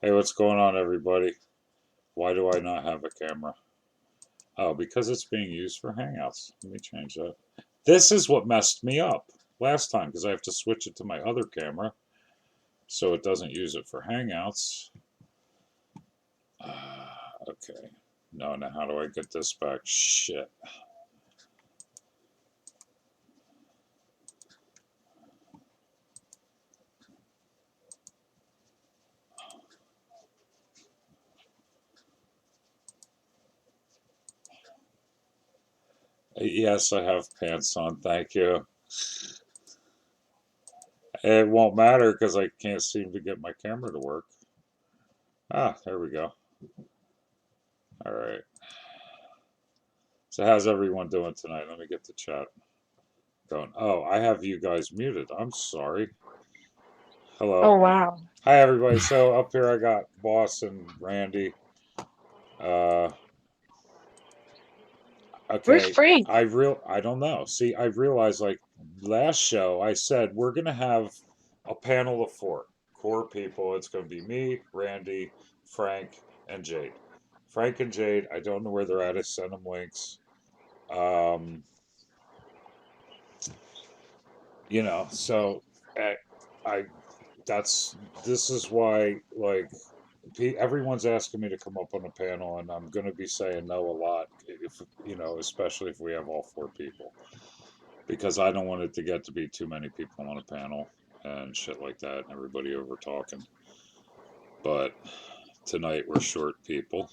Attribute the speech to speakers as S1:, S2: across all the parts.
S1: Hey, what's going on, everybody? Why do I not have a camera? Oh, because it's being used for Hangouts. Let me change that. This is what messed me up last time because I have to switch it to my other camera so it doesn't use it for Hangouts. Okay. No, now how do I get this back? Shit. Yes, I have pants on. Thank you. It won't matter because I can't seem to get my camera to work. Ah, there we go. All right. So, how's everyone doing tonight? Let me get the chat going. Oh, I have you guys muted. I'm sorry.
S2: Oh,
S1: Hello.
S2: wow.
S1: Hi, everybody. So, up here I got Boss and Randy. Uh,
S2: Where's
S1: okay.
S2: Frank?
S1: I don't know. See, I realized like last show I said we're gonna have a panel of four core people. It's gonna be me, Randy, Frank, and Jade. Frank and Jade, I don't know where they're at. I sent them links. Um, so I that's this is why like everyone's asking me to come up on a panel, and I'm going to be saying no a lot if especially if we have all four people, because I don't want it to get to be too many people on a panel and shit like that, and everybody over talking. But tonight we're short people,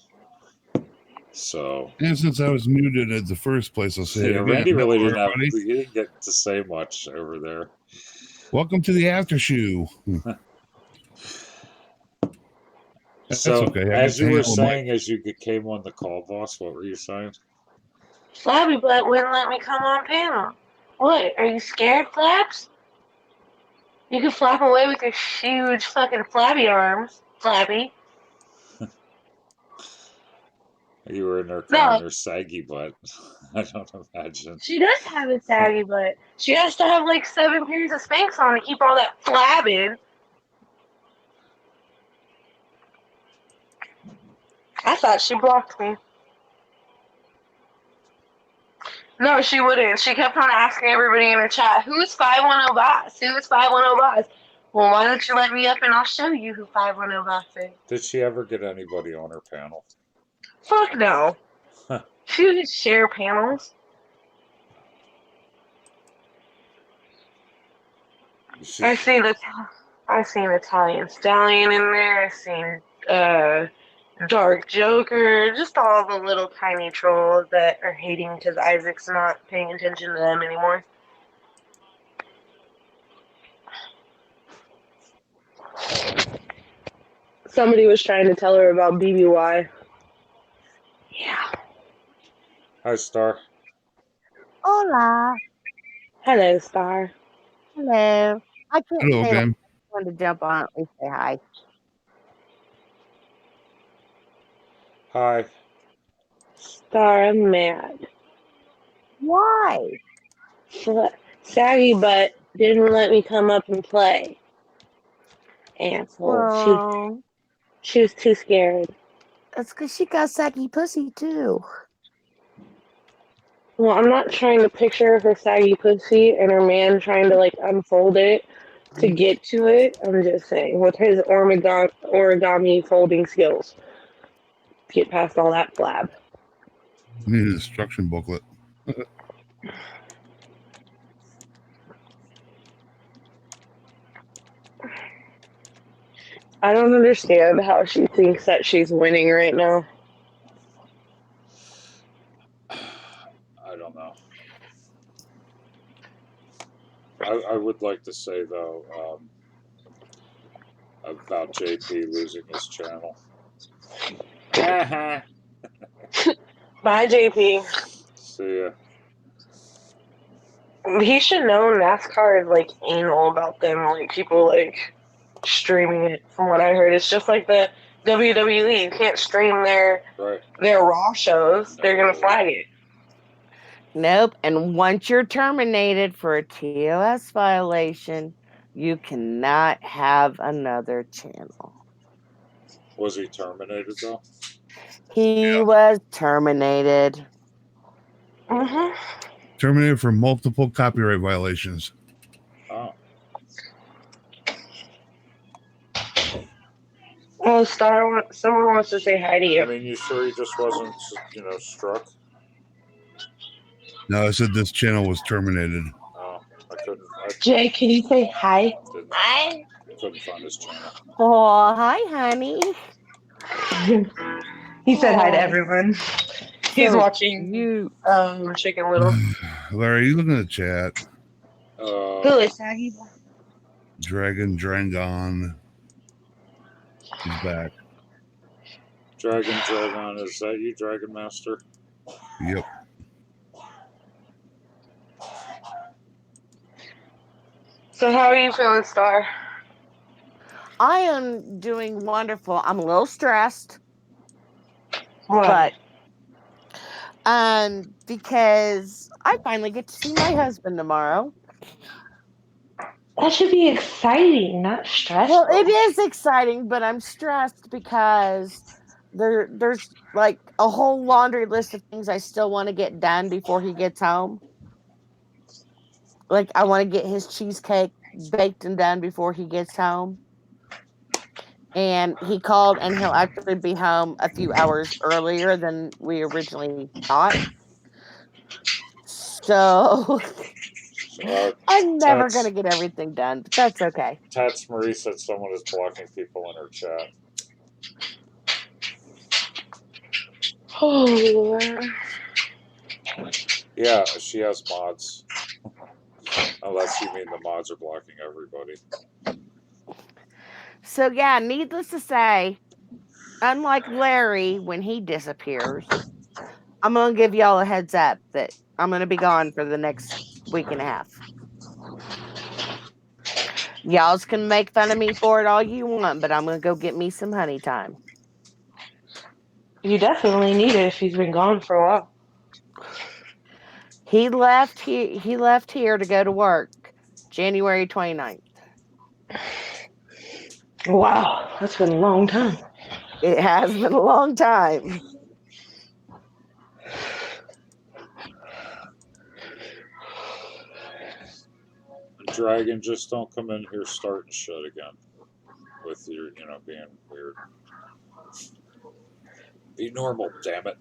S1: so
S3: And since I was muted at the first place, I'll say it
S1: yeah.
S3: again.
S1: Randy really
S3: Hello,
S1: didn't have
S3: everybody.
S1: he didn't get to say much over there.
S3: Welcome to the after show. That's
S1: So,
S3: okay. I get
S1: as
S3: to
S1: you
S3: hang
S1: were
S3: out with my.
S1: saying, as you came on the call, boss, what were you saying?
S2: Flabby Butt wouldn't let me come on panel. What? Are you scared, Flaps? You can flap away with your huge fucking flabby arms, Flabby.
S1: You were in there calling
S2: No,
S1: her saggy butt. I don't imagine.
S2: she does have a saggy butt. She has to have like 7 pairs of Spanx on to keep all that flabbing. I thought she blocked me. No, she wouldn't. She kept on asking everybody in her chat, who's 510 Boss? Who's 510 Boss? Well, why don't you let me up and I'll show you who 510 Boss is?
S1: Did she ever get anybody on her panel?
S2: Fuck no. She would share panels. I've seen Italian Stallion in there. I've seen Dark Joker. Just all the little tiny trolls that are hating because Isaac's not paying attention to them anymore. Somebody was trying to tell her about BBY. Yeah.
S1: Hi, Star.
S4: Hola.
S2: Hello, Star.
S4: Hello. I can't
S3: Hello
S4: say like
S3: again.
S4: I wanted to jump on at least say hi.
S1: Hi.
S2: Star, I'm mad.
S4: Why?
S2: Saggy Butt didn't let me come up and play. Asshole.
S4: Well,
S2: She was too scared.
S4: that's because she got saggy pussy too.
S2: Well, I'm not trying to picture her saggy pussy and her man trying to like unfold it to get to it. I'm just saying, with his origami folding skills, get past all that flab.
S3: Need an instruction booklet.
S2: I don't understand how she thinks that she's winning right now.
S1: I don't know. I would like to say, though, about JP losing his channel.
S2: Bye, JP.
S1: See ya.
S2: He should know NASCAR is like anal about them, like people like streaming it. From what I heard, it's just like the WWE. You can't stream their Raw shows. They're gonna flag it.
S4: Nope. And once you're terminated for a TOS violation, you cannot have another channel.
S1: Was he terminated though?
S4: He was terminated.
S2: Mm-hmm.
S3: Terminated for multiple copyright violations.
S1: Oh,
S2: Oh, someone wants to say hi to
S1: I
S2: you.
S1: mean, you sure he just wasn't, struck?
S3: No, I said this channel was terminated.
S1: Oh, I
S2: Jay, can you say hi?
S1: couldn't find his channel.
S4: Oh, hi, honey.
S2: He said hi to
S4: Aw.
S2: everyone. He's
S4: So
S2: watching
S4: you.
S2: Chicken Little.
S3: Larry, you looking at the chat?
S2: Who is Sahi?
S3: Dragon. He's back.
S1: Dragon, is that you, Dragon Master?
S3: Yep.
S2: So how are you feeling, Star?
S4: I am doing wonderful. I'm a little stressed,
S2: What?
S4: but because I finally get to see my husband tomorrow.
S2: That should be exciting, not stressful.
S4: Well, it is exciting, but I'm stressed because there's like a whole laundry list of things I still want to get done before he gets home. Like I want to get his cheesecake baked and done before he gets home. And he called, and he'll actually be home a few hours earlier than we originally thought. So I'm never going to get everything done, but that's okay.
S1: Tats Marie said someone is blocking people in her chat.
S2: Oh.
S1: Yeah, she has mods. Unless you mean the mods are blocking everybody.
S4: So yeah, needless to say, unlike Larry when he disappears, I'm going to give y'all a heads up that I'm going to be gone for the next week and a half. Y'all can make fun of me for it all you want, but I'm going to go get me some honey time.
S2: You definitely need it if he's been gone for a while.
S4: He left here to go to work January 29th.
S2: Wow, that's been a long time.
S4: It has been a long time.
S1: Dragon, just don't come in here starting shit again. With your, being weird. Be normal, damn it.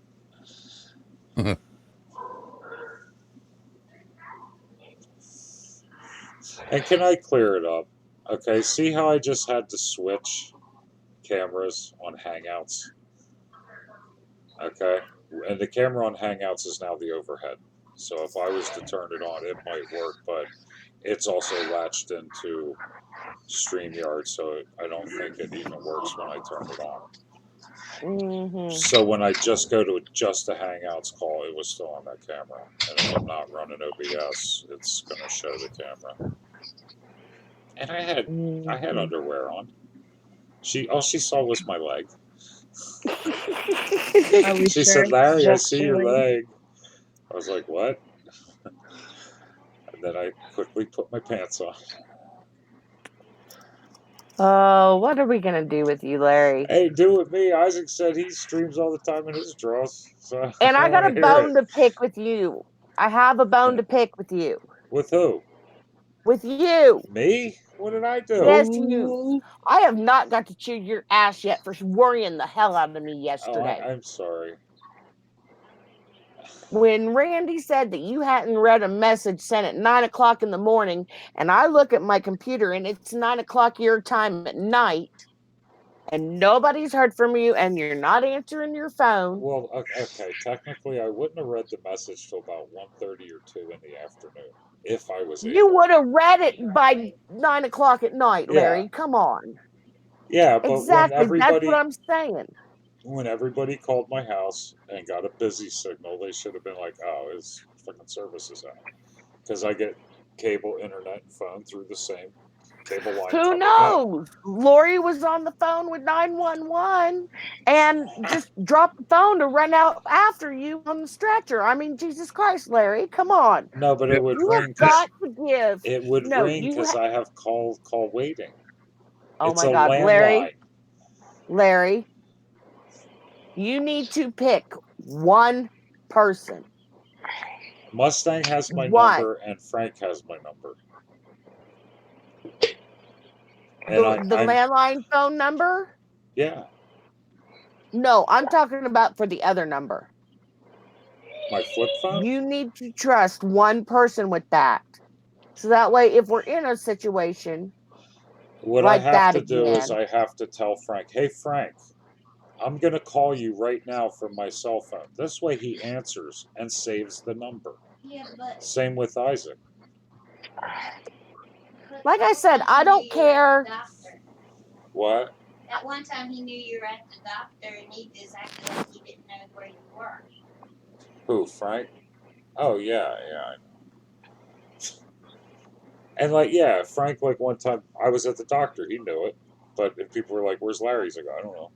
S1: And can I clear it up? Okay, see how I just had to switch cameras on Hangouts? Okay, and the camera on Hangouts is now the overhead. So if I was to turn it on, it might work, but it's also latched into StreamYard, so I don't think it even works when I turn it on.
S4: Mm-hmm.
S1: So when I just go to adjust the Hangouts call, it was still on that camera. And if I'm not running OBS, it's going to show the camera. And I had underwear on. All she saw was my leg. She said, "Larry, I see your leg." I was like, "What?" And then I quickly put my pants on.
S4: Oh, what are we gonna do with you, Larry?
S1: Hey, do with me. Isaac said he streams all the time in his draws. So
S4: And I got a
S1: wanna hear
S4: bone
S1: it.
S4: to pick with you. I have a bone to pick with you.
S1: With who?
S4: With you.
S1: Me? What did I do?
S4: Yes, you. I have not got to chew your ass yet for worrying the hell out of me yesterday.
S1: Oh, I'm sorry.
S4: When Randy said that you hadn't read a message sent at 9 o'clock in the morning, and I look at my computer and it's 9 o'clock your time at night, and nobody's heard from you, and you're not answering your phone.
S1: Well, okay. Technically, I wouldn't have read the message till about 1:30 or 2 in the afternoon, if I was able.
S4: You would have read it by 9 o'clock at night, Larry.
S1: Yeah.
S4: Come on.
S1: Yeah, but
S4: Exactly. That's what I'm saying.
S1: When everybody called my house and got a busy signal, they should have been like, "Oh, his fucking service is out," because I get cable, internet, and phone through the same cable line.
S4: Who knows? Lori was on the phone with 911 and just dropped the phone to run out after you on the stretcher. I mean, Jesus Christ, Larry, come on.
S1: No, but it would
S4: You
S1: ring.
S4: have got to give.
S1: It would ring because I have call waiting.
S4: Oh
S1: It's
S4: my
S1: a
S4: God,
S1: landline.
S4: Larry, you need to pick one person.
S1: Mustang has my
S4: One.
S1: number and Frank has my number. And
S4: The landline phone number?
S1: Yeah,
S4: No, I'm talking about for the other number.
S1: my flip phone.
S4: You need to trust one person with that. So that way, if we're in a situation
S1: What
S4: like
S1: I have
S4: that
S1: to do is
S4: again,
S1: I have to tell Frank, hey, Frank, I'm going to call you right now from my cell phone. This way he answers and saves the number.
S5: Yeah, but
S1: Same with Isaac.
S4: like I said, I don't care.
S1: What?
S5: At one time, he knew you were at the doctor, and he just acted like he didn't know where you were.
S1: Who, Frank? Oh, yeah, I know. And, like, yeah, Frank, like, one time, I was at the doctor. He knew it. But if people were like, where's Larry? He's like, I don't know.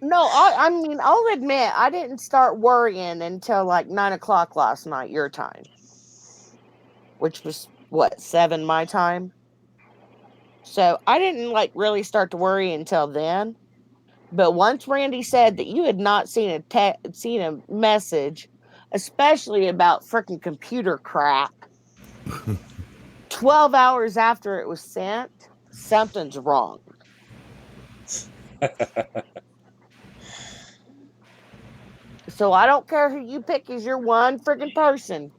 S4: No, I mean, I'll admit, I didn't start worrying until like 9 o'clock last night, your time, which was what, 7 my time. So I didn't like really start to worry until then. But once Randy said that you had not seen a message, especially about freaking computer crap, 12 hours after it was sent, something's wrong. So I don't care who you pick as your one freaking person.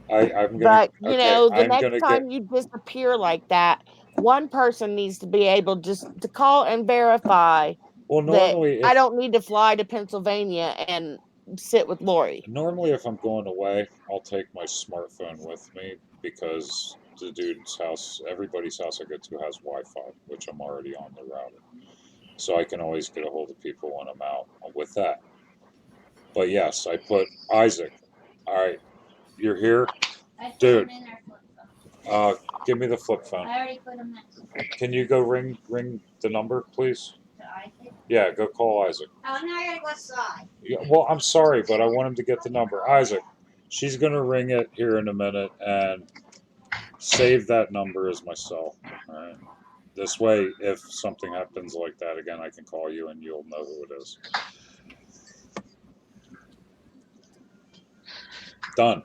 S1: I'm gonna,
S4: But, you know, the
S1: I'm
S4: next
S1: gonna
S4: time you disappear like that, one person needs to be able just to call and verify
S1: well,
S4: that
S1: normally,
S4: I don't need to fly to Pennsylvania and sit with Lori.
S1: Normally, if I'm going away, I'll take my smartphone with me because the dude's house, everybody's house I go to has Wi-Fi, which I'm already on the router. So I can always get a hold of people when I'm out with that. But yes, I put Isaac. All right, you're here?
S5: I put
S1: Dude.
S5: him in our flip phone.
S1: Give me the flip phone.
S5: I already put him in.
S1: Can you go ring the number, please?
S5: To Isaac.
S1: Yeah, go call Isaac.
S5: Oh, now I gotta go outside.
S1: Yeah, well, I'm sorry, but I want him to get the number. Isaac, she's going to ring it here in a minute and save that number as my cell. All right. This way, if something happens like that again, I can call you and you'll know who it is. Done.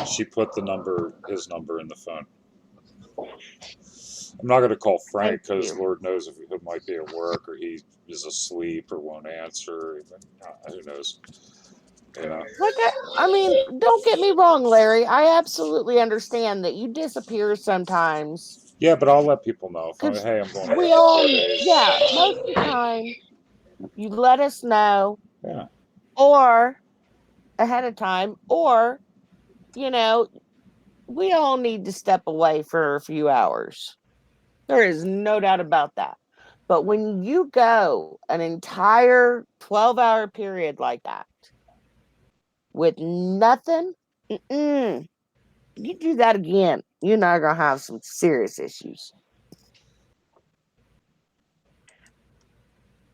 S1: She put his number in the phone. I'm not going to call Frank because Lord knows if he might be at work or he is asleep or won't answer. Who knows? You know.
S4: I mean, don't get me wrong, Larry. I absolutely understand that you disappear sometimes.
S1: Yeah, but I'll let people know. If I'm, hey, I'm going away for 4 days.
S4: Yeah, most of the time, you let us know.
S1: Yeah.
S4: Or ahead of time, or, you know, we all need to step away for a few hours. There is no doubt about that. But when you go an entire 12-hour period like that with nothing, you do that again, you're not going to have some serious issues.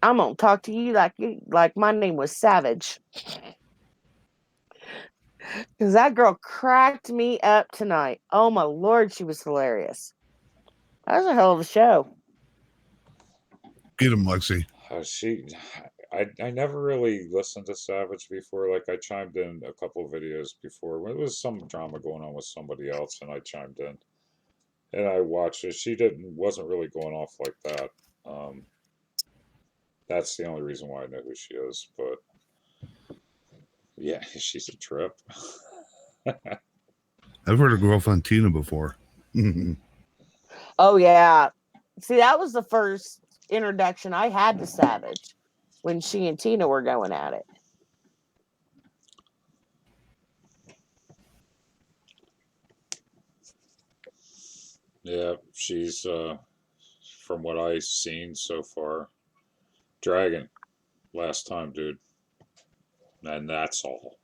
S4: I'm going to talk to you like my name was Savage. Because that girl cracked me up tonight. Oh, my Lord, she was hilarious. That was a hell of a show.
S3: Get him, Lexi.
S1: I never really listened to Savage before. Like, I chimed in a couple of videos before. It was some drama going on with somebody else, and I chimed in. And I watched it. She wasn't really going off like that. That's the only reason why I know who she is. But, yeah, she's a trip.
S3: I've heard of girlfriend Tina before.
S4: Oh, yeah. See, that was the first introduction I had to Savage when she and Tina were going at it.
S1: Yeah, she's, from what I've seen so far, Dragon. Last time, dude. And that's all.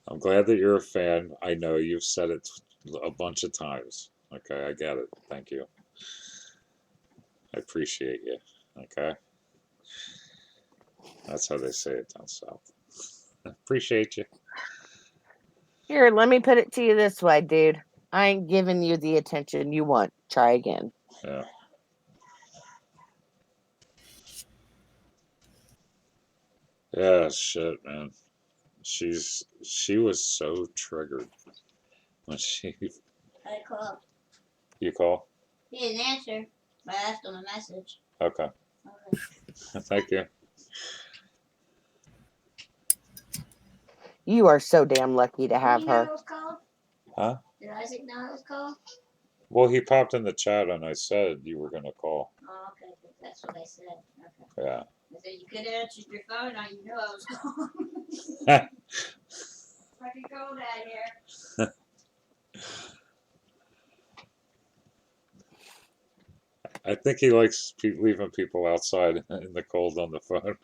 S1: I'm glad that you're a fan. I know you've said it a bunch of times. Okay, I get it. Thank you. I appreciate you. Okay? That's how they say it down south. Appreciate you.
S4: Here, let me put it to you this way, dude. I ain't giving you the attention you want. Try again.
S1: Yeah. Yeah, shit, man. She was so triggered when
S5: I called.
S1: you call.
S5: He didn't answer, but I left him a message.
S1: Okay.
S5: Okay.
S1: Thank you.
S4: You are so damn lucky to have
S5: Did you know
S4: her.
S5: it was called?
S1: Huh?
S5: Did Isaac know it was called?
S1: Well, he popped in the chat and I said you were gonna call.
S5: Oh, okay. That's what I said. Okay.
S1: Yeah.
S5: I said you could have answered your phone. Now you know I was calling. Fucking cold out here.
S1: I think he likes leaving people outside in the cold on the phone.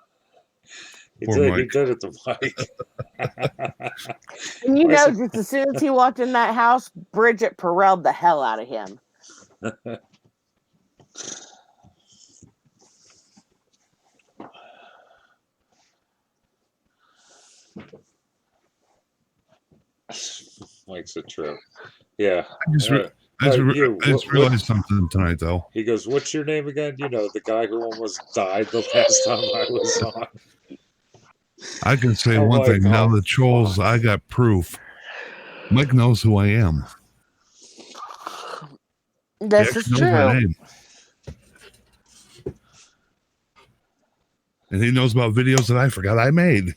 S1: He
S3: Poor
S1: did. He
S3: Mike.
S1: did it to Mike.
S4: And you
S1: Why
S4: know,
S1: is
S4: just as soon as he walked in that house, Bridget parelled the hell out of him.
S1: Mike's a trip. Yeah.
S3: I just, re- I
S1: Uh,
S3: just, re-
S1: you,
S3: I just
S1: what-
S3: realized something tonight, though.
S1: He goes, "What's your name again?" You know, the guy who almost died the last time I was on.
S3: I can say
S1: I'm
S3: one
S1: like,
S3: thing. Now
S1: oh,
S3: the trolls,
S1: fuck.
S3: I got proof. Mike knows who I am.
S4: This
S3: He
S4: is
S3: actually knows my
S4: true.
S3: name. And he knows about videos that I forgot I made.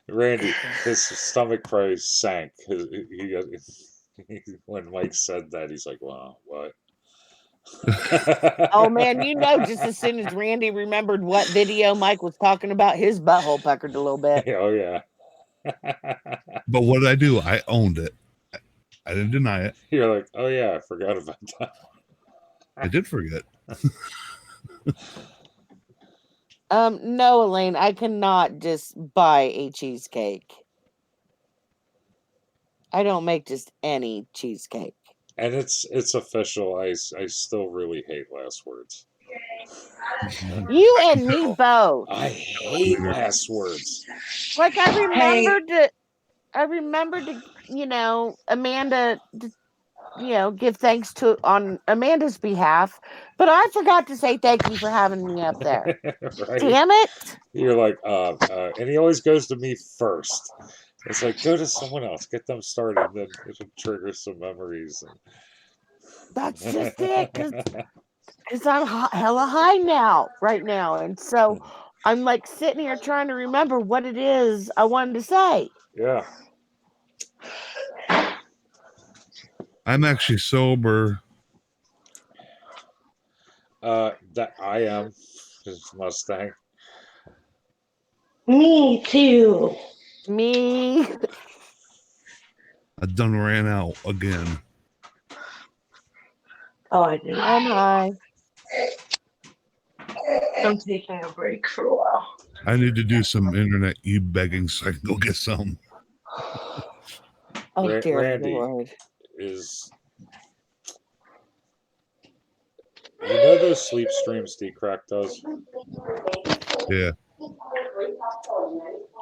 S1: Randy, his stomach probably sank. When Mike said that, he's like, "Wow, what?"
S4: Oh man, you know, just as soon as Randy remembered what video Mike was talking about, his butthole puckered a little bit.
S1: Oh yeah.
S3: But what did I do? I owned it. I didn't deny it.
S1: You're like, "Oh yeah, I forgot about that."
S3: I did forget.
S4: No, Elaine, I cannot just buy a cheesecake. I don't make just any cheesecake.
S1: And it's official. I still really hate last words.
S4: You and me both.
S1: I hate last words.
S4: Like I remembered to, you know, Amanda, you know, give thanks to on Amanda's behalf, but I forgot to say thank you for having me up there.
S1: Right?
S4: Damn it!
S1: You're like, and he always goes to me first. It's like, go to someone else, get them started, then it'll trigger some memories.
S4: That's just it, because I'm hella high now, right now, and so I'm like sitting here trying to remember what it is I wanted to say.
S1: Yeah.
S3: I'm actually sober.
S1: That I am his Mustang.
S2: Me too.
S4: Me,
S3: I done ran out again.
S2: Oh, I do.
S4: I'm high.
S2: I'm taking a break for a while.
S3: I need to do some internet begging so I can go get some.
S4: Oh dear
S1: Randy
S4: Lord!
S1: is. You know those sleep streams Decrack does?
S3: Yeah.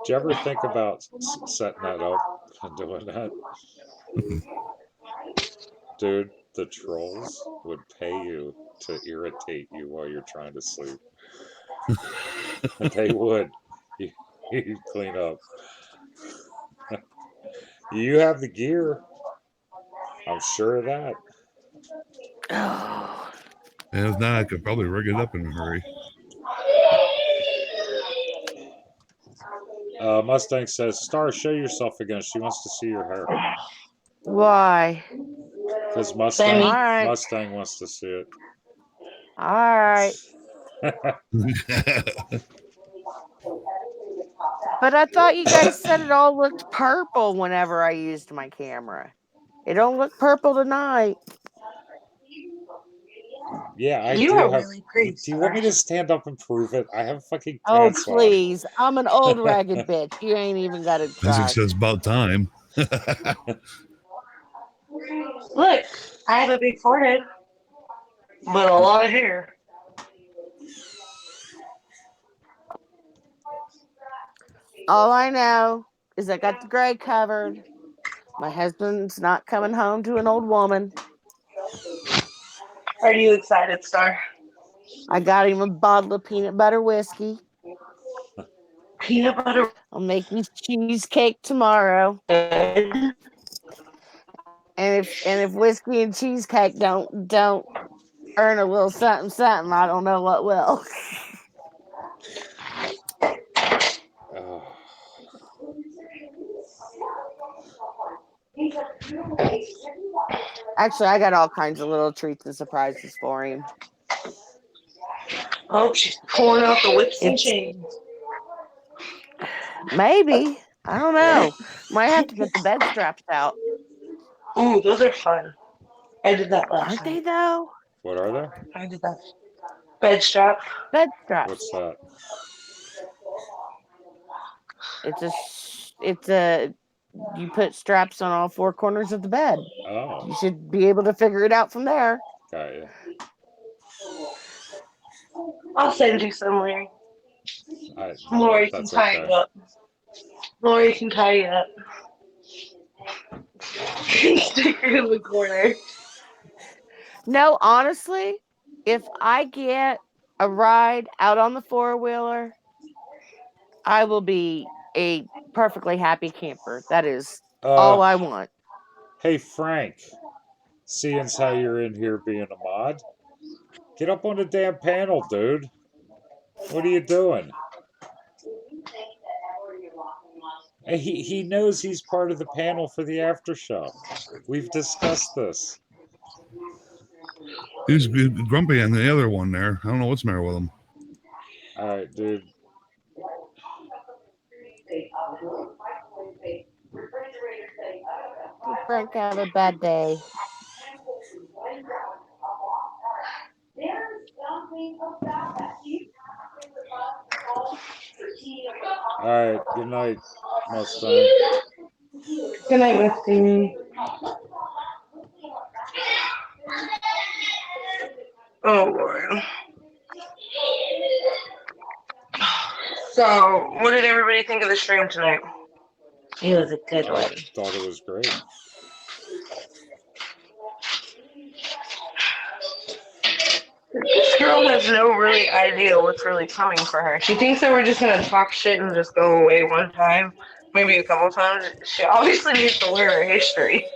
S1: Did you ever think about setting that up and doing that? Dude, the trolls would pay you to irritate you while you're trying to sleep. They would. You clean up. You have the gear. I'm sure of that.
S4: Oh,
S3: And if not, I could probably rig it up in a hurry.
S1: Mustang says, Star, show yourself again. She wants to see your hair.
S4: why?
S1: Because
S2: Sammy.
S1: Mustang wants to see it.
S4: All right, but I thought you guys said it all looked purple whenever I used my camera. It don't look purple tonight.
S1: Yeah, I
S2: You
S1: do
S2: are
S1: have.
S2: really pretty,
S1: Do you want me
S2: Star.
S1: to stand up and prove it? I have fucking
S4: Oh
S1: pants on.
S4: please! I'm an old ragged bitch. You ain't even got to
S3: Isaac
S4: try.
S3: says about time.
S2: Look, I have a big forehead, but a lot of hair.
S4: All I know is I got the gray covered. My husband's not coming home to an old woman.
S2: Are you excited, Star?
S4: I got him a bottle of peanut butter whiskey.
S2: Peanut butter.
S4: I'll make you cheesecake tomorrow.
S2: Bread.
S4: And if whiskey and cheesecake don't earn a little something something, I don't know what will.
S1: Oh,
S4: Actually, I got all kinds of little treats and surprises for him.
S2: Oh, she's pulling out the whips and
S4: It's
S2: chains.
S4: maybe. I don't know. Might have to get the bed straps out.
S2: Ooh, those are fun. I did that last
S4: Aren't they
S2: night.
S4: though?
S1: what are they?
S2: I did that. Bed strap.
S4: Bed straps.
S1: What's that?
S4: It's a you put straps on all four corners of the bed.
S1: Oh,
S4: You should be able to figure it out from there.
S1: got you.
S2: I'll send you some, Larry.
S1: I,
S2: Lori can
S1: that's
S2: tie
S1: okay.
S2: you up. Lori can tie you up. Stick her in the corner.
S4: No, honestly, if I get a ride out on the four-wheeler, I will be a perfectly happy camper. That is all I want.
S1: Hey, Frank, seeing as how you're in here being a mod, get up on the damn panel, dude. What are you doing? Hey, he knows he's part of the panel for the after show. We've discussed this.
S3: He was grumpy on the other one there. I don't know what's the matter with him.
S1: All right, dude.
S4: Frank, have a bad day.
S1: All right, good night, Mustang.
S2: Good night, Misty. Oh, Lord. So, what did everybody think of the stream tonight? It was a good
S1: I
S2: one.
S1: thought it was great.
S2: This girl has no really idea what's really coming for her. She thinks that we're just gonna talk shit and just go away one time, maybe a couple times. She obviously needs to learn her history.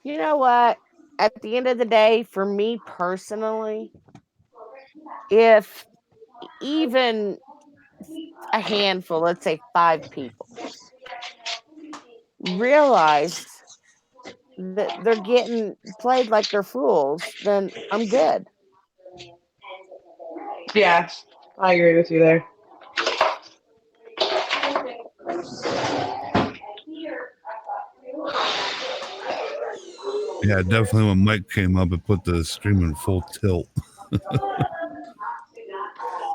S4: You know what? At the end of the day, for me personally, if even a handful, let's say 5 people, realize that they're getting played like they're fools, then I'm good.
S2: Yeah, I agree with you there.
S3: Yeah, definitely when Mike came up, it put the stream in full tilt.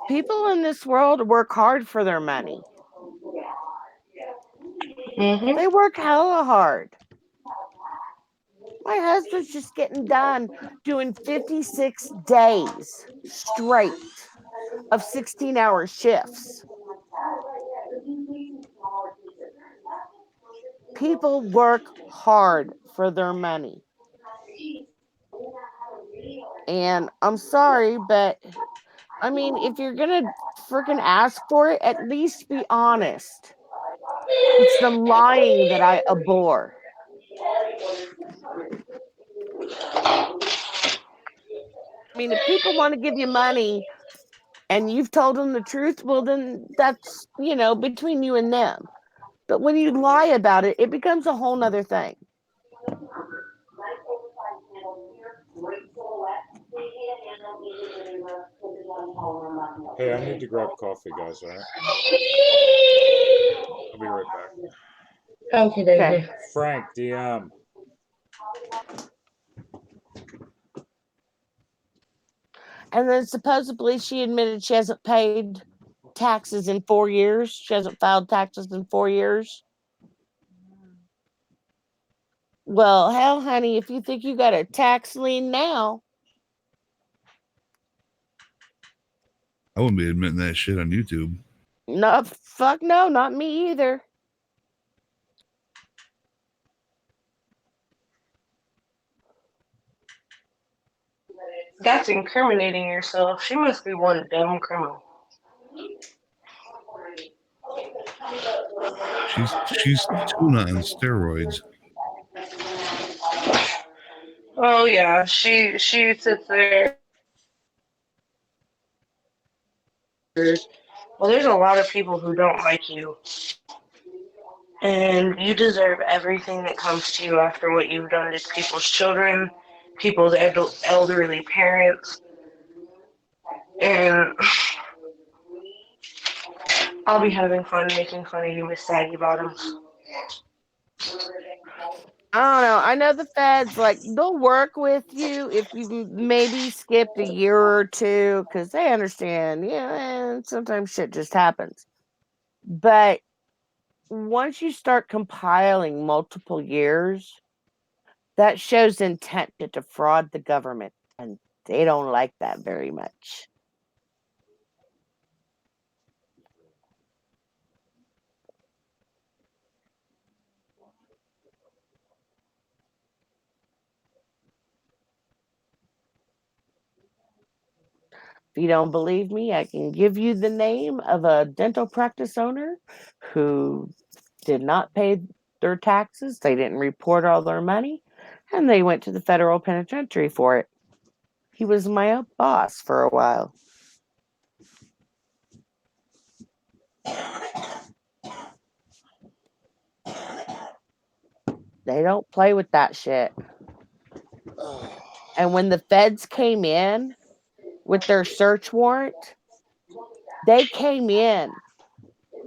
S4: People in this world work hard for their money.
S2: Mm-hmm.
S4: They work hella hard. My husband's just getting done doing 56 days straight of 16-hour shifts. People work hard for their money. And I'm sorry, but I mean, if you're going to freaking ask for it, at least be honest. It's the lying that I abhor. I mean, if people want to give you money and you've told them the truth, well, then that's, between you and them. But when you lie about it, it becomes a whole nother thing.
S1: Hey, I need to grab coffee, guys, all right? I'll be right back.
S2: Okay, David.
S1: Frank, DM.
S4: And then supposedly she admitted she hasn't paid taxes in 4 years. She hasn't filed taxes in 4 years. Well, hell, honey, if you think you got a tax lien now.
S3: I wouldn't be admitting that shit on YouTube.
S4: No, fuck no, not me either.
S2: That's incriminating yourself. She must be one dumb criminal.
S3: She's tuna on steroids.
S2: Oh yeah, she sits there. Well, there's a lot of people who don't like you, and you deserve everything that comes to you after what you've done to people's children, people's elderly parents, and I'll be having fun making fun of you, Miss Saggy Bottoms.
S4: I don't know. I know the feds, like, they'll work with you if you maybe skipped a year or two because they understand, and sometimes shit just happens. But once you start compiling multiple years, that shows intent to defraud the government, and they don't like that very much. If you don't believe me, I can give you the name of a dental practice owner who did not pay their taxes. They didn't report all their money, and they went to the federal penitentiary for it. He was my boss for a while. They don't play with that shit. And when the feds came in with their search warrant, they came in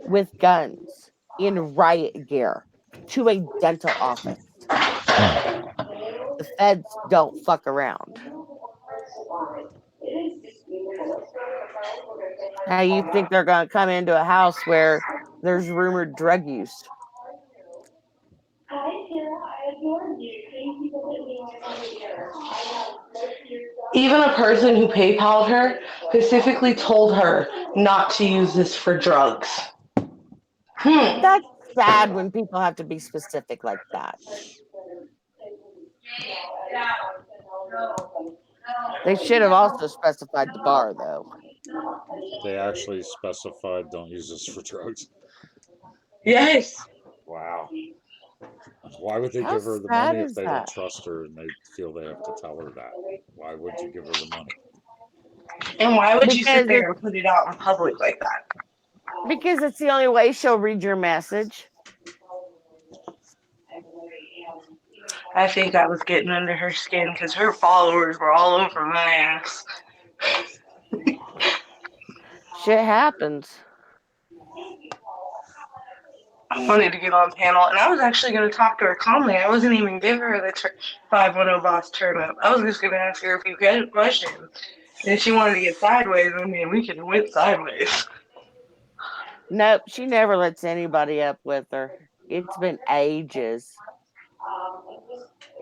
S4: with guns in riot gear to a dental office. The feds don't fuck around. How you think they're going to come into a house where there's rumored drug use?
S2: Even a person who PayPal'd her specifically told her not to use this for drugs.
S4: That's sad when people have to be specific like that. They should have also specified the bar, though.
S1: They actually specified don't use this for drugs.
S2: Yes.
S1: Wow. Why would they
S4: How
S1: give her the
S4: sad
S1: money if
S4: is
S1: they
S4: that?
S1: don't trust her and they feel they have to tell her that? Why would you give her the money?
S2: And why would you sit
S4: Because
S2: there and put it out in public like that?
S4: Because it's the only way she'll read your message.
S2: I think I was getting under her skin because her followers were all over my ass.
S4: Shit happens.
S2: I wanted to get on panel, and I was actually going to talk to her calmly. I wasn't even giving her the 510 boss turn up. I was just going to ask her a few questions. And if she wanted to get sideways, I mean, we could have went sideways.
S4: Nope, she never lets anybody up with her. It's been ages.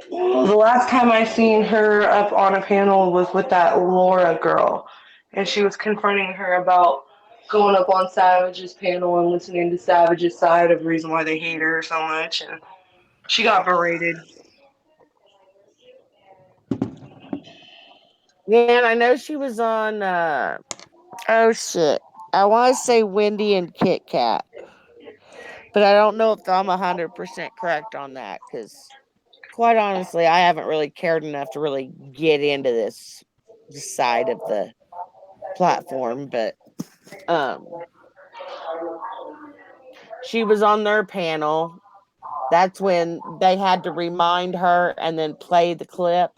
S2: The last time I seen her up on a panel was with that Laura girl, and she was confronting her about going up on Savage's panel and listening to Savage's side of the reason why they hate her so much, and she got berated.
S4: Yeah, and I know she was on, oh shit. I want to say Wendy and Kit Kat. But I don't know if I'm 100% correct on that, because quite honestly, I haven't really cared enough to really get into this side of the platform, but she was on their panel. That's when they had to remind her and then play the clip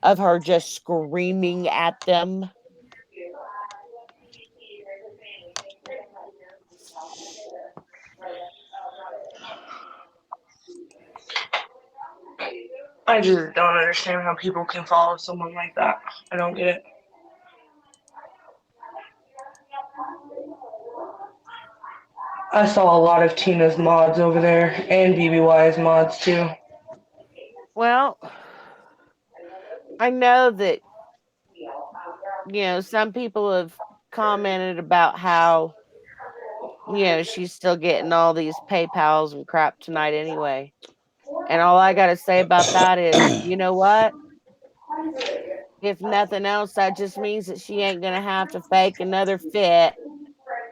S4: of her just screaming at them.
S2: I just don't understand how people can follow someone like that. I don't get it. I saw a lot of Tina's mods over there and BBY's mods too.
S4: Well, I know that, some people have commented about how, she's still getting all these PayPals and crap tonight anyway. And all I got to say about that is, you know what? if nothing else, that just means that she ain't gonna have to fake another fit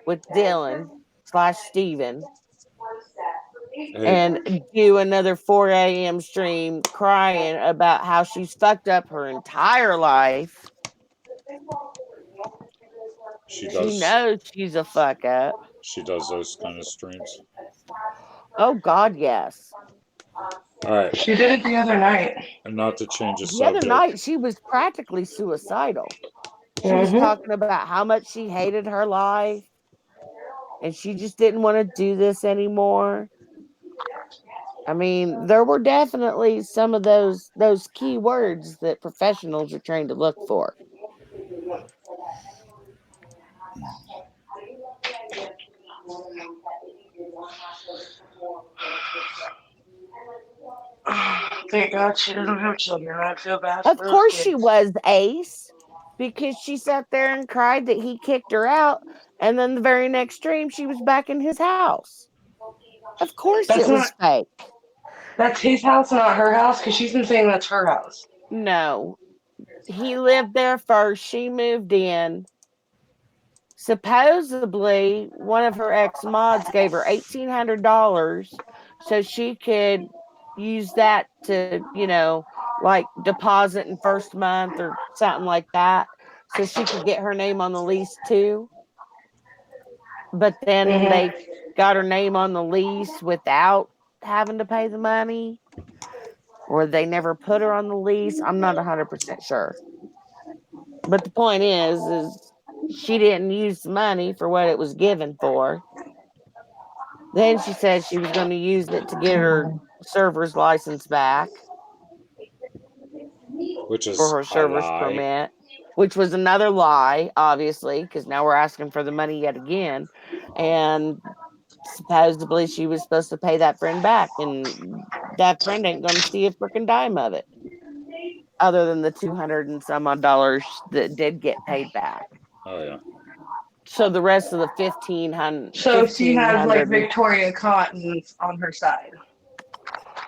S4: with Dylan / Steven
S1: Hey,
S4: and do another 4 a.m. stream crying about how she's fucked up her entire life.
S1: she
S4: She
S1: does.
S4: knows she's a fuck up.
S1: She does those kind of streams.
S4: Oh God, yes.
S1: All right,
S2: She did it the other night.
S1: and not to change the
S4: The other
S1: subject.
S4: night she was practically suicidal. She was talking about how much she hated her life and she just didn't want to do this anymore. I mean, there were definitely some of those key words that professionals are trained to look for.
S2: Thank God she doesn't have children. I feel bad
S4: Of
S2: for those
S4: course
S2: kids.
S4: she was, Ace, because she sat there and cried that he kicked her out, and then the very next stream she was back in his house. Of course
S2: That's
S4: it was fake.
S2: That's his house, not her house, because she's been saying that's her house.
S4: No. He lived there first. She moved in. Supposedly, one of her ex-mods gave her $1,800 so she could use that to, like deposit in first month or something like that, so she could get her name on the lease too. But then they got her name on the lease without having to pay the money, or they never put her on the lease. I'm not 100% sure. But the point is she didn't use the money for what it was given for. Then she said she was going to use it to get her server's license back,
S1: Which is
S4: for her
S1: a
S4: server's
S1: lie.
S4: permit, which was another lie, obviously, because now we're asking for the money yet again. And supposedly she was supposed to pay that friend back, and that friend ain't going to see a freaking dime of it, other than the 200 and some odd dollars that did get paid back.
S1: Oh yeah.
S4: So the rest of the 1,500.
S2: So she has like Victoria Cotton on her side.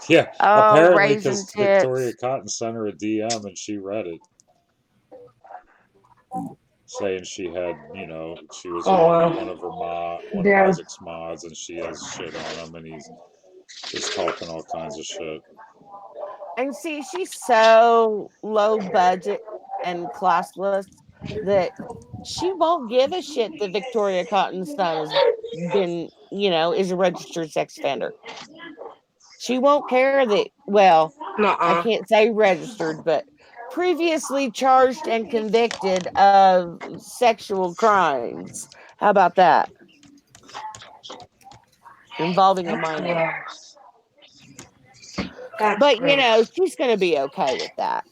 S1: Yeah,
S4: Oh,
S1: apparently
S4: raisin
S1: because
S4: tits.
S1: Victoria Cotton sent her a DM and she read it, saying she had, she was one of her one of Isaac's mods, and she has shit on him, and he's just talking all kinds of shit.
S4: And see, she's so low budget and classless that she won't give a shit that Victoria Cotton's son has been, is a registered sex offender. She won't care that, well, I can't say registered, but previously charged and convicted of sexual crimes. How about that? Involving a minor. But, she's going to be okay with that.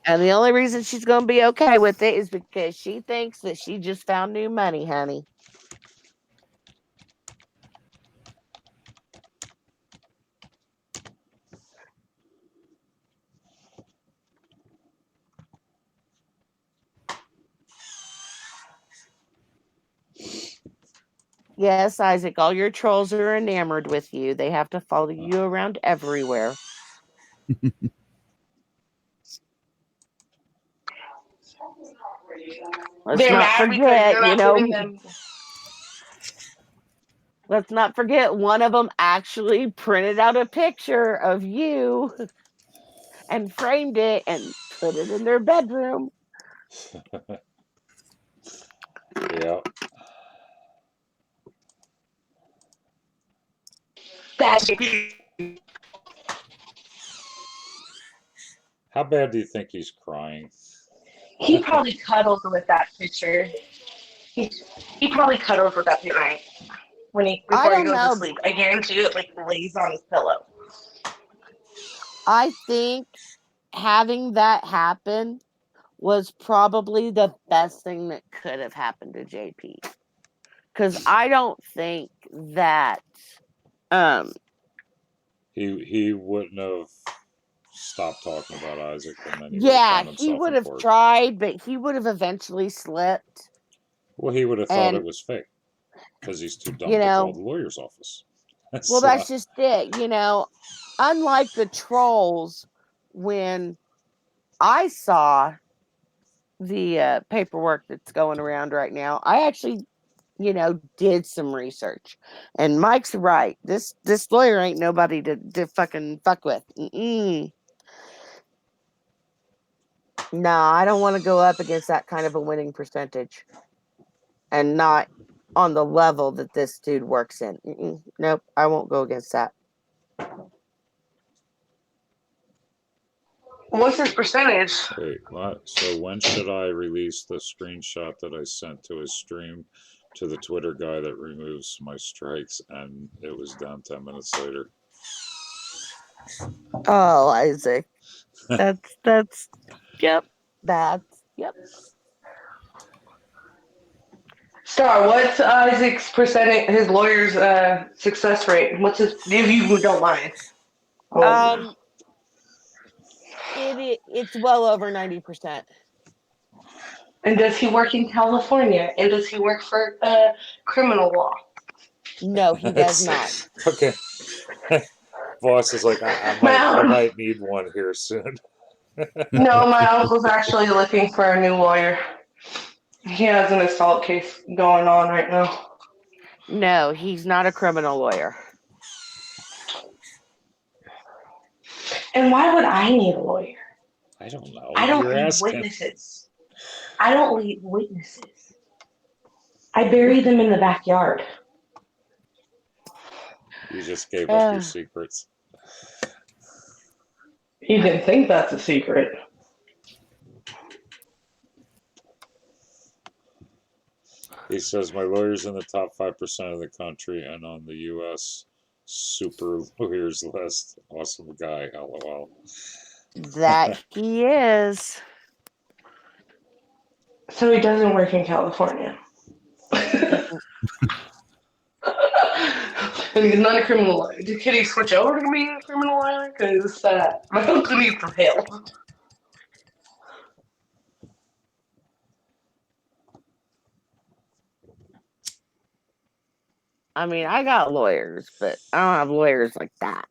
S4: And the only reason she's going to be okay with it is because she thinks that she just found new money, honey. Yes, Isaac, all your trolls are enamored with you. They have to follow you around everywhere. Let's not forget, let's not forget one of them actually printed out a picture of you and framed it and put it in their bedroom.
S1: Yeah. How bad do you think he's crying?
S2: He probably cuddled with that picture. He probably cuddled with that picture before he goes to sleep. I guarantee you it lays on his pillow.
S4: I think having that happen was probably the best thing that could have happened to JP. Because I don't think that
S1: he wouldn't have stopped talking about Isaac, and then
S4: he would have tried, but he would have eventually slipped.
S1: Well, he would have thought it was fake because he's too dumb to call the lawyer's office.
S4: Well, that's just it. unlike the trolls, when I saw the paperwork that's going around right now, I actually, did some research. And Mike's right. This lawyer ain't nobody to fucking fuck with. No, I don't want to go up against that kind of a winning percentage, and not on the level that this dude works in. Nope, I won't go against that.
S2: What's his percentage?
S1: Wait, what? So when should I release the screenshot that I sent to his stream to the Twitter guy that removes my strikes, and it was down 10 minutes later?
S4: Oh, Isaac. That's yep. Yep.
S2: Star, what's Isaac's percentage? His lawyer's success rate? What's his? If you don't mind.
S4: It's well over 90%.
S2: And does he work in California? And does he work for criminal law?
S4: No, he does not.
S1: Okay. Boss is like, I might need one here soon.
S2: No, my uncle's actually looking for a new lawyer. He has an assault case going on right now.
S4: No, he's not a criminal lawyer.
S2: And why would I need a lawyer?
S1: I don't know.
S2: I don't
S1: You're
S2: need
S1: asking.
S2: witnesses. I don't need witnesses. I bury them in the backyard.
S1: You just gave up your secrets.
S2: You didn't think that's a secret.
S1: He says, my lawyer's in the top 5% of the country and on the U.S. super lawyers list. Awesome guy, lol.
S4: That he is.
S2: So he doesn't work in California. And he's not a criminal lawyer. Can he switch over to being a criminal lawyer? Because my uncle needs some help.
S4: I mean, I got lawyers, but I don't have lawyers like that.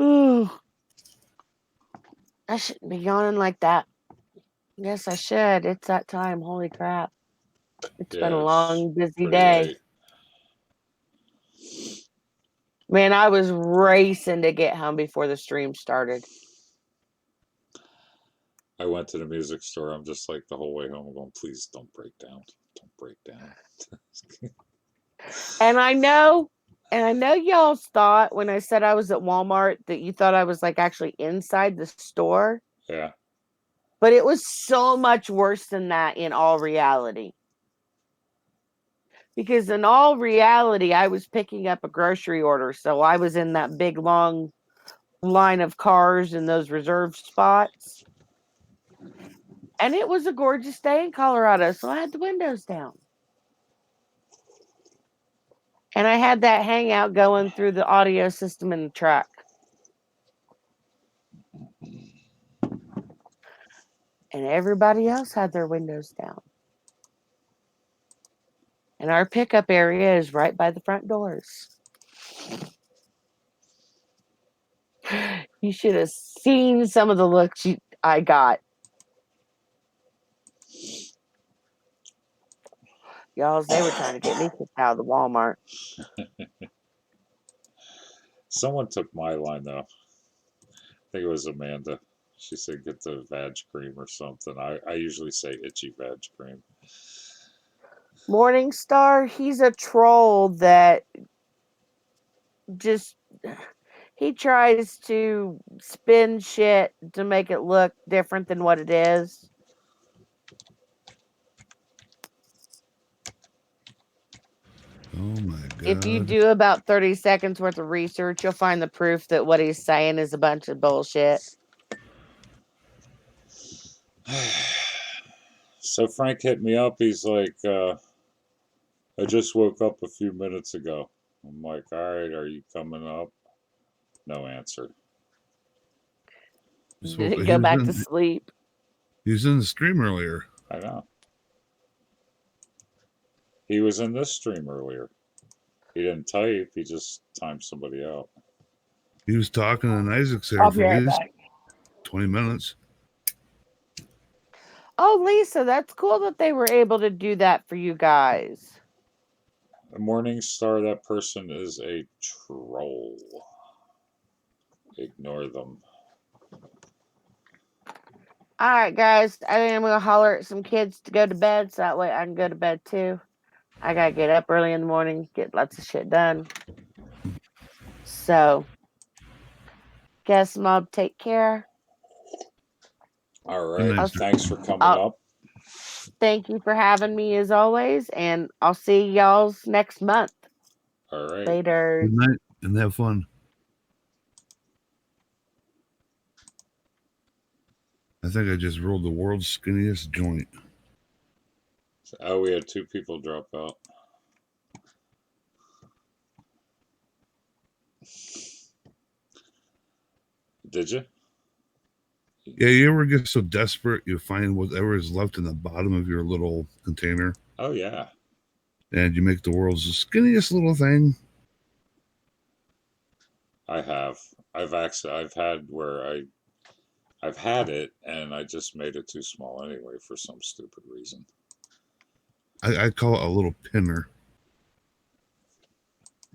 S4: Ooh. I shouldn't be yawning like that. Yes, I should. It's that time. Holy crap. It's been a long, busy day.
S1: Late.
S4: Man, I was racing to get home before the stream started.
S1: I went to the music store. I'm just like the whole way home going, please don't break down. Don't break down.
S4: And I know y'all thought when I said I was at Walmart that you thought I was like actually inside the store.
S1: Yeah.
S4: But it was so much worse than that in all reality. Because in all reality, I was picking up a grocery order. So I was in that big, long line of cars in those reserved spots. And it was a gorgeous day in Colorado. So I had the windows down. And I had that hangout going through the audio system in the truck. And everybody else had their windows down. And our pickup area is right by the front doors. You should have seen some of the looks I got. Y'all, they were trying to get me kicked out of the Walmart.
S1: Someone took my line, though. I think it was Amanda. She said, get the vag cream or something. I usually say itchy vag cream.
S4: Morningstar, he's a troll that just, he tries to spin shit to make it look different than what it is.
S3: Oh my God.
S4: If you do about 30 seconds worth of research, you'll find the proof that what he's saying is a bunch of bullshit.
S1: So Frank hit me up. He's like, I just woke up a few minutes ago. I'm like, all right, are you coming up? No answer.
S3: So
S4: Did it go back to sleep?
S3: He was in the stream earlier.
S1: I know. He was in this stream earlier. He didn't type. He just timed somebody out.
S3: He was talking and Isaac's there
S4: I'll
S3: for
S4: be
S3: at
S4: right
S3: least
S4: back.
S3: 20 minutes.
S4: Oh, Lisa, that's cool that they were able to do that for you guys.
S1: The Morningstar, that person is a troll. Ignore them.
S4: All right, guys. I think I'm gonna holler at some kids to go to bed, so that way I can go to bed too. I gotta get up early in the morning, get lots of shit done. So, guess Mom, take care.
S1: All
S3: Good
S1: right.
S3: night,
S1: Thanks for coming
S4: I'll-
S1: up.
S4: Thank you for having me as always, and I'll see y'all's next month.
S1: All right.
S4: Later.
S3: Good night and have fun. I think I just rolled the world's skinniest joint.
S1: Oh, we had 2 people drop out. Did you?
S3: Yeah, you ever get so desperate you find whatever is left in the bottom of your little container
S1: Oh, yeah.
S3: and you make the world's skinniest little thing?
S1: I have. I've had where I've had it and I just made it too small anyway for some stupid reason.
S3: I call it a little pinner.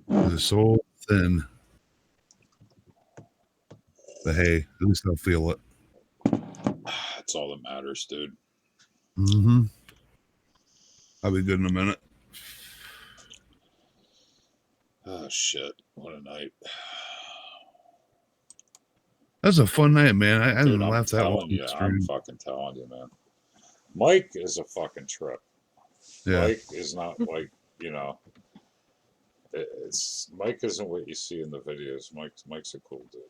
S3: It's so thin. But hey, at least I'll feel it.
S1: That's all that matters, dude.
S3: Mm-hmm. I'll be good in a minute.
S1: Oh, shit. What a night.
S3: That's a fun night, man. I
S1: Dude,
S3: didn't
S1: I'm
S3: laugh that long.
S1: telling you. I'm fucking telling you, man. Mike is a fucking trip.
S3: Yeah.
S1: Mike is not like, it's Mike isn't what you see in the videos. Mike's a cool dude.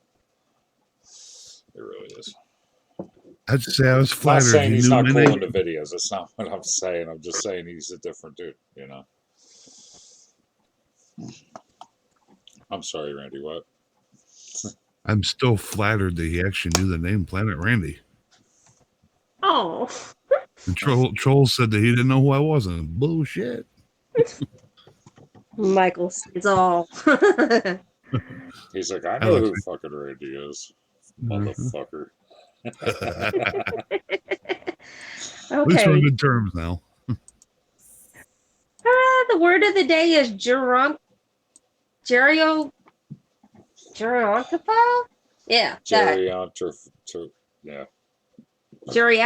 S1: It really is.
S3: I'd say I was
S1: I'm not
S3: flattered.
S1: saying
S3: You
S1: he's
S3: knew
S1: not
S3: my
S1: cool
S3: name.
S1: in the videos. That's not what I'm saying. I'm just saying he's a different dude, I'm sorry, Randy, what?
S3: I'm still flattered that he actually knew the name Planet Randy.
S5: Oh.
S3: And Troll said that he didn't know who I was. And bullshit.
S5: Michael sees all.
S1: He's like, I
S3: I
S1: know
S3: love
S1: who
S3: it.
S1: fucking Randy is,
S3: Mhm.
S1: motherfucker.
S3: At least we're on
S5: Okay.
S3: good terms now.
S5: The word of the day is gerontopile? Yeah, that.
S1: Yeah.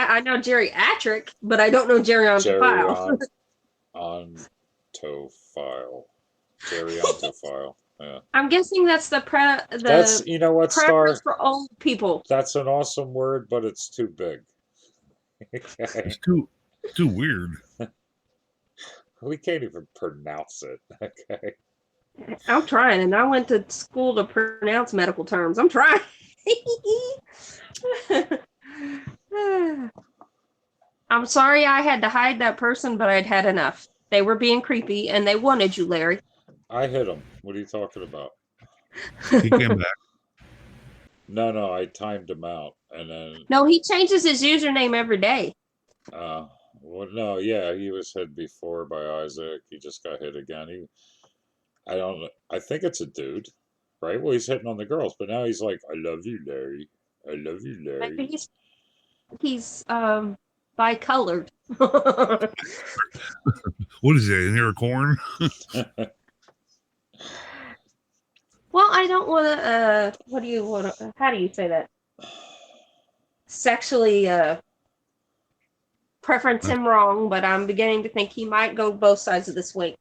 S5: I know geriatric, but I don't know gerontopile.
S1: Gerontophile. Gerontophile. Yeah.
S5: I'm guessing that's the
S1: That's, you know what, Star?
S5: preference for old people.
S1: That's an awesome word, but it's too big. Okay.
S3: It's too weird.
S1: We can't even pronounce it. Okay.
S5: I'm trying, and I went to school to pronounce medical terms. I'm trying. I'm sorry I had to hide that person, but I'd had enough. They were being creepy, and they wanted you, Larry.
S1: I hit him. What are you talking about?
S3: He came back.
S1: No, I timed him out, and then
S5: No, he changes his username every day.
S1: well, no, yeah, he was hit before by Isaac. He just got hit again. I don't know. I think it's a dude, right? Well, he's hitting on the girls, but now he's like, "I love you, Larry. I love you,
S5: Maybe
S1: Larry."
S5: he's bicolored.
S3: What is it? An ear of corn?
S5: Well, I don't want to. What do you want to? How do you say that? Sexually preference him wrong, but I'm beginning to think he might go both sides of the swing,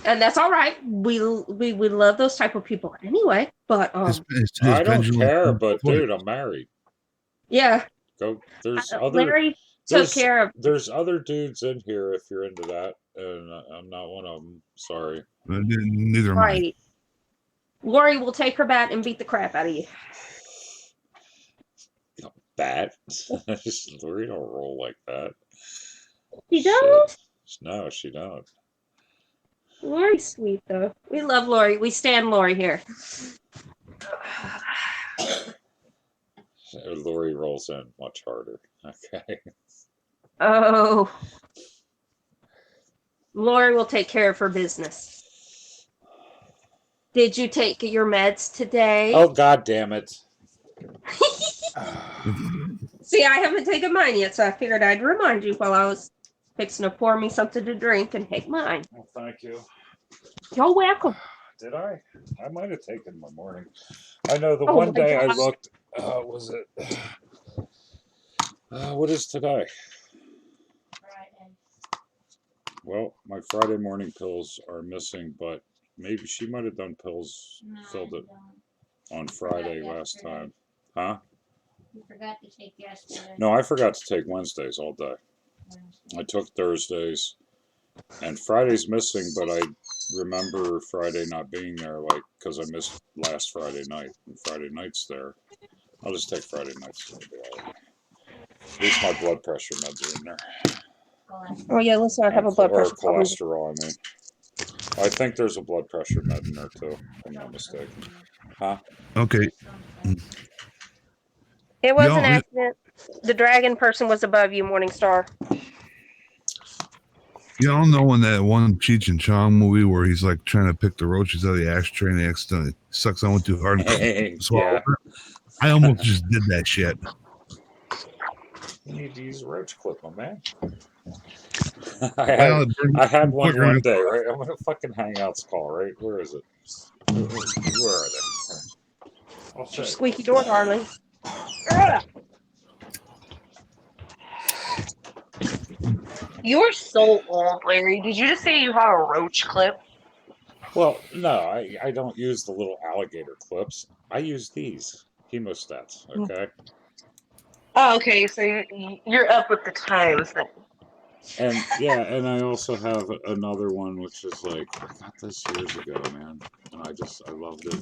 S5: and that's all right. We love those type of people anyway. But
S3: His
S1: I don't
S3: pendulum
S1: care,
S3: swung
S1: but
S3: both ways.
S1: dude, I'm married.
S5: yeah,
S1: Go. There's other.
S5: Larry took care of.
S1: There's other dudes in here if you're into that, and I'm not one of them. Sorry.
S3: Neither am I.
S5: Right. Lori will take her bat and beat the crap out of you.
S1: That. Lori don't roll like that.
S5: She don't?
S1: No, she don't.
S5: Lori's sweet though. We love Lori. We stand Lori here.
S1: Lori rolls in much harder. Okay.
S5: Oh, Lori will take care of her business. Did you take your meds today?
S1: Oh, God damn it.
S5: See, I haven't taken mine yet, so I figured I'd remind you while I was fixing to pour me something to drink and take mine.
S1: Well, thank you.
S5: You're welcome.
S1: Did I? I might have taken my morning. I know the
S5: Oh
S1: one
S5: my
S1: day I
S5: gosh.
S1: looked, was it? What is today? Well, my Friday morning pills are missing, but maybe she might have done pills, filled it on Friday last time. Huh?
S6: You forgot to take yesterday.
S1: No, I forgot to take Wednesdays all day. I took Thursdays, and Friday's missing, but I remember Friday not being there, like, because I missed last Friday night, and Friday night's there. I'll just take Friday nights. It'll be all right. At least my blood pressure meds are in there.
S5: Oh yeah, listen, I have a blood
S1: Or
S5: pressure problem.
S1: cholesterol, I mean. I think there's a blood pressure med in there, too, if I'm not mistaken. Huh?
S3: Okay.
S5: It was
S3: Y'all-
S5: an accident. The dragon person was above you, Morningstar.
S3: Y'all know in that one Cheech and Chong movie where he's like trying to pick the roaches out of the ashtray and he accidentally sucks on one too hard and swallows
S1: Yeah.
S3: it? I almost just did that shit.
S1: You need to use a roach clip, my man.
S3: Well,
S1: I had one
S3: quicker.
S1: one day, right? I'm gonna fucking Hangouts call, right? Where is it? Where are they? I'll
S5: It's your
S1: say.
S5: squeaky door, darling.
S2: You're so old, Larry. Did you just say you have a roach clip?
S1: Well, no, I don't use the little alligator clips. I use these hemostats. Okay.
S2: Oh, okay. So you're up with the times then.
S1: And yeah, and I also have another one which is like I got this years ago, man, and I loved it.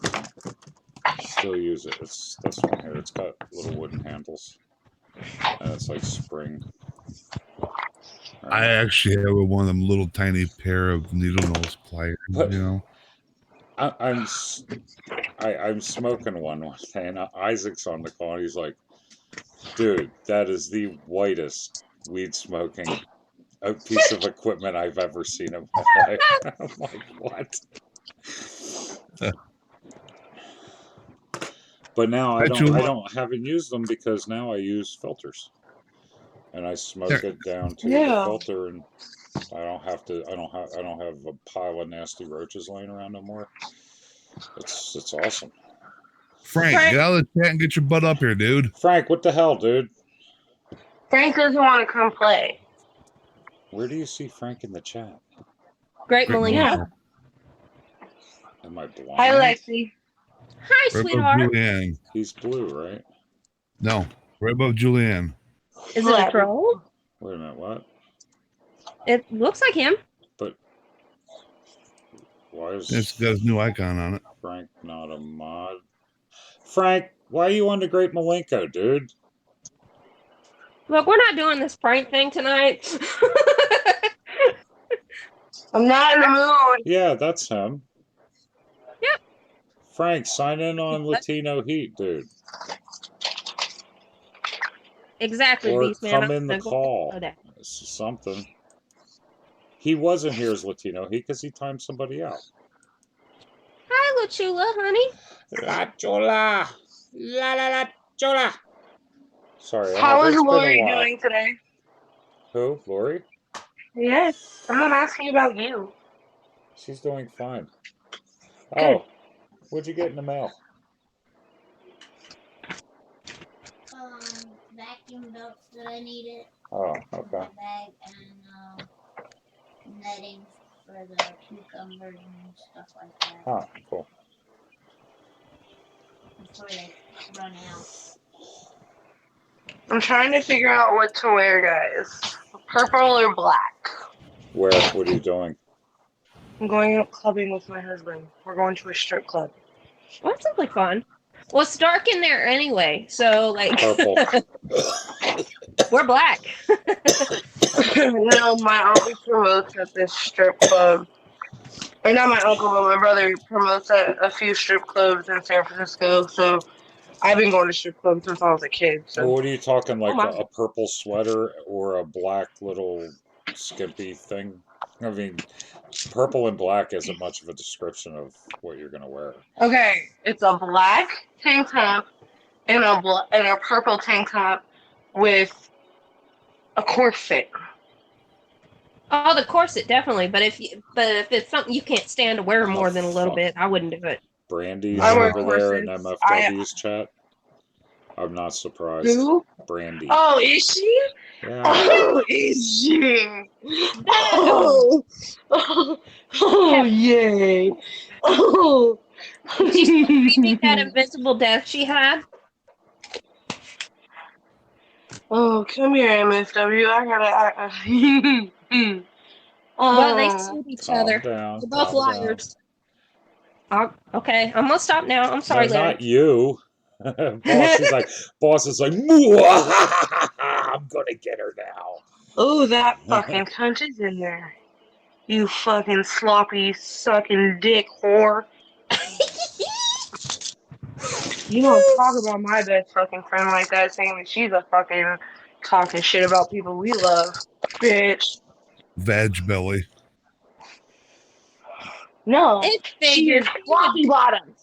S1: Still use it. It's this one here. It's got little wooden handles, and it's like spring.
S3: I actually have one of them little tiny pair of needle nose pliers,
S1: But-
S3: you know.
S1: I'm smoking one day, and Isaac's on the call, and he's like, "Dude, that is the whitest weed smoking a piece of equipment I've ever seen in my life." I'm like, what? But now I haven't used them because now I use filters, and I smoke it down to the
S2: Yeah.
S1: filter, and I don't have a pile of nasty roaches laying around no more. It's awesome.
S3: Frank, get out of the chat and get your butt up here, dude.
S1: Frank, what the hell, dude?
S2: Frank doesn't want to come play.
S1: Where do you see Frank in the chat?
S5: Great
S3: Great
S5: Malingo.
S3: Malingo.
S1: Am I blind?
S2: Hi, Lexi.
S5: Hi,
S3: Right above
S5: sweetheart.
S3: Julianne.
S1: He's blue, right?
S3: No, right above Julianne.
S5: Is it a troll?
S1: Wait a minute, what?
S5: It looks like him.
S1: Why is
S3: It's got his new icon on it.
S1: Frank not a mod? Frank, why are you on the Great Malenko, dude?
S5: Look, we're not doing this prank thing tonight.
S2: I'm not in the mood.
S1: Yeah, that's him.
S5: Yep.
S1: Frank, sign in on Latino Heat, dude.
S5: Exactly,
S1: Or
S5: Beast Man.
S1: come in the
S5: I'm gonna
S1: call.
S5: go there.
S1: Something. He wasn't here as Latino Heat because he timed somebody out.
S5: Hi, Lachula, honey.
S1: La chola! La la la chola! Sorry.
S2: How is
S1: it's been a
S2: Lori
S1: while.
S2: doing today?
S1: Who? Lori?
S2: Yes. I'm not asking about you.
S1: She's doing fine.
S2: Good.
S1: Oh, what'd you get in the mail?
S6: Vacuum belts that I needed.
S1: Oh,
S6: My
S1: okay.
S6: bag and netting for the cucumbers and stuff like that
S1: Huh, cool.
S6: before they run out.
S2: I'm trying to figure out what to wear, guys. Purple or black?
S1: Where? What are you doing?
S2: I'm going out clubbing with my husband. We're going to a strip club.
S5: Well, that sounds like fun. Well, it's dark in there anyway, so like
S1: Purple.
S5: we're black.
S2: No, my uncle promotes at this strip club. Or not my uncle, but my brother promotes at a few strip clubs in San Francisco. So I've been going to strip clubs since I was a kid.
S1: Well,
S2: So
S1: what are you talking, like
S5: my.
S1: a purple sweater or a black little skimpy thing? I mean, purple and black isn't much of a description of what you're gonna wear.
S2: okay, it's a black tank top and a purple tank top with a corset.
S5: Oh, the corset definitely. But if it's something you can't stand to wear more than a little
S1: fuck.
S5: bit, I wouldn't do it.
S1: Brandy's
S2: I wear
S1: over there in
S2: corsets.
S1: MFW's chat. I'm not surprised.
S2: Who?
S1: Brandy.
S2: Oh, is she?
S1: Yeah.
S2: Oh, is she? Oh, oh, yay. Oh.
S5: Did you see that invisible death she had?
S2: Oh, come here, MSW. I gotta.
S5: Well, they
S2: Oh.
S5: sued each
S1: Calm
S5: other.
S1: down.
S5: They're both
S1: calm down.
S5: liars. Okay, I'm gonna stop now. I'm sorry,
S1: No,
S5: Larry.
S1: not you. Boss is like, "Mwah! I'm gonna get her now."
S2: Oh, that fucking cunt is in there. You fucking sloppy sucking dick whore. You don't talk about my best fucking friend like that, saying that she's a fucking talking shit about people we love. Bitch.
S3: Vag belly.
S2: No.
S5: It
S2: She is
S5: figures.
S2: floppy bottoms.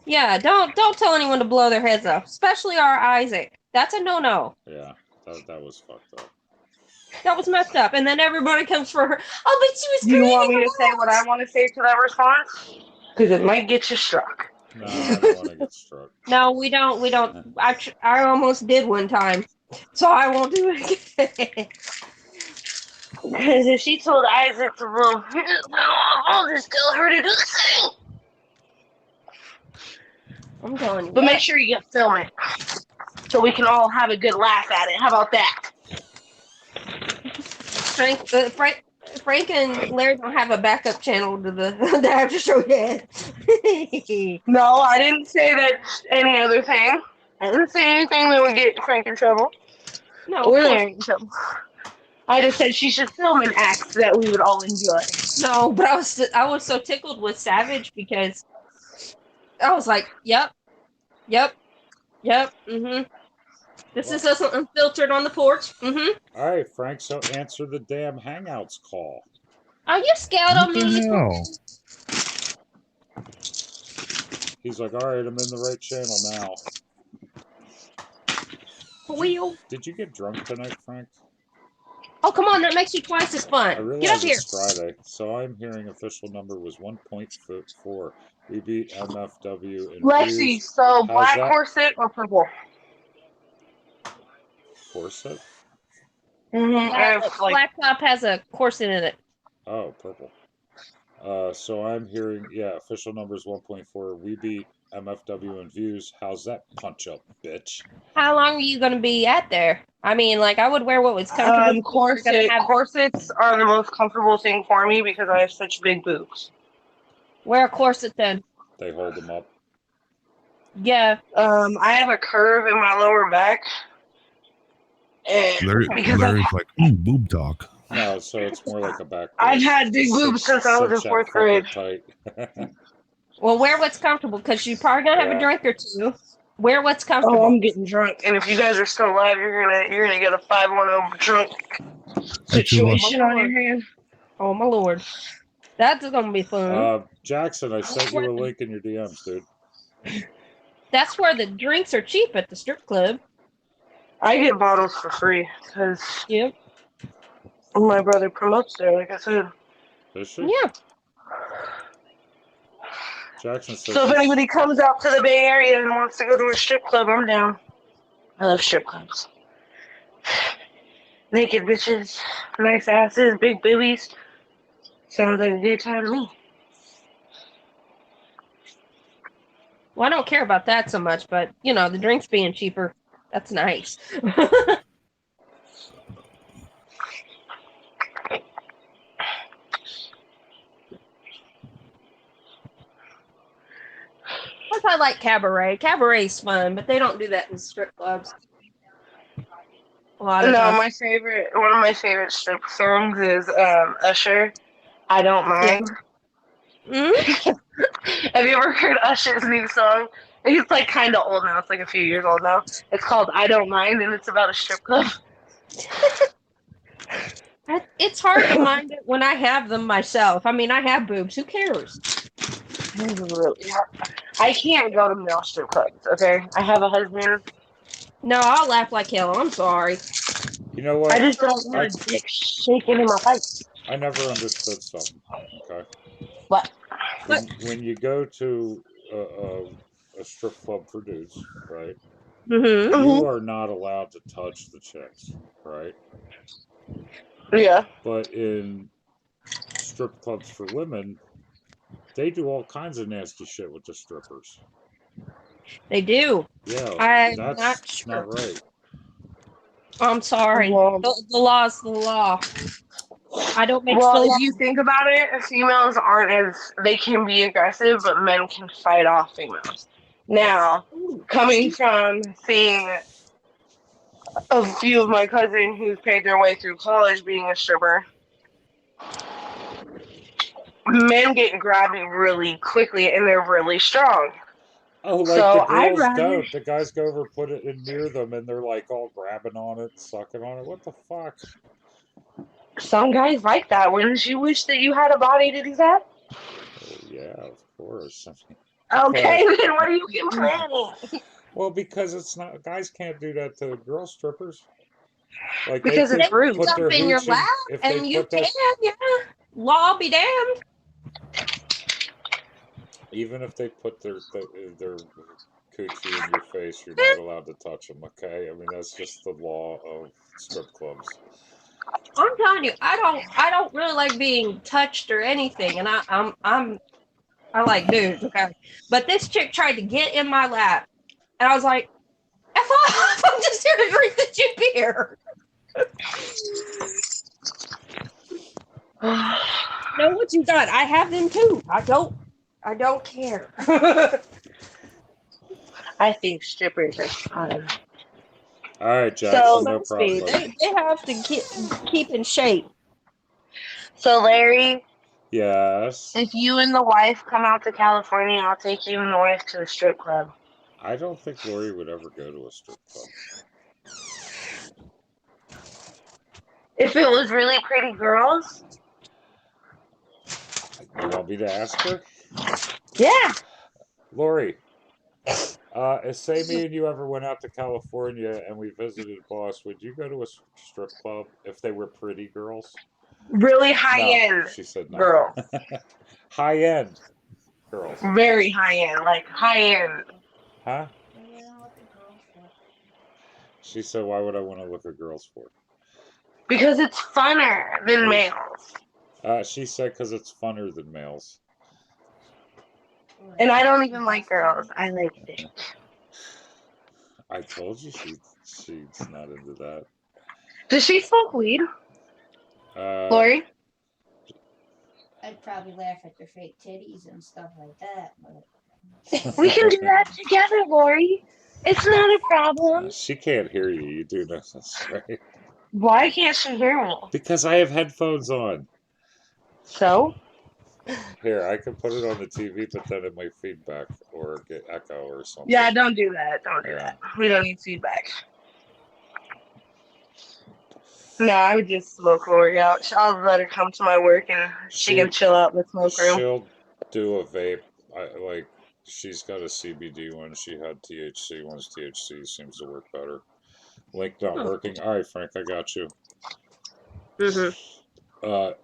S5: Yeah, don't tell anyone to blow their heads off, especially our Isaac. That's a no-no.
S1: Yeah, that was fucked up.
S5: That was messed up. And then everybody comes for her. Oh, but she was
S2: Do you want me
S5: screaming
S2: to say what I want to say to that response? Because it might get you struck.
S1: No, I don't want to get struck.
S5: No, we don't. We don't. I almost did one time, so I won't do it again.
S2: Because if she told Isaac to roll, I'll just tell her to do the same.
S5: I'm telling you.
S2: But
S5: what.
S2: make sure you film it so we can all have a good laugh at it. How about that?
S5: Frank and Larry don't have a backup channel to the after show yet.
S2: No, I didn't say that any other thing. I didn't say anything that would get Frank in trouble
S5: No,
S2: or
S5: of course.
S2: Larry in trouble. I just said she should film an act that we would all enjoy.
S5: No, but I was so tickled with Savage because I was like, yep, mm-hmm. This is us unfiltered on the porch. Mm-hmm.
S1: All right, Frank. So answer the damn Hangouts call.
S5: Are you scared of
S3: What the
S5: me?
S3: hell?
S1: He's like, "All right, I'm in the right channel now."
S5: Wheel.
S1: Did you get drunk tonight, Frank?
S5: Oh, come on, that makes you twice as
S1: I
S5: fun.
S1: realize
S5: Get up here.
S1: it's Friday, so I'm hearing official number was 1.4. We beat MFW in
S2: Lexi,
S1: views.
S2: so
S1: How's
S2: black
S1: that?
S2: corset or purple?
S1: Corset?
S5: Black top has a corset in it.
S1: Oh, purple. So I'm hearing, yeah, official number is 1.4. We beat MFW in views. How's that punch up, bitch?
S5: How long are you going to be at there? I mean, like, I would wear what was comfortable.
S2: Corsets are the most comfortable thing for me because I have such big boobs.
S5: Wear a corset then.
S1: They hold them up.
S5: Yeah.
S2: I have a curve in my lower back. And
S3: Larry's like, boob talk.
S1: No, so it's more like a back.
S2: I've had big boobs since I was in fourth grade.
S1: Tight.
S5: Well, wear what's comfortable because you're probably going to have a drink or two. Wear what's comfortable.
S2: Oh, I'm getting drunk, and if you guys are still alive, you're gonna get a 510 drunk situation on your hand.
S5: Oh my lord, that's gonna be fun.
S1: Jackson, I sent you a link in your DMs, dude.
S5: That's where the drinks are cheap at the strip club.
S2: I get bottles for free because
S5: Yep.
S2: my brother promotes there, like I said.
S1: Is she?
S5: Yeah.
S1: Jackson says
S2: So if anybody comes out to the Bay Area and wants to go to a strip club, I'm down. I love strip clubs. Naked bitches, nice asses, big boobies. Sounds like a good time to me.
S5: Well, I don't care about that so much, but you know, the drinks being cheaper, that's nice. Plus, I like cabaret. Cabaret's fun, but they don't do that in strip clubs. A lot of
S2: No,
S5: times.
S2: one of my favorite strip songs is Usher. I Don't Mind.
S5: Mm?
S2: Have you ever heard Usher's new song? He's like kind of old now. It's like a few years old now. It's called "I Don't Mind" and it's about a strip club.
S5: It's hard to mind it when I have them myself. I mean, I have boobs. Who cares?
S2: I can't go to male strip clubs. Okay, I have a husband.
S5: No, I'll laugh like hell. I'm sorry.
S1: You know what?
S2: I just don't want a dick shaking in my face.
S1: I never understood something. Okay.
S2: What?
S1: When you go to a strip club for dudes, right?
S5: Mm-hmm.
S1: You are not allowed to touch the chicks, right?
S2: Yeah.
S1: But in strip clubs for women, they do all kinds of nasty shit with the strippers.
S5: They do.
S1: Yeah,
S5: I'm
S1: that's
S5: not sure.
S1: not right.
S5: I'm sorry.
S2: Well,
S5: The law's the law. I don't make
S2: Well,
S5: the
S2: if
S5: law.
S2: you think about it, females aren't as they can be aggressive, but men can fight off females. Now, coming from seeing a few of my cousins who've paid their way through college being a stripper, men get grabbing really quickly and they're really strong.
S1: Oh, like
S2: So
S1: the
S2: I'd
S1: girls
S2: rather-
S1: don't. The guys go over, put it in near them, and they're like all grabbing on it, sucking on it. What the fuck?
S2: Some guys like that. Wouldn't you wish that you had a body to do that?
S1: Oh, yeah, of course.
S2: Okay, then what are you complaining?
S1: Well, because it's not guys can't do that to girl strippers. Like
S2: Because
S1: they
S2: it's
S1: could
S2: rude.
S1: put
S5: Jump
S1: their
S5: in your
S1: hooch
S5: lap,
S1: if they
S5: and you
S1: put their,
S5: can, yeah. Law be damned.
S1: even if they put their coochie in your face, you're not allowed to touch them. Okay, I mean that's just the law of strip clubs.
S5: I'm telling you, I don't really like being touched or anything, and I like dudes, okay. But this chick tried to get in my lap, and I was like, "F off! I'm just here to drink the cheap beer." Know what you got? I have them too. I don't care.
S2: I think strippers are fun.
S1: All right, Jackson, no
S2: let's
S1: problem.
S2: see.
S1: buddy.
S5: they have to keep in shape.
S2: So, Larry,
S1: Yes,
S2: if you and the wife come out to California, I'll take you north to the strip club.
S1: I don't think Lori would ever go to a strip club.
S2: If it was really pretty girls,
S1: You want me to ask her?
S2: yeah.
S1: Lori, say me and you ever went out to California and we visited Boss, would you go to a strip club if they were pretty girls?
S2: Really high
S1: No,
S2: end
S1: she said no.
S2: girls.
S1: High end girls.
S2: Very high end. Like high end.
S1: Huh?
S6: What do you know what the girls for?
S1: She said, why would I want to look at girls for?
S2: Because it's funner than males.
S1: She said because it's funner than males.
S2: And I don't even like girls. I like dick.
S1: I told you she's not into that.
S2: Does she smoke weed,
S1: Uh,
S2: Lori?
S6: I'd probably laugh at their fake titties and stuff like that, but
S2: We can do that together, Lori. It's not a problem.
S1: She can't hear you. You do know this, right?
S2: Why can't she hear me?
S1: Because I have headphones on.
S2: So?
S1: Here, I can put it on the TV, but then it might feedback or get echo or something.
S2: Yeah, don't do that. Don't do
S1: Yeah.
S2: that. We don't need feedback. No, I would just smoke Lori out. I'll let her come to my work and she can chill out in the smoke room.
S1: She'll do a vape. She's got a CBD one. She had THC ones. THC seems to work better. Link not working. All right, Frank, I got you.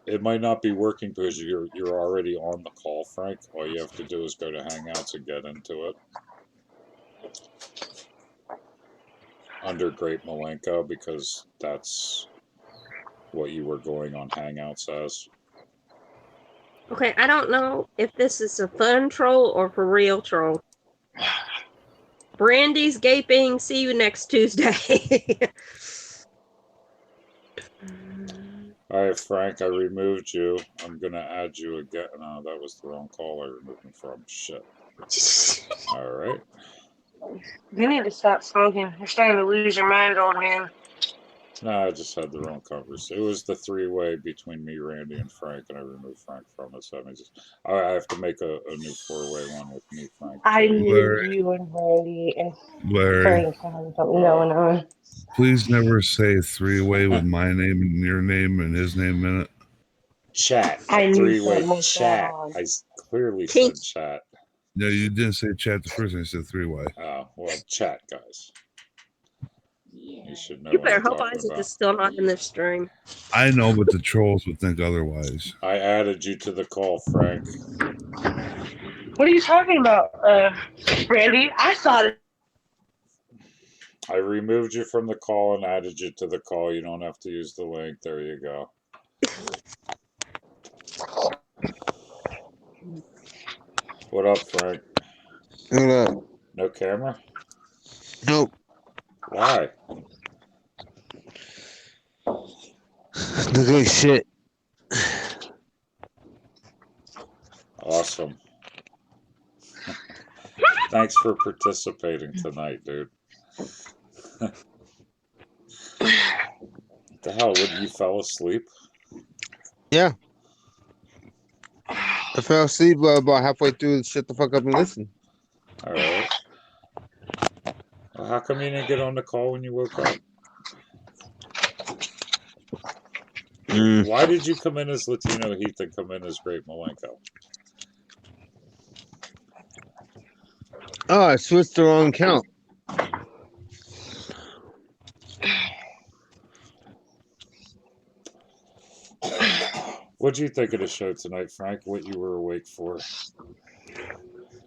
S1: It might not be working because you're already on the call, Frank. All you have to do is go to Hangouts and get into it. Under Great Malenko, because that's what you were going on Hangouts as.
S5: Okay, I don't know if this is a fun troll or for real troll. Brandy's gaping. See you next Tuesday.
S1: All right, Frank, I removed you. I'm going to add you again. No, that was the wrong call I removed him from. Shit. All right.
S2: You need to stop smoking. You're starting to lose your mind, old man.
S1: No, I just had the wrong conversation. It was the three-way between me, Randy, and Frank, and I removed Frank from it. So I have to make a new four-way one with me, Frank.
S2: I
S1: Jody.
S2: knew
S3: Larry,
S2: you and Randy and
S3: Larry,
S2: Frank had something going on.
S3: please never say three-way with my name and your name and his name in it.
S1: Chat.
S2: I
S1: A
S2: knew
S1: three-way
S2: something was going
S1: chat.
S2: on.
S1: I clearly
S5: Pink.
S1: said chat.
S3: No, you didn't say chat the first time. You said three-way.
S1: Oh, well, chat, guys.
S6: Yeah.
S1: You should know
S5: You
S1: what
S5: better
S1: I'm
S5: hope
S1: talking
S5: Isaac
S1: about.
S5: is still not in this stream.
S3: I know, but the trolls would think otherwise.
S1: I added you to the call, Frank.
S2: What are you talking about, Randy? I saw it.
S1: I removed you from the call and added you to the call. You don't have to use the link. There you go. What up, Frank?
S7: What up?
S1: No camera?
S7: Nope.
S1: Why?
S7: Look like shit.
S1: Awesome. Thanks for participating tonight, dude. The hell, would you fell asleep?
S7: Yeah. I fell asleep about halfway through. Shut the fuck up and listen.
S1: All right. Well, how come you didn't get on the call when you woke up? Why did you come in as Latino Heath and come in as Great Malenko?
S7: Oh, I switched the wrong count.
S1: What'd you think of the show tonight, Frank? What you were awake for?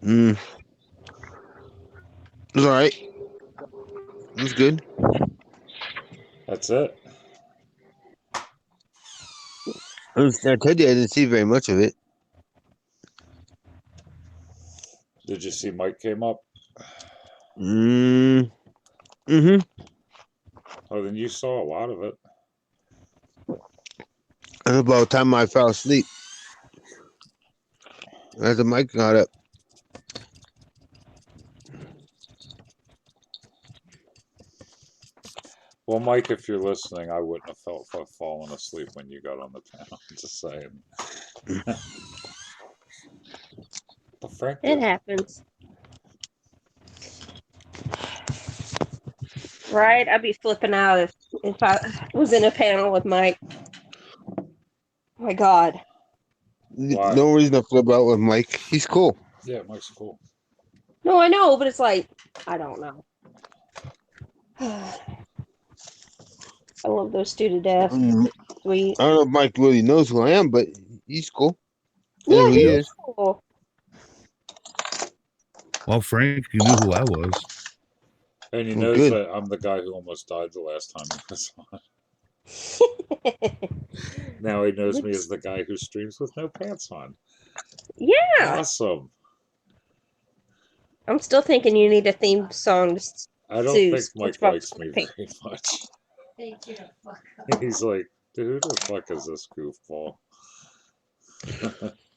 S7: It was alright. It was good.
S1: That's it?
S7: I told you I didn't see very much of it.
S1: Did you see Mike came up?
S7: Mm-hmm.
S1: Oh, then you saw a lot of it.
S7: And about the time I fell asleep. As the mic got up.
S1: Well, Mike, if you're listening, I wouldn't have fallen asleep when you got on the panel. Just saying. But Frank
S5: It
S1: did.
S5: happens. Right? I'd be flipping out if I was in a panel with Mike. Oh my God.
S1: Why?
S7: No reason to flip out with Mike. He's cool.
S1: Yeah, Mike's cool.
S5: No, I know, but it's like, I don't know. I love those two to death. Sweet.
S7: I don't know if Mike really knows who I am, but he's cool.
S5: Yeah,
S7: who he
S5: he
S7: is.
S5: is cool.
S3: Well, Frank, you knew who I was.
S1: And he
S7: Well,
S1: knows
S7: good.
S1: that I'm the guy who almost died the last time he was on. Now he knows me as the guy who streams with no pants on.
S5: Yeah.
S1: Awesome.
S5: I'm still thinking you need a theme song.
S1: I don't
S5: Zeus,
S1: think Mike
S5: SpongeBob
S1: likes me
S5: SquarePants.
S1: very much.
S6: Thank you. Fuck up.
S1: He's like, dude, who the fuck is this goofball?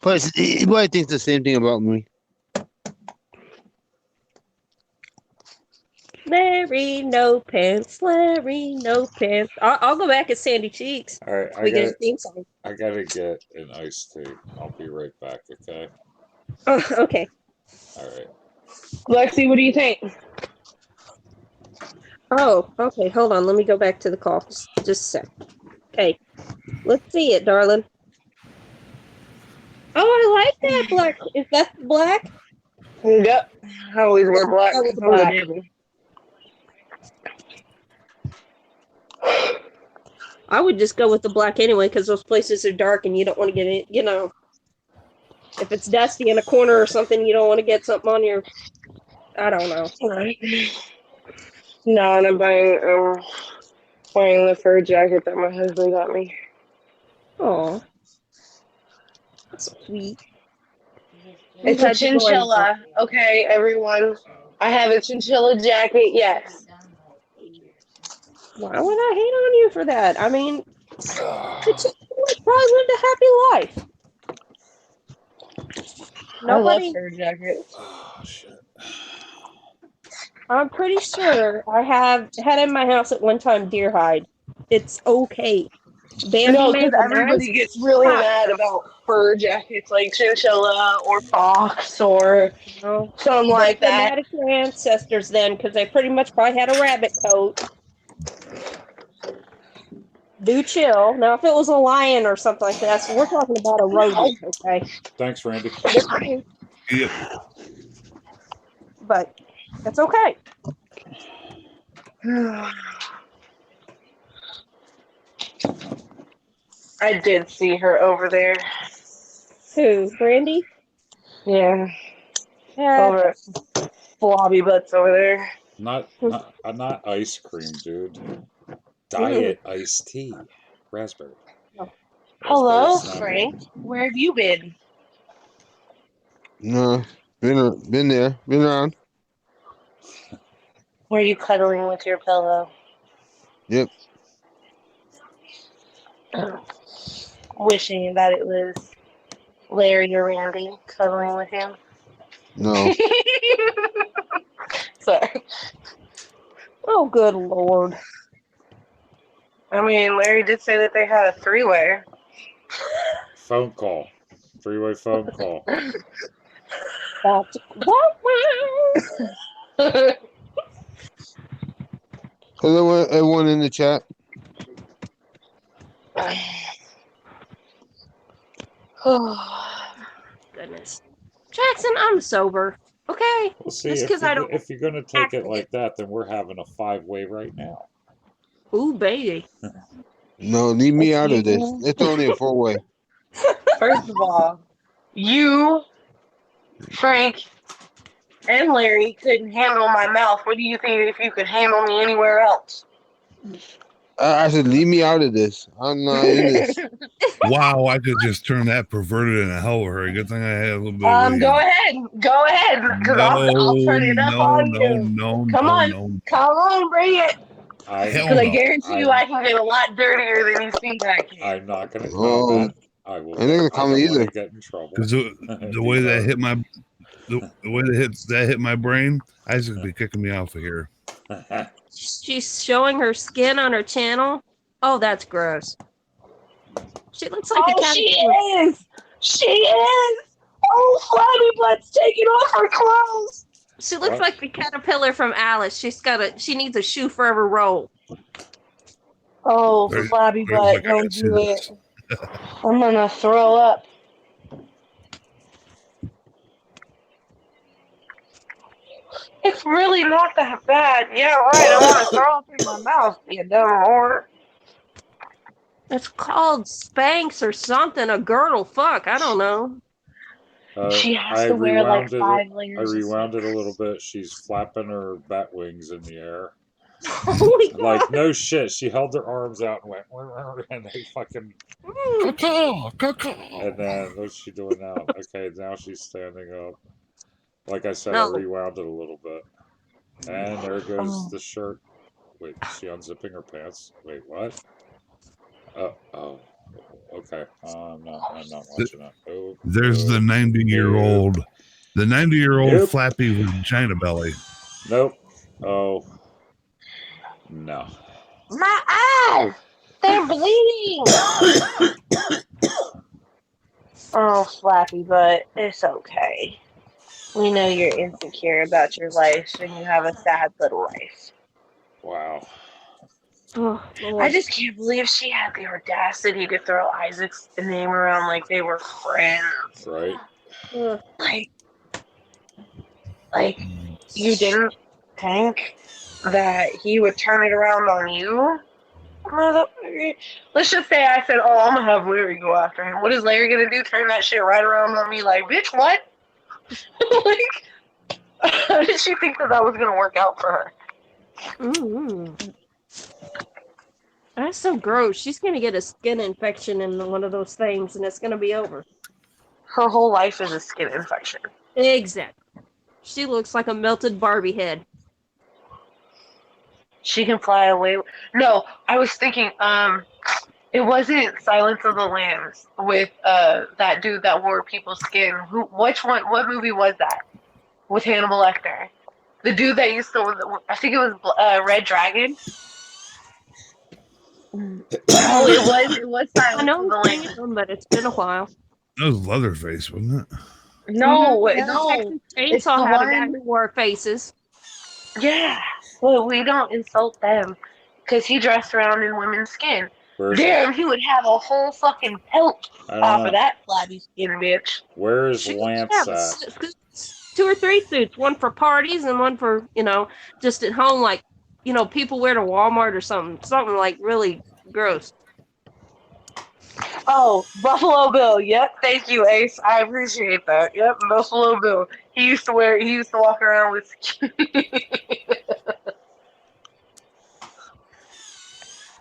S7: Plus, he probably thinks the same thing about me.
S5: Larry, no pants. Larry, no pants. I'll go back at Sandy Cheeks.
S1: All right,
S5: We get a theme song.
S1: I gotta get an iced tea. I'll be right back, okay?
S5: Oh, okay.
S1: All right.
S2: Lexi, what do you think?
S5: Oh, okay. Hold on. Let me go back to the call. Just a sec. Okay. Let's see it, darling. Oh, I like that black. Is that black?
S2: Yep. I always wear black.
S5: That was
S2: I'm the
S5: black.
S2: baby.
S5: I would just go with the black anyway because those places are dark and you don't want to get it, you know. If it's dusty in a corner or something, you don't want to get something on your. I don't know.
S2: Right. No, and I'm wearing the fur jacket that my husband got me.
S5: Oh, that's so sweet.
S2: It's a chinchilla. Okay, everyone. I have a chinchilla jacket, yes.
S5: Why would I hate on you for that? I mean, the chinchilla probably lived a happy life.
S2: I love
S5: Nobody.
S2: fur jackets.
S1: Oh, shit.
S5: I'm pretty sure I have had in my house at one time deer hide. it's okay. Bambi
S2: No,
S5: made
S2: because
S5: the
S2: everybody
S5: mask.
S2: gets really
S5: Stop.
S2: mad about fur jackets like chinchilla or fox or
S5: No.
S2: something
S5: Don't
S2: like
S5: get
S2: that.
S5: mad at your ancestors then, because they pretty much probably had a rabbit coat. Do chill. Now, if it was a lion or something like that, so we're talking about a rodent, okay?
S1: Thanks, Randy.
S5: They're cute,
S3: Yep.
S5: but that's okay.
S2: I did see her over there.
S5: Who? Brandy?
S2: Yeah,
S5: Yeah.
S2: over at Blobby Butts over there.
S1: Not ice cream, dude. Diet iced tea, raspberry.
S2: Hello,
S1: Raspberry snap.
S2: Frank. Where have you been?
S7: No, been there, been around.
S2: Were you cuddling with your pillow?
S7: Yep.
S2: Wishing that it was Larry or Randy cuddling with him.
S7: No.
S2: Sorry.
S5: Oh, good Lord.
S2: I mean, Larry did say that they had a three-way.
S1: Phone call. Three-way phone call.
S5: That's
S7: Hello, everyone in the chat.
S5: goodness. Jackson, I'm sober. Okay.
S1: Well, see,
S5: Just
S1: if,
S5: 'cause I don't
S1: if you're going to take
S5: act
S1: it
S5: it.
S1: like that, then we're having a five-way right now.
S5: Ooh, baby.
S7: No, leave me out of this. It's only a 4-way.
S2: First of all, you, Frank, and Larry couldn't handle my mouth. What do you think if you could handle me anywhere else?
S7: I said, leave me out of this. I'm not in this.
S3: Wow, I could just turn that perverted in a hell of a hurry. Good thing I had a little bit of weed.
S2: Go ahead, because I'll turn it up on you. Come on. Come on, bring it. Because I guarantee you I can get a lot dirtier than you see back here.
S1: I'm not going to
S7: Oh,
S1: comment. I will.
S7: I'm not gonna comment
S1: I don't
S7: either.
S1: want to get in trouble.
S3: Because the way that hit my the way that hit my brain, Isaac would be kicking me off of here.
S5: She's showing her skin on her channel. Oh, that's gross. She looks like a
S2: she is. She is. Oh, Flabby Butt's taking off her clothes.
S5: She looks
S1: What?
S5: like the caterpillar from Alice. She needs a shoe for every roll.
S2: Oh,
S3: There's-
S2: Flabby
S3: there's
S2: Butt,
S3: like I
S2: don't
S3: can see
S2: do
S3: this.
S2: it. I'm gonna throw up. It's really not that bad. Yeah, right. I want to throw up in my mouth, you dumb whore.
S5: It's called Spanx or something. A girdle. Fuck, I don't know.
S2: She has to wear like 5
S1: I
S2: layers.
S1: rewound it a little bit. She's flapping her bat wings in the air.
S5: Holy God.
S1: Like, no shit. She held her arms out and went, and they fucking. And then, what's she doing now? Okay, now she's standing up. Like I said,
S5: No.
S1: I rewound it a little bit. And there goes the shirt. Wait, is she unzipping her pants? Wait, what? Oh. Okay. I'm not watching that. Oh,
S3: There's the 90-year-old,
S1: Nope.
S3: flappy vagina belly.
S1: Nope. Oh. No.
S2: My eyes! They're bleeding! Oh, Flappy Butt, it's okay. We know you're insecure about your life and you have a sad little life.
S1: Wow.
S5: Oh, Lord.
S2: I just can't believe she had the audacity to throw Isaac's name around like they were friends.
S1: Right?
S5: Ugh.
S2: Like you didn't think that he would turn it around on you? Let's just say I said, oh, I'm going to have Larry go after him. What is Larry going to do? Turn that shit right around on me like, bitch, what? Like, how did she think that was going to work out for her?
S5: Mm-hmm. That's so gross. She's gonna get a skin infection in one of those things, and it's gonna be over.
S2: Her whole life is a skin infection.
S5: Exactly. She looks like a melted Barbie head.
S2: She can fly away. No, I was thinking, it wasn't Silence of the Lambs with that dude that wore people's skin. What movie was that? With Hannibal Lecter. The dude that used to, I think it was Red Dragon. Oh, it was
S5: I
S2: Silence
S5: know
S2: of the
S5: I've seen
S2: Lambs.
S5: them, but it's been a while.
S3: That was Leatherface, wasn't it?
S2: No,
S5: Mhm.
S2: no,
S5: Texas
S2: it's
S5: Chainsaw
S2: the
S5: had a guy
S2: one.
S5: who wore faces.
S2: Yeah, well, we don't insult them because he dressed around in women's skin.
S1: Where's
S2: Damn, he would have a whole fucking pelt
S1: I don't
S2: off of
S1: know.
S2: that flabby skin, bitch.
S1: Where is
S5: She
S1: Lance
S5: have
S1: at?
S5: 2 or 3 suits, one for parties and one for, just at home, like, people wear to Walmart or something like really gross.
S2: Oh, Buffalo Bill. Yep, thank you, Ace. I appreciate that. Yep, Buffalo Bill. He used to walk around with.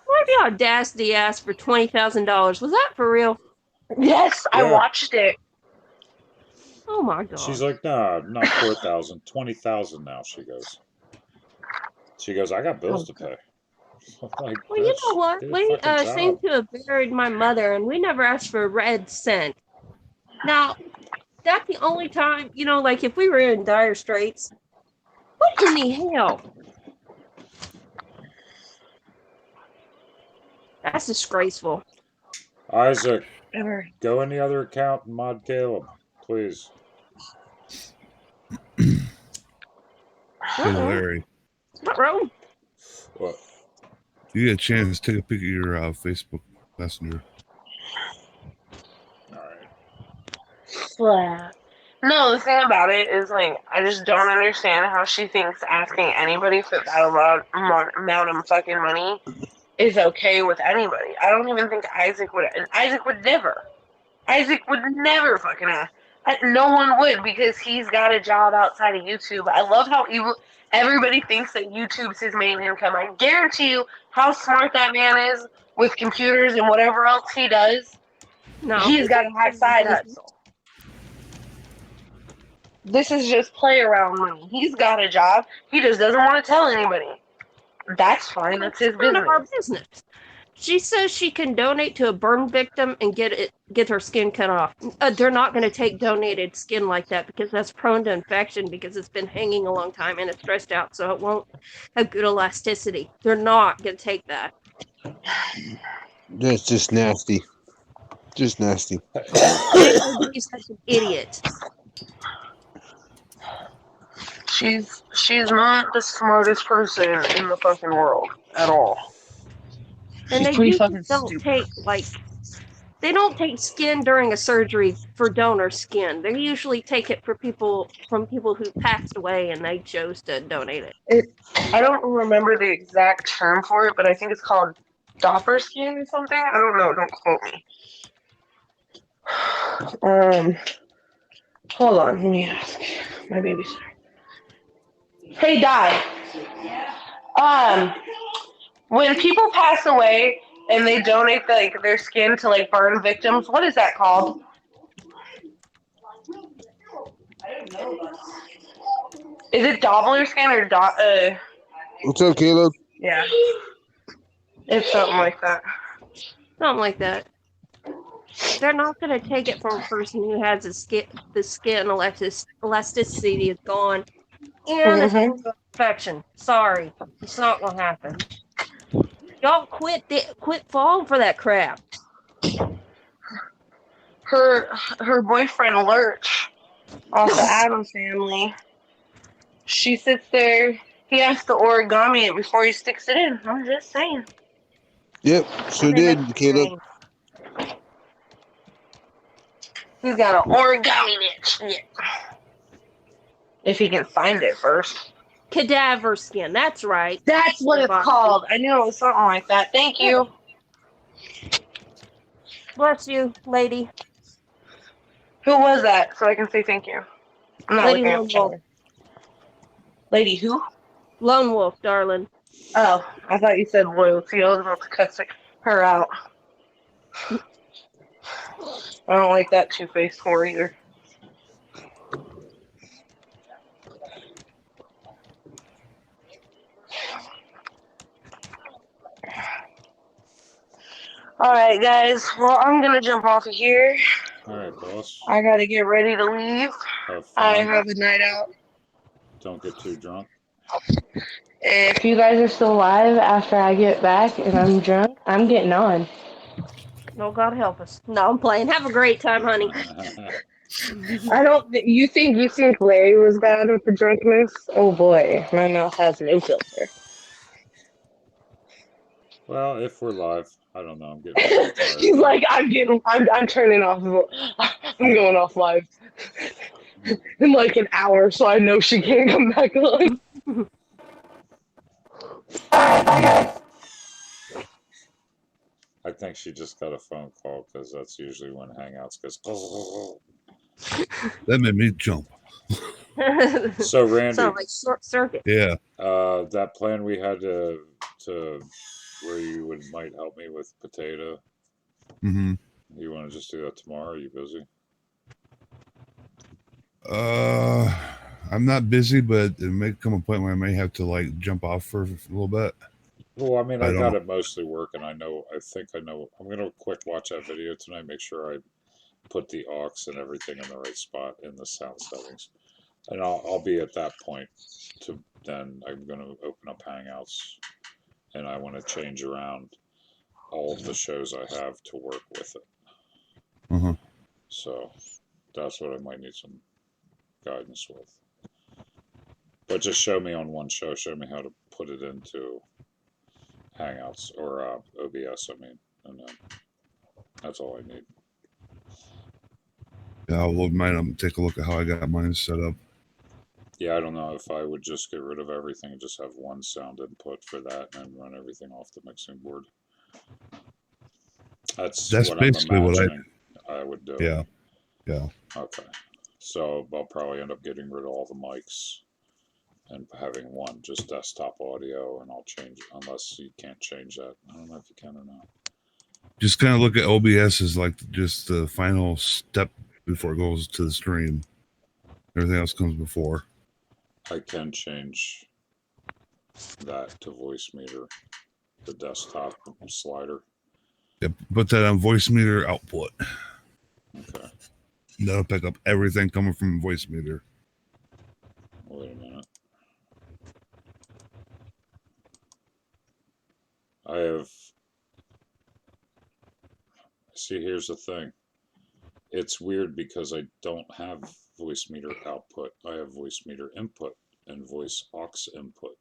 S5: Why the audacity asked for $20,000? Was that for real?
S2: Yes, I
S1: Yeah.
S2: watched it.
S5: Oh my god.
S1: She's like, nah, not 4,000, 20,000 now. She goes, I got bills to pay. I'm like,
S5: Well, you know
S1: bitch,
S5: what?
S1: get a
S5: We
S1: fucking
S5: seem
S1: job.
S5: to have buried my mother, and we never asked for a red cent. Now, that's the only time, like if we were in dire straits, what in the hell? That's disgraceful.
S1: Isaac,
S2: Ever.
S1: go in the other account and mod Caleb, please.
S3: Hey, Larry,
S5: What wrong?
S1: What?
S3: you get a chance, take a pic of your Facebook Messenger.
S1: All right.
S2: No, the thing about it is, like, I just don't understand how she thinks asking anybody for that amount of fucking money is okay with anybody. I don't even think Isaac would. And Isaac would never. Isaac would never fucking ask. No one would, because he's got a job outside of YouTube. I love how everybody thinks that YouTube's his main income. I guarantee you how smart that man is with computers and whatever else he does.
S5: No.
S2: He's got a side hustle. This is just play around money. He's got a job. He just doesn't want to tell anybody. That's fine. That's his
S5: None of our
S2: business.
S5: business. She says she can donate to a burn victim and get her skin cut off. They're not going to take donated skin like that because that's prone to infection because it's been hanging a long time and it's stressed out, so it won't have good elasticity. They're not going to take that.
S7: That's just nasty. Just nasty.
S5: He's such an idiot.
S2: She's not the smartest person in the fucking world at all.
S5: And
S2: She's
S5: they
S2: pretty
S5: usually
S2: fucking
S5: don't
S2: stupid.
S5: they don't take skin during a surgery for donor skin. They usually take it from people who passed away and they chose to donate it.
S2: I don't remember the exact term for it, but I think it's called Doppler skin or something. I don't know. Don't quote me. Hold on. Let me ask my babysitter. Hey, Di. When people pass away and they donate their skin to burn victims, what is that called? Is it Doppler skin or
S7: What's up, Caleb?
S2: Yeah, it's something like that.
S5: Something like that. They're not going to take it from a person who has the skin elasticity is gone and
S2: Mhm.
S5: the infection. Sorry, it's not going to happen. Y'all quit falling for that crap.
S2: Her boyfriend Lurch, off the Addams Family. She sits there. He has to origami it before he sticks it in. I'm just saying.
S7: Yep, sure did, Caleb.
S2: He's got an origami it. If he can find it first.
S5: Cadaver skin. That's right.
S2: That's what it's called. I knew it was something like that. Thank you.
S5: Bless you, lady.
S2: Who was that? So I can say thank you. I'm not
S5: Lady
S2: looking at
S5: Lone
S2: the camera. Lady who?
S5: Lone Wolf, darling.
S2: Oh, I thought you said loyalty. I was about to cuss her out. I don't like that two-faced whore either. Alright, guys. Well, I'm going to jump off of here.
S1: All right, boss.
S2: I got to get ready to leave.
S1: Have
S2: I
S1: fun.
S2: have a night out.
S1: Don't get too drunk.
S2: If you guys are still alive after I get back and I'm drunk, I'm getting on.
S5: No, God help us. No, I'm playing. Have a great time, honey.
S2: I don't. You think Larry was bad with the drunkenness? Oh boy, my mouth has no filter.
S1: Well, if we're live, I don't know. I'm getting pretty tired.
S2: He's like, I'm turning off. I'm going off live in like an hour, so I know she can't come back on.
S1: I think she just got a phone call because that's usually when Hangouts goes.
S3: That made me jump.
S1: So Randy,
S5: Sound like short circuit.
S3: Yeah.
S1: that plan we had to where you might help me with potato.
S3: Mm-hmm.
S1: You want to just do that tomorrow? Are you busy?
S3: I'm not busy, but it may come a point where I may have to like jump off for a little bit.
S1: Well, I mean,
S3: I
S1: I
S3: don't
S1: got
S3: know.
S1: it mostly working. I think I know. I'm gonna quick watch that video tonight. Make sure I put the aux and everything in the right spot in the sound settings, and I'll be at that point. Then I'm gonna open up Hangouts, and I want to change around all of the shows I have to work with it.
S3: Uh-huh.
S1: So that's what I might need some guidance with. But just show me on one show. Show me how to put it into Hangouts or OBS. I mean, and then that's all I need.
S3: Yeah, I'll load mine up and take a look at how I got mine set up.
S1: Yeah, I don't know if I would just get rid of everything and just have one sound input for that and then run everything off the mixing board. That's what
S3: basically
S1: I'm
S3: what
S1: imagining I would do.
S3: Yeah. Yeah.
S1: Okay. So I'll probably end up getting rid of all the mics and having one just desktop audio, and I'll change it unless you can't change that. I don't know if you can or not.
S3: Just kind of look at OBS as like just the final step before it goes to the stream. Everything else comes before.
S1: I can change that to Voicemeeter, the desktop slider.
S3: Yep. Put that on Voicemeeter output.
S1: Okay.
S3: That'll pick up everything coming from Voicemeeter.
S1: Wait a minute. See, here's the thing. It's weird because I don't have Voicemeeter output. I have Voicemeeter input and voice aux input.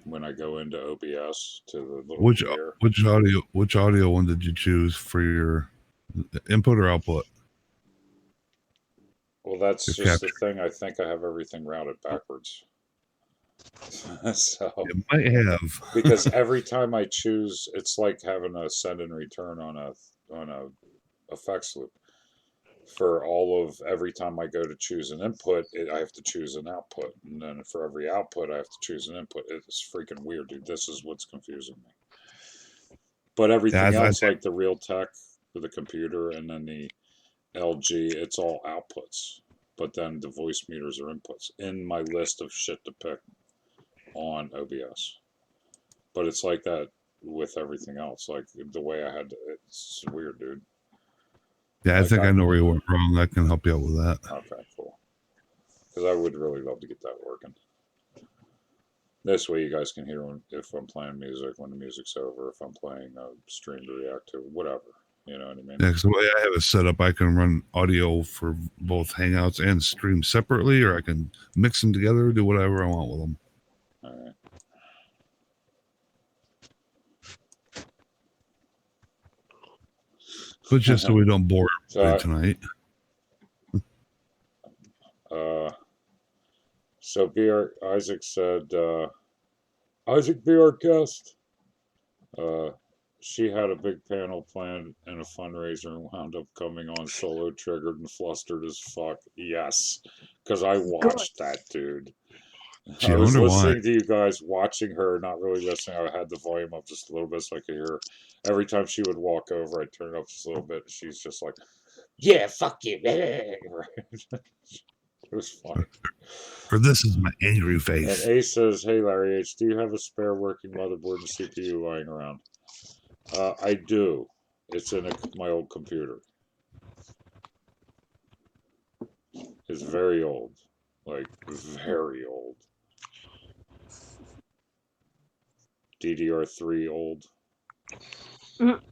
S1: When I go into OBS to the little gear.
S3: Which audio one did you choose for your input or output?
S1: Well, that's
S3: Your
S1: just
S3: capture.
S1: the thing. I think I have everything routed backwards. So
S3: It might have.
S1: because every time I choose, it's like having a send and return on a effects loop. For all of every time I go to choose an input, I have to choose an output, and then for every output, I have to choose an input. It's freaking weird, dude. This is what's confusing me. But everything else, like the Realtek with the computer, and then the LG, it's all outputs. But then the voice meters are inputs in my list of shit to pick on OBS. But it's like that with everything else. Like the way I had to, it's weird, dude.
S3: Yeah, I think I know where you went wrong. I can help you out with that.
S1: Okay, cool. Because I would really love to get that working. This way you guys can hear if I'm playing music, when the music's over, if I'm playing a stream to react to, whatever. You know what I mean?
S3: Yeah, because the way I have it set up, I can run audio for both Hangouts and stream separately, or I can mix them together, do whatever I want with them.
S1: All right.
S3: But just so we don't bore everybody tonight.
S1: So Isaac said, Isaac, be our guest. She had a big panel planned and a fundraiser and wound up coming on solo, triggered and flustered as fuck. Yes, because I watched that, dude.
S3: Gee,
S1: I was
S3: wonder
S1: listening
S3: why.
S1: to you guys, watching her, not really listening. I had the volume up just a little bit so I could hear her. Every time she would walk over, I'd turn it up just a little bit. She's just like, yeah, fuck you. Right? It was fun.
S3: For this is my angry face.
S1: And Ace says, hey, Larry H., do you have a spare working motherboard and CPU lying around? I do. It's in my old computer. It's very old. Like, very old. DDR3 old.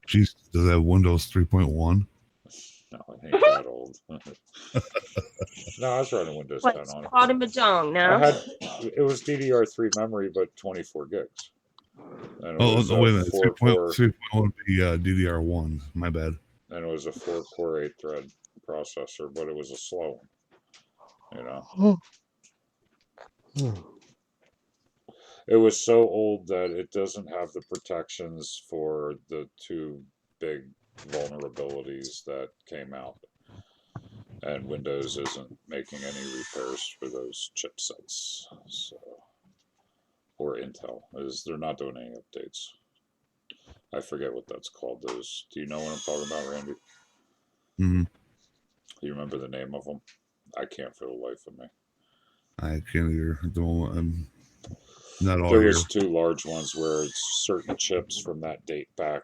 S3: Jeez, does that have Windows 3.1?
S1: No, it ain't that old. No, I was running Windows 10
S5: What's
S1: on it.
S5: called a mahjong
S1: I
S5: now?
S1: had it was DDR3 memory, but 24 gigs. And it
S3: Oh,
S1: was
S3: no, wait a minute.
S1: 4-core,
S3: 3.1 would be DDR1. My bad.
S1: and it was a 4-core 8-thread processor, but it was a slow one. You know, it was so old that it doesn't have the protections for the two big vulnerabilities that came out. And Windows isn't making any repairs for those chipsets. So, or Intel they're not doing any updates. I forget what that's called. Those. Do you know what I'm talking about, Randy?
S3: Mm-hmm.
S1: Do you remember the name of them? I can't for the life of me.
S3: I can't either at the moment. I'm not all
S1: There
S3: here.
S1: was two large ones where it's certain chips from that date back.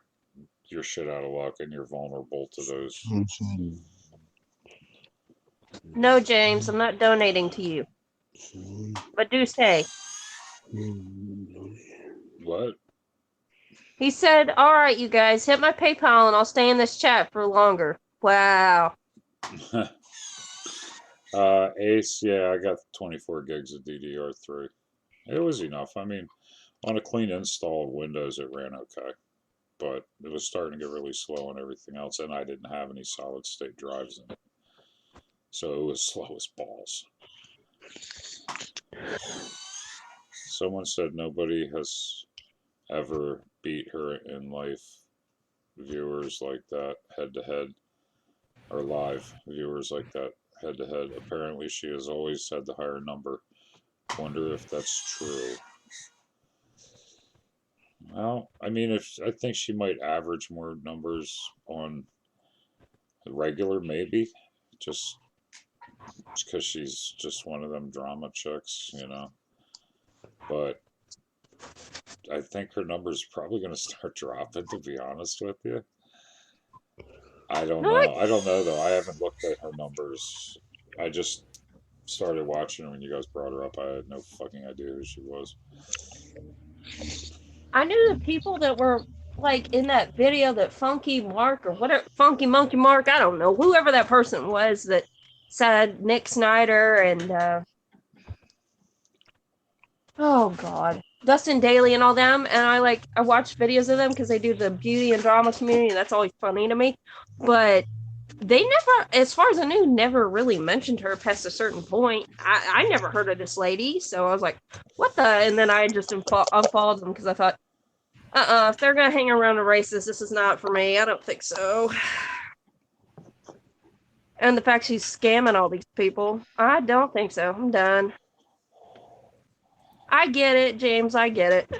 S1: You're shit out of luck, and you're vulnerable to those.
S5: No, James, I'm not donating to you. But do say.
S1: What?
S5: He said, all right, you guys, hit my PayPal and I'll stay in this chat for longer. Wow.
S1: Ace, yeah, I got 24 gigs of DDR3. It was enough. I mean, on a clean install of Windows, it ran okay. But it was starting to get really slow and everything else, and I didn't have any solid state drives in it. So it was slow as balls. Someone said nobody has ever beat her in life viewers like that head to head, or live viewers like that head to head. Apparently she has always had the higher number. Wonder if that's true. Well, I mean, I think she might average more numbers on the regular, maybe, just because she's just one of them drama chicks, you know. But I think her numbers probably going to start dropping, to be honest with you. I don't know. I don't know, though. I haven't looked at her numbers. I just started watching her when you guys brought her up. I had no fucking idea who she was.
S5: I knew the people that were like in that video that Funky Mark or whatever, Funky Monkey Mark, I don't know, whoever that person was that said Nick Snyder and oh god, Dustin Daly and all them, and I watch videos of them because they do the beauty and drama community, and that's always funny to me. But they never, as far as I knew, never really mentioned her past a certain point. I never heard of this lady, so I was like, what the? And then I just unfollowed them because I thought, if they're gonna hang around a racist, this is not for me. I don't think so. And the fact she's scamming all these people, I don't think so. I'm done. I get it, James. I get it.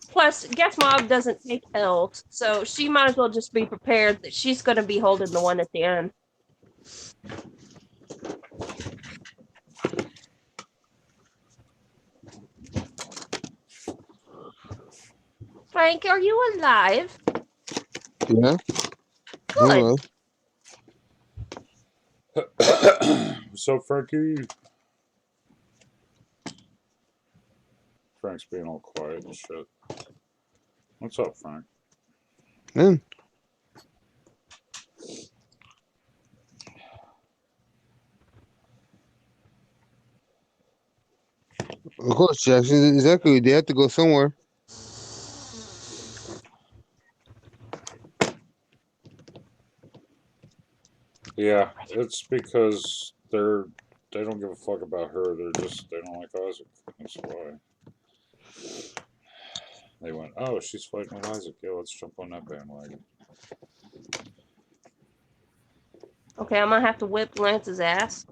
S5: Plus, Guess Mob doesn't take L's, so she might as well just be prepared that she's going to be holding the one at the end. Frank, are you alive?
S7: Yeah.
S5: Good.
S1: What's up, Frankie? Frank's being all quiet and shit. What's up, Frank?
S7: Yeah. Of course, Jackson. Exactly. They have to go somewhere.
S1: Yeah, it's because they don't give a fuck about her. They don't like Isaac. That's why. They went, oh, she's fighting with Isaac. Yeah, let's jump on that bandwagon.
S5: Okay, I'm going to have to whip Lance's ass.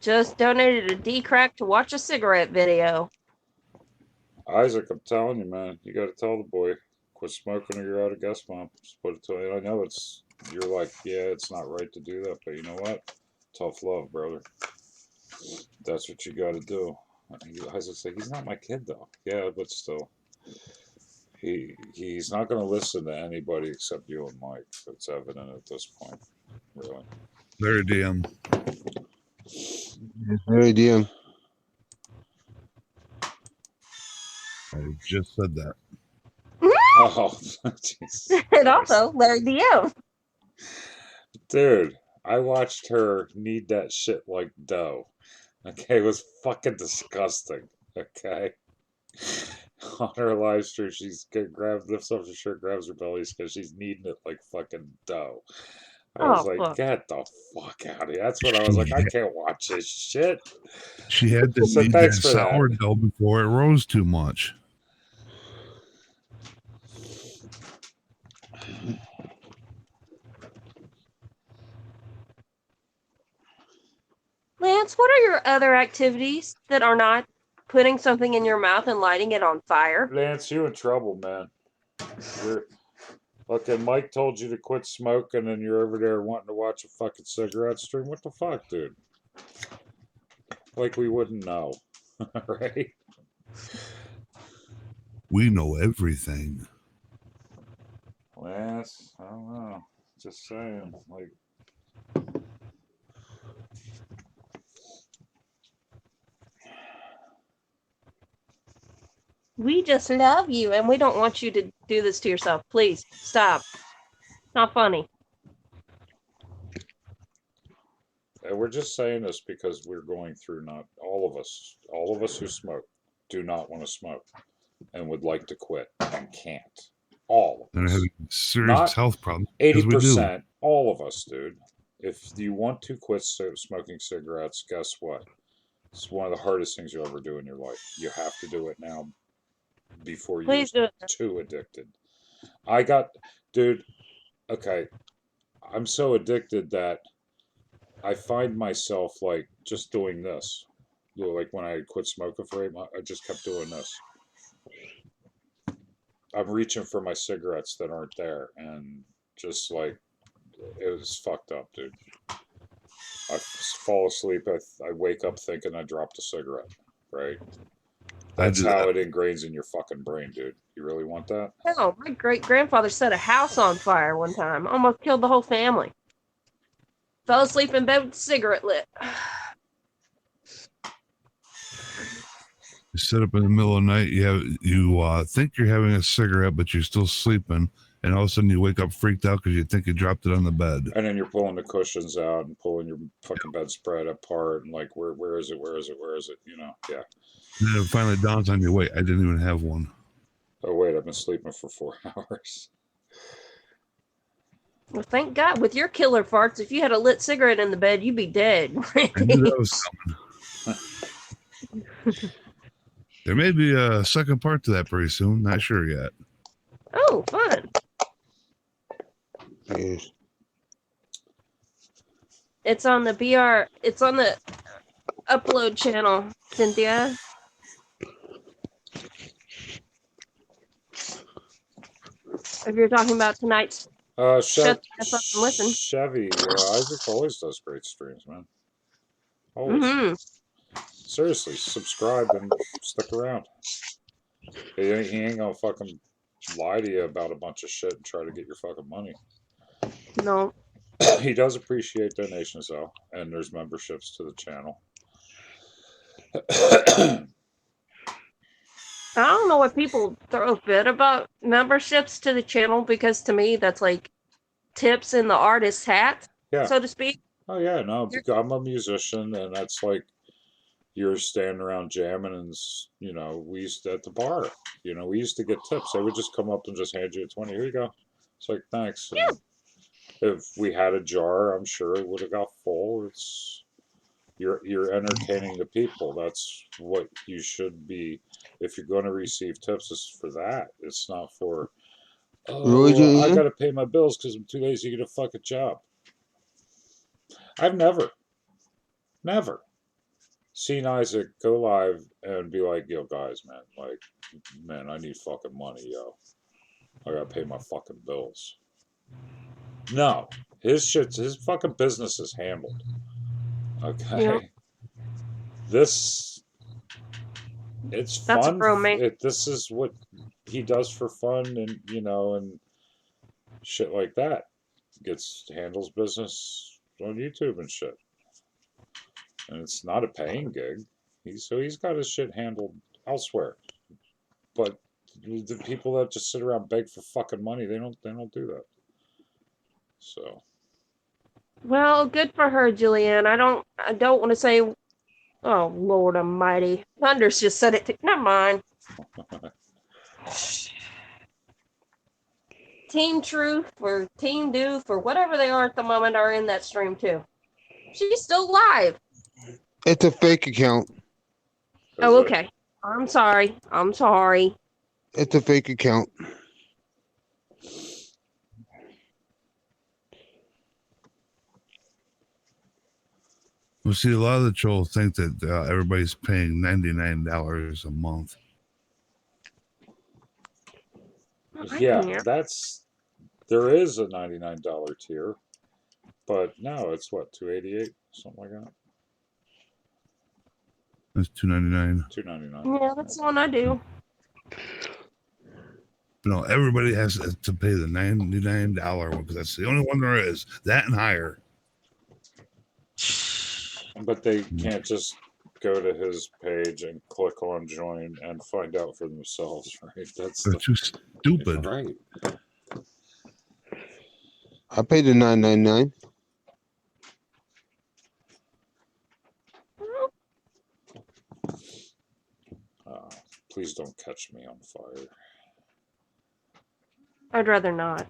S5: Just donated a D-crack to watch a cigarette video.
S1: Isaac, I'm telling you, man, you got to tell the boy, quit smoking or you're out of Guess Mob. Just put it to you. I know you're like, yeah, it's not right to do that, but you know what? Tough love, brother. That's what you got to do. Isaac's like, he's not my kid, though. Yeah, but still. He's not going to listen to anybody except you and Mike. It's evident at this point, really.
S3: Larry DM.
S7: Very DM.
S3: I just said that.
S1: Oh, Jesus
S5: And
S1: Christ.
S5: also Larry DM.
S1: Dude, I watched her knead that shit like dough. Okay, it was fucking disgusting. Okay. On her live stream, lifts up her shirt, grabs her bellies because she's kneading it like fucking dough. I was
S5: Oh,
S1: like,
S5: fuck.
S1: get the fuck out of here. That's when I was like, I can't watch this shit.
S3: She had to
S1: So
S3: knead
S1: thanks
S3: that
S1: for that.
S3: sourdough before it rose too much.
S5: Lance, what are your other activities that are not putting something in your mouth and lighting it on fire?
S1: Lance, you in trouble, man. You're fucking Mike told you to quit smoking and you're over there wanting to watch a fucking cigarette stream. What the fuck, dude? Like we wouldn't know. Right?
S3: We know everything.
S1: Lance, I don't know. Just saying. Like
S5: We just love you and we don't want you to do this to yourself. Please stop. It's not funny.
S1: and we're just saying this because we're going through not all of us who smoke do not want to smoke and would like to quit and can't. All of
S3: And
S1: us.
S3: having serious
S1: Not
S3: health problems. Because we do.
S1: 80%, all of us, dude. If you want to quit smoking cigarettes, guess what? It's one of the hardest things you'll ever do in your life. You have to do it now before you're
S5: Please do it.
S1: too addicted. Dude, okay, I'm so addicted that I find myself like just doing this. Like when I quit smoking for 8 months, I just kept doing this. I'm reaching for my cigarettes that aren't there, and just like it was fucked up, dude. I fall asleep. I wake up thinking I dropped a cigarette. Right? That's
S3: do
S1: how
S3: that.
S1: it ingrains in your fucking brain, dude. You really want that?
S5: No, my great grandfather set a house on fire one time, almost killed the whole family. Fell asleep in bed with a cigarette lit.
S3: You sit up in the middle of the night. You think you're having a cigarette, but you're still sleeping, and all of a sudden you wake up freaked out because you think you dropped it on the bed.
S1: And then you're pulling the cushions out and pulling your fucking bedspread apart and like, where is it? Where is it? Where is it? You know? Yeah.
S3: And then it finally dawns on you. Wait, I didn't even have one.
S1: Oh wait, I've been sleeping for 4 hours.
S5: Well, thank God. With your killer farts, if you had a lit cigarette in the bed, you'd be dead.
S3: I knew that was coming. There may be a second part to that pretty soon. Not sure yet.
S5: Oh, fun.
S7: Yes.
S5: It's on the BR. It's on the upload channel, Cynthia. If you're talking about tonight's, shut the F up and listen.
S1: Chevy, Isaac always does great streams, man. Always.
S5: Mm-hmm.
S1: Seriously, subscribe and stick around. He ain't gonna fucking lie to you about a bunch of shit and try to get your fucking money.
S5: No.
S1: He does appreciate donations though, and there's memberships to the channel.
S5: I don't know why people throw a fit about memberships to the channel, because to me that's like tips in the artist's hat,
S1: Yeah.
S5: so to speak.
S1: Oh yeah, no, I'm a musician, and that's like you're standing around jamming, and we used to, at the bar, we used to get tips. They would just come up and just hand you a 20. Here you go. It's like thanks.
S5: Yeah.
S1: If we had a jar, I'm sure it would have got full. You're entertaining the people. That's what you should be. If you're going to receive tips, it's for that. It's not for,
S7: Roy,
S1: I got to pay my bills because I'm too lazy to get a fucking job. I've never seen Isaac go live and be like, yo, guys, man, I need fucking money, yo. I got to pay my fucking bills. No. His fucking business is handled. Okay.
S5: Yeah.
S1: It's
S5: That's
S1: fun.
S5: a bro, mate.
S1: This is what he does for fun, and and shit like that. Handles business on YouTube and shit. and it's not a paying gig. He's got his shit handled elsewhere. But the people that just sit around beg for fucking money, they don't do that. So
S5: Well, good for her, Julianne. I don't want to say, oh Lord Almighty, Thunder's just said it. Never mind. Team Truth or Team Doof or whatever they are at the moment are in that stream too. She's still live.
S7: It's a fake account.
S5: Oh,
S1: is it-
S5: okay. I'm sorry. I'm sorry.
S7: It's a fake account.
S3: Well, see, a lot of the trolls think that everybody's paying $99 a month.
S5: I
S1: Yeah,
S5: can't.
S3: There is a $99 tier, but now it's what, $288, something like that. That's $299. $299.
S5: Yeah, that's the one I do.
S3: No, everybody has to pay the $99 one because that's the only one there is. That and higher.
S1: But they can't just go to his page and click on join and find out for themselves, right? That's
S3: They're too stupid.
S1: right.
S7: I paid the $9.99.
S1: Please don't catch me on fire.
S5: I'd rather not.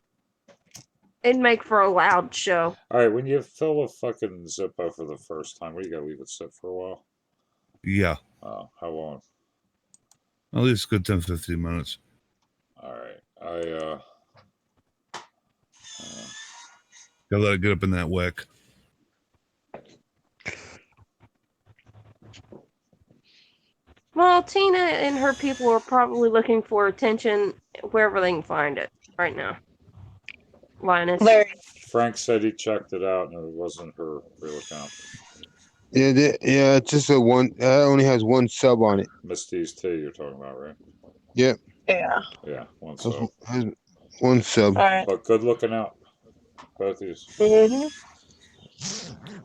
S5: It'd make for a loud show.
S1: All right, when you fill a fucking Zippo for the first time, what do you gotta leave it sit for a while?
S3: Yeah,
S1: How long?
S3: at least a good 10, 15 minutes.
S1: All right,
S3: Gotta let it get up in that wick.
S5: Well, Tina and her people are probably looking for attention wherever they can find it right now. Linus.
S2: Larry.
S1: Frank said he checked it out and it wasn't her real account.
S7: Yeah, it's just a one. It only has one sub on it.
S1: Misty's T, you're talking about, right?
S7: Yep,
S2: Yeah.
S1: Yeah, one
S7: has,
S1: sub.
S7: has one sub.
S2: All right.
S1: But good looking out, both of you.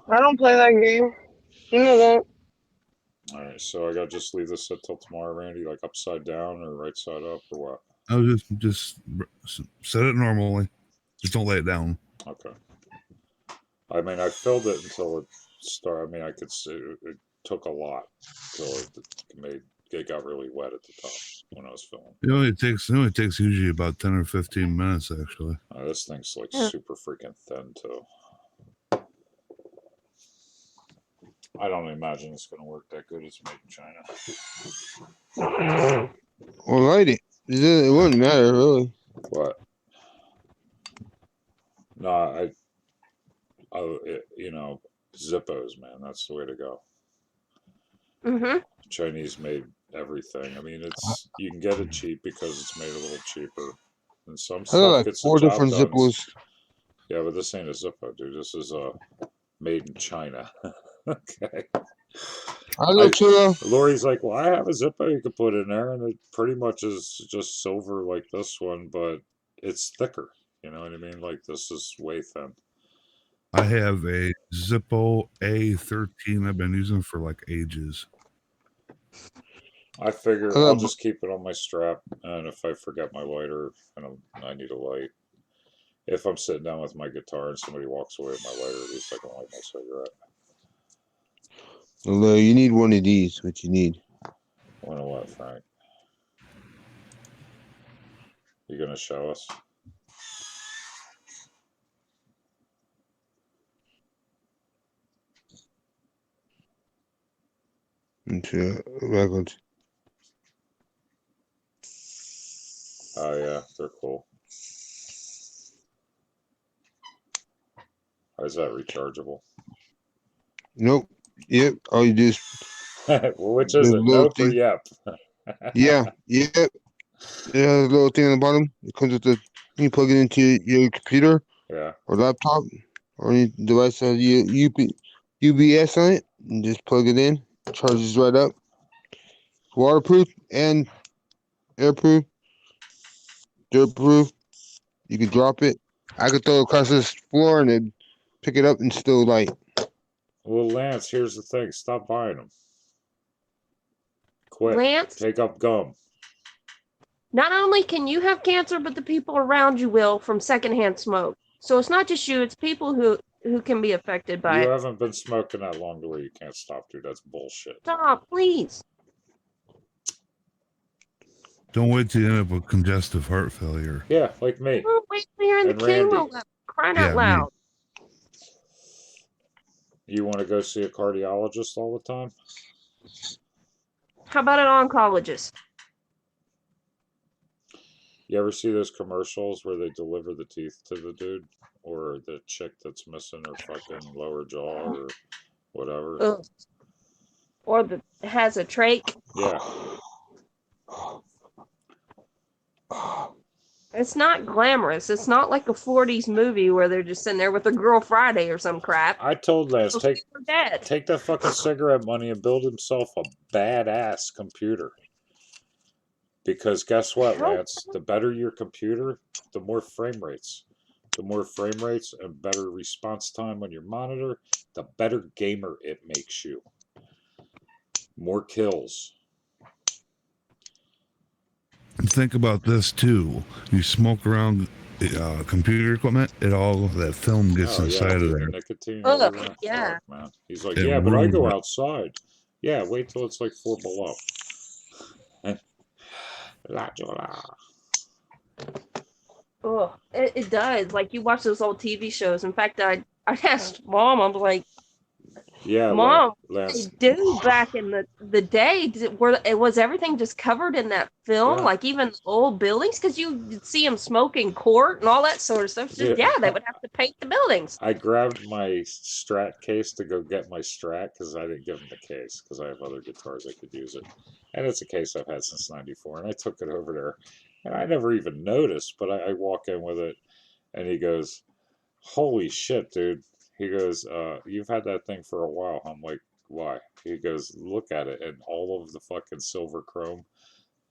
S2: I don't play that game. You know that.
S1: All right, so I gotta just leave this sit till tomorrow, Randy, like upside down or right side up or what?
S3: I was just set it normally. Just don't lay it down.
S1: Okay. I mean, I filled it until it started. I mean, I could see it took a lot until it got really wet at the top when I was filling.
S3: It only takes usually about 10 or 15 minutes actually.
S1: This thing's like
S5: Yeah.
S1: super freaking thin too. I don't imagine it's gonna work that good. It's made in China.
S7: Well, light it. It wouldn't matter really.
S1: What? No, Zippos, man, that's the way to go.
S5: Mm-hmm.
S1: Chinese made everything. I mean, you can get it cheap because it's made a little cheaper. And some
S7: I got
S1: stuff
S7: like
S1: gets
S7: 4
S1: the job
S7: different
S1: done.
S7: Zippos.
S1: Yeah, but this ain't a Zippo, dude. This is made in China. Okay.
S7: I know too.
S1: Lori's like, well, I have a Zippo you could put in there, and it pretty much is just silver like this one, but it's thicker. You know what I mean? Like this is way thin.
S3: I have a Zippo A13 I've been using for like ages.
S1: I figure I'll just keep it on my strap, and if I forget my lighter and I need a light, if I'm sitting down with my guitar and somebody walks away with my lighter, at least I can light my cigarette.
S7: Well, you need one of these. What you need?
S1: One of what, Frank? You gonna show us?
S7: Into records.
S1: Oh yeah, they're cool. Is that rechargeable?
S7: Nope. Yep. All you do is
S1: Well, which is
S7: The
S1: it?
S7: little
S1: Nope or
S7: thing.
S1: yep?
S7: yeah. Yep. It has a little thing on the bottom. It comes with the. You plug it into your computer
S1: Yeah.
S7: or laptop or any device that has UBS on it, and just plug it in. Charges right up. Waterproof and airproof, dirtproof. You can drop it. I could throw it across this floor and then pick it up and still light.
S1: Well, Lance, here's the thing. Stop buying them. Quit.
S5: Lance,
S1: Take up gum.
S5: not only can you have cancer, but the people around you will from secondhand smoke. So it's not just you; it's people who can be affected by
S1: You
S5: it.
S1: haven't been smoking that long to where you can't stop, dude. That's bullshit.
S5: Stop, please.
S3: Don't wait till you end up with congestive heart failure.
S1: Yeah, like me.
S5: Oh, wait till you're in the
S1: And Randy.
S5: chemo lab, crying
S3: Yeah,
S5: out
S3: me.
S5: loud.
S1: You want to go see a cardiologist all the time?
S5: How about an oncologist?
S1: You ever see those commercials where they deliver the teeth to the dude or the chick that's missing her fucking lower jaw or whatever?
S5: Ugh. Or the has a trach.
S1: Yeah.
S5: It's not glamorous. It's not like a 40s movie where they're just sitting there with a girl Friday or some crap.
S1: I told Lance,
S5: So
S1: take
S5: they're dead.
S1: take that fucking cigarette money and build himself a badass computer. Because guess what,
S5: Hell,
S1: Lance? The better your computer, the more frame rates. The more frame rates and better response time on your monitor, the better gamer it makes you. More kills.
S3: And think about this too. You smoke around computer equipment, all that film gets
S1: Oh, yeah,
S3: inside of
S1: dude,
S3: there.
S1: nicotine
S5: Ugh,
S1: everywhere.
S5: yeah.
S1: Fuck, man. He's like,
S3: It
S1: yeah, but I go
S3: ruins it.
S1: outside. Yeah, wait till it's like 4 below. La, la, la.
S5: Oh, it does. Like you watch those old TV shows. In fact, I asked Mom. I'm like,
S1: Yeah,
S5: Mom,
S1: Lance.
S5: they do back in the day. Was everything just covered in that film?
S1: Yeah.
S5: Like even old buildings, because you see them smoking court and all that sort of stuff. Just,
S1: Yeah.
S5: yeah, they would have to paint the buildings.
S1: I grabbed my Strat case to go get my Strat because I didn't give him the case because I have other guitars I could use it. And it's a case I've had since '94. And I took it over there. And I never even noticed, but I walk in with it and he goes, holy shit, dude. He goes, you've had that thing for a while. I'm like, why? He goes, look at it. And all of the fucking silver chrome,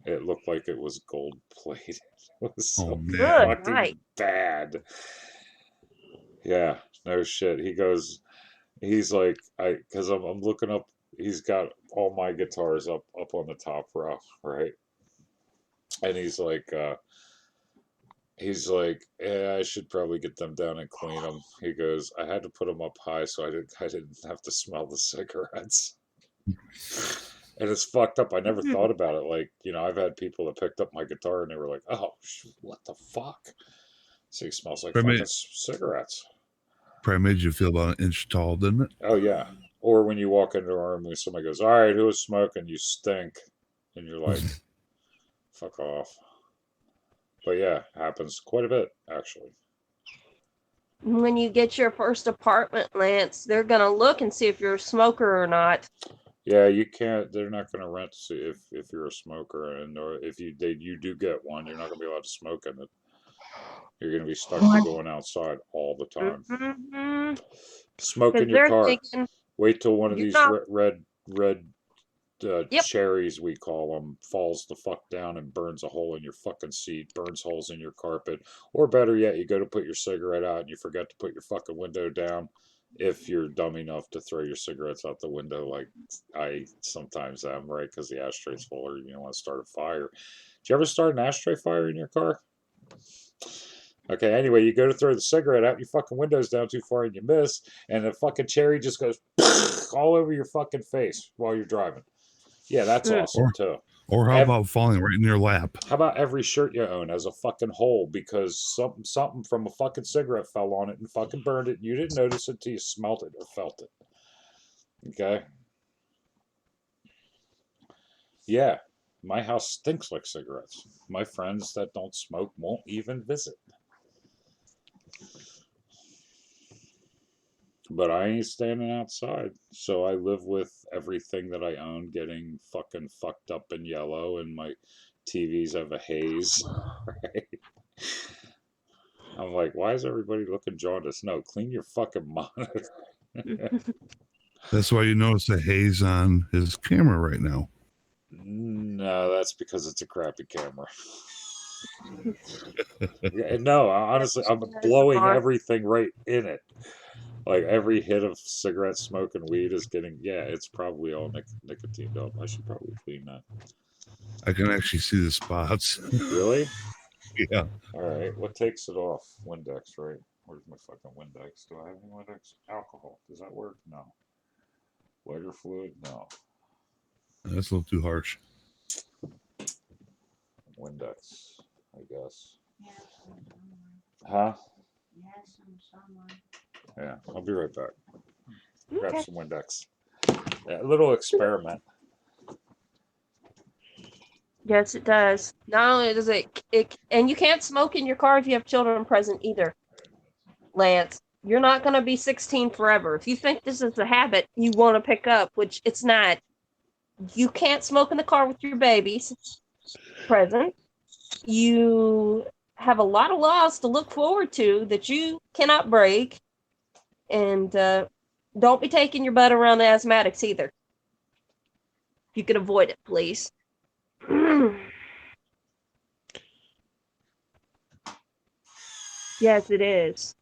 S1: it looked like it was gold plated. It was so
S3: Oh, man.
S5: Good
S1: fucking
S5: night.
S1: bad. Yeah, no shit. He goes, he's like, because I'm looking up, he's got all my guitars up on the top row, right? And he's like, yeah, I should probably get them down and clean them. He goes, I had to put them up high so I didn't have to smell the cigarettes. And it's fucked up. I never thought about it. Like, I've had people that picked up my guitar and they were like, oh, what the fuck? So it smells like
S3: I mean-
S1: fucking cigarettes.
S3: Probably made you feel about an inch tall, didn't it?
S1: Oh, yeah. Or when you walk into a room and somebody goes, all right, who was smoking? You stink. And you're like, fuck off. But yeah, happens quite a bit, actually.
S5: When you get your first apartment, Lance, they're gonna look and see if you're a smoker or not.
S1: Yeah, you can't. They're not going to rent to see if you're a smoker, and or if you do get one, you're not going to be allowed to smoke in it. You're going to be stuck to going outside all the time.
S5: Mm-hmm.
S1: Smoke in
S5: Because
S1: your
S5: they're
S1: car.
S5: thinking,
S1: Wait till one of
S5: You're
S1: these
S5: not-
S1: red
S5: Yep.
S1: cherries, we call them, falls the fuck down and burns a hole in your fucking seat, burns holes in your carpet, or better yet, you go to put your cigarette out and you forget to put your fucking window down. If you're dumb enough to throw your cigarettes out the window, like I sometimes am, right? Because the ashtray's full, or you don't want to start a fire. Did you ever start an ashtray fire in your car? Okay, anyway, you go to throw the cigarette out, your fucking window's down too far and you miss, and the fucking cherry just goes all over your fucking face while you're driving. Yeah, that's awesome too.
S3: Or how about falling right in your lap?
S1: How about every shirt you own has a fucking hole because something from a fucking cigarette fell on it and fucking burned it and you didn't notice it until you smelt it or felt it. Okay? Yeah, my house stinks like cigarettes. My friends that don't smoke won't even visit. But I ain't standing outside, so I live with everything that I own getting fucking fucked up in yellow, and my TVs have a haze. Right? I'm like, why is everybody looking jaundiced? No, clean your fucking monitor.
S3: That's why you notice the haze on his camera right now.
S1: No, that's because it's a crappy camera. No, honestly, I'm blowing everything right in it. Like every hit of cigarette smoke and weed is getting, yeah, it's probably all nicotined up. I should probably clean that.
S3: I can actually see the spots.
S1: Really?
S3: Yeah.
S1: All right. What takes it off? Windex, right? Where's my fucking Windex? Do I have any Windex? Alcohol. Does that work? No. Lighter fluid? No.
S3: That's a little too harsh.
S1: Windex, I guess.
S6: Yeah, some somewhere.
S1: Huh?
S6: Yeah, some somewhere.
S1: Yeah. I'll be right back.
S2: Okay.
S1: Grab some Windex. Yeah, a little experiment.
S5: Yes, it does. Not only does it, and you can't smoke in your car if you have children present either, Lance. You're not going to be 16 forever. If you think this is a habit you want to pick up, which it's not, you can't smoke in the car with your babies present. You have a lot of laws to look forward to that you cannot break. And don't be taking your butt around the asthmatics either. If you can avoid it, please. Yes, it is.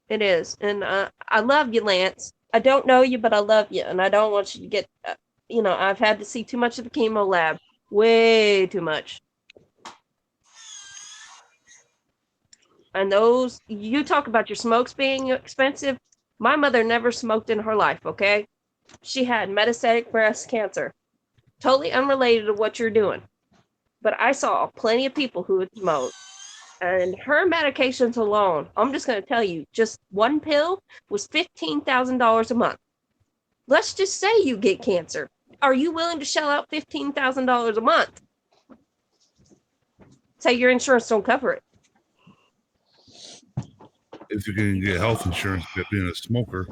S5: It is. And I love you, Lance. I don't know you, but I love you. And I don't want you to get, I've had to see too much of the chemo lab. Way too much. And those, you talk about your smokes being expensive. My mother never smoked in her life, okay? She had metastatic breast cancer. Totally unrelated to what you're doing. But I saw plenty of people who had smoked. And her medications alone, I'm just going to tell you, just one pill was $15,000 a month. Let's just say you get cancer. Are you willing to shell out $15,000 a month? Say your insurance don't cover it.
S3: If you can get health insurance by being a smoker.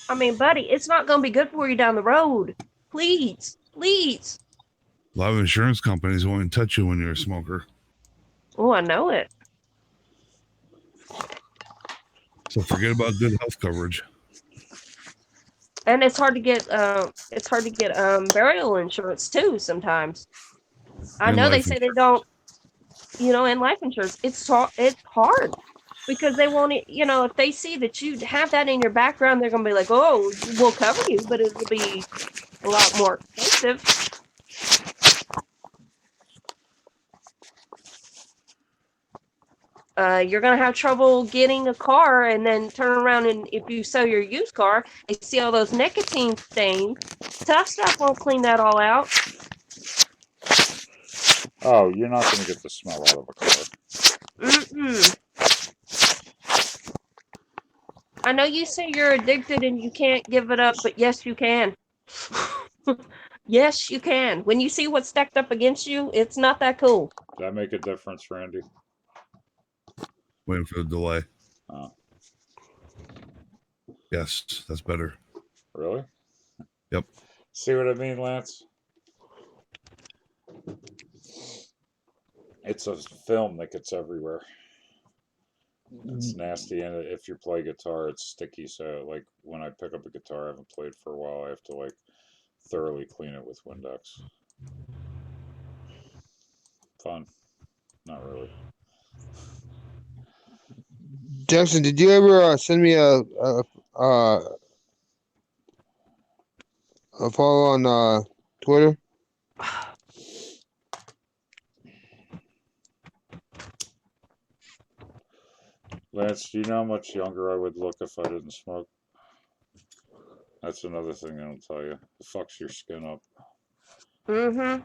S5: I mean, buddy, it's not going to be good for you down the road. Please, please.
S3: A lot of insurance companies won't touch you when you're a smoker.
S5: Oh, I know it.
S3: So forget about good health coverage.
S5: And it's hard to get burial insurance too sometimes. I
S3: And
S5: know they
S3: life
S5: say they don't, and life insurance. It's hard because they won't, if they see that you have that in your background, they're going to be like, oh, we'll cover you, but it'll be a lot more expensive. You're going to have trouble getting a car and then turn around and if you sell your used car, you see all those nicotine stains. Tough stuff won't clean that all out.
S1: Oh, you're not going to get the smell out of a car.
S5: Mm-mm. I know you say you're addicted and you can't give it up, but yes, you can. Yes, you can. When you see what's stacked up against you, it's not that cool.
S1: Does that make a difference, Randy?
S3: Waiting for the delay.
S1: Oh,
S3: Yes, that's better.
S1: really?
S3: Yep.
S1: See what I mean, Lance? It's a film that gets everywhere. It's nasty, and if you play guitar, it's sticky. So, like, when I pick up a guitar I haven't played for a while, I have to, like, thoroughly clean it with Windex. Fun. Not really.
S7: Jackson, did you ever send me a follow on Twitter?
S1: Lance, do you know how much younger I would look if I didn't smoke? That's another thing they don't tell you. It fucks your skin up.
S5: Mm-hmm.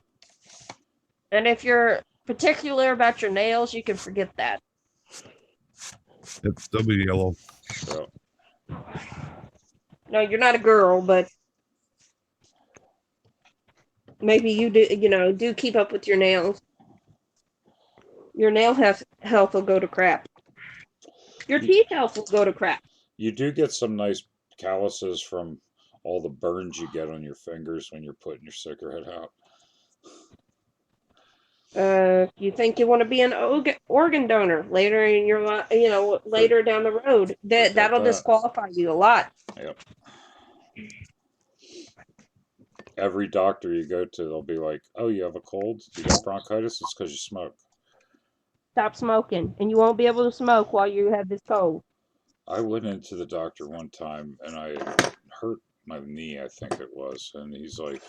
S5: And if you're particular about your nails, you can forget that.
S3: They'll be yellow.
S1: So,
S5: No, you're not a girl, but maybe you do keep up with your nails. Your nail health will go to crap. Your teeth health will go to crap.
S1: you do get some nice calluses from all the burns you get on your fingers when you're putting your cigarette out.
S5: You think you want to be an organ donor later in your life, later down the road, that'll disqualify you a lot.
S1: Yep. Every doctor you go to, they'll be like, "Oh, you have a cold? You got bronchitis? It's because you smoke."
S5: Stop smoking, and you won't be able to smoke while you have this cold.
S1: I went into the doctor one time and I hurt my knee, I think it was, and he's like,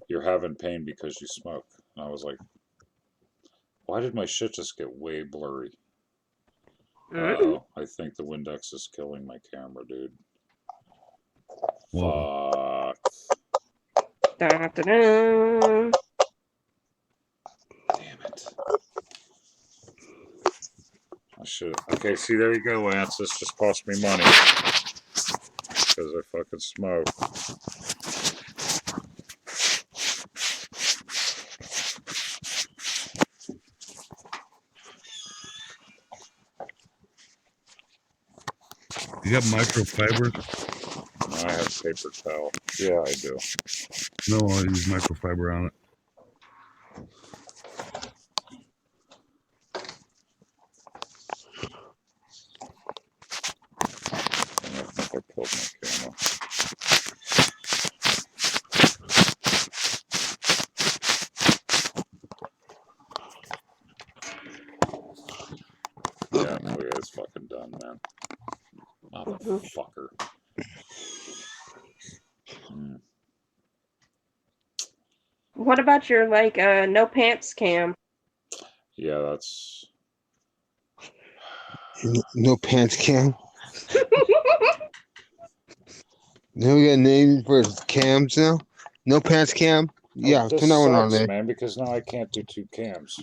S1: you're having pain because you smoke. And I was like, why did my shit just get way blurry?
S2: Mm.
S1: I think the Windex is killing my camera, dude.
S3: Whoa.
S1: Fuck.
S2: Da-da-da.
S1: Damn it. I should. Okay, see, there you go, Lance. This just cost me money because I fucking smoke.
S3: You got microfiber?
S1: I have paper towel. Yeah, I do.
S3: No, I'll use microfiber on it.
S1: I think I killed my camera. Yeah, look at it's fucking done, man. Motherfucker. Mm.
S5: What about your like no pants cam?
S1: Yeah, that's.
S7: No pants cam. Now we got a name for cams now. No pants cam. Yeah,
S1: This
S7: turn that one on
S1: sucks,
S7: there.
S1: man, because now I can't do 2 cams.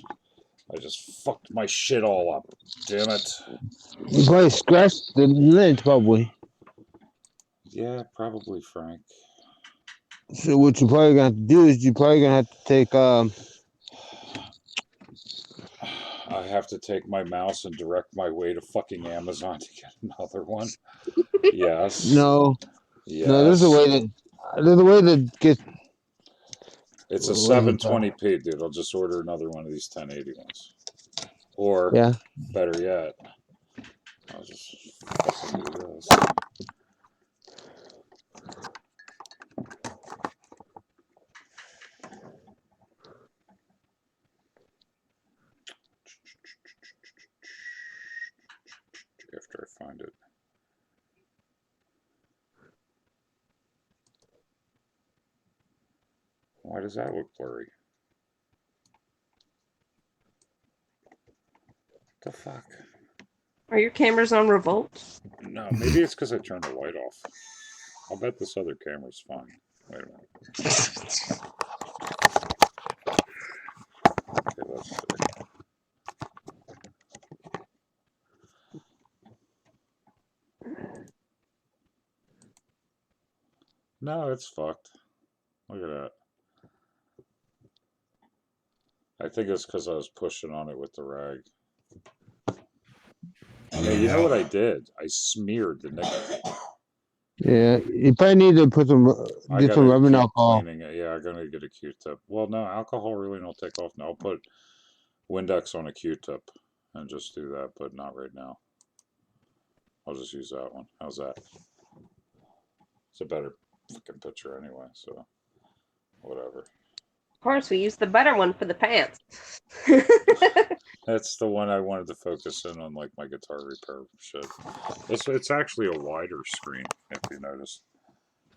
S1: I just fucked my shit all up. Damn it.
S7: You probably scratched the lens, probably.
S1: Yeah, probably, Frank.
S7: So what you probably gonna have to do is you probably gonna have to take
S1: I have to take my mouse and direct my way to fucking Amazon to get another one. Yes.
S7: no
S1: Yes.
S7: there's a way to get
S1: It's a
S7: what is it called?
S1: 720p, dude. I'll just order another one of these 1080 ones. Or,
S7: Yeah.
S1: better yet, I'll just fucking do this. After I find it. Why does that look blurry? What the fuck?
S5: Are your cameras on Revolt?
S1: No, maybe it's because I turned the light off. I'll bet this other camera's fine. Wait a minute. Okay, let's see. No, it's fucked. Look at that. I think it's because I was pushing on it with the rag. I mean, you know what I did? I smeared the nickel.
S7: Yeah, you probably need to put some
S1: I
S7: get some
S1: gotta
S7: rubbing
S1: keep
S7: alcohol.
S1: cleaning it. Yeah, I'm gonna get a Q-tip. Well, no, alcohol really don't take off now. I'll put Windex on a Q-tip and just do that, but not right now. I'll just use that one. How's that? It's a better fucking picture anyway, so whatever.
S5: Of course, we use the better one for the pants.
S1: That's the one I wanted to focus in on, like my guitar repair shit. It's actually a wider screen, if you notice.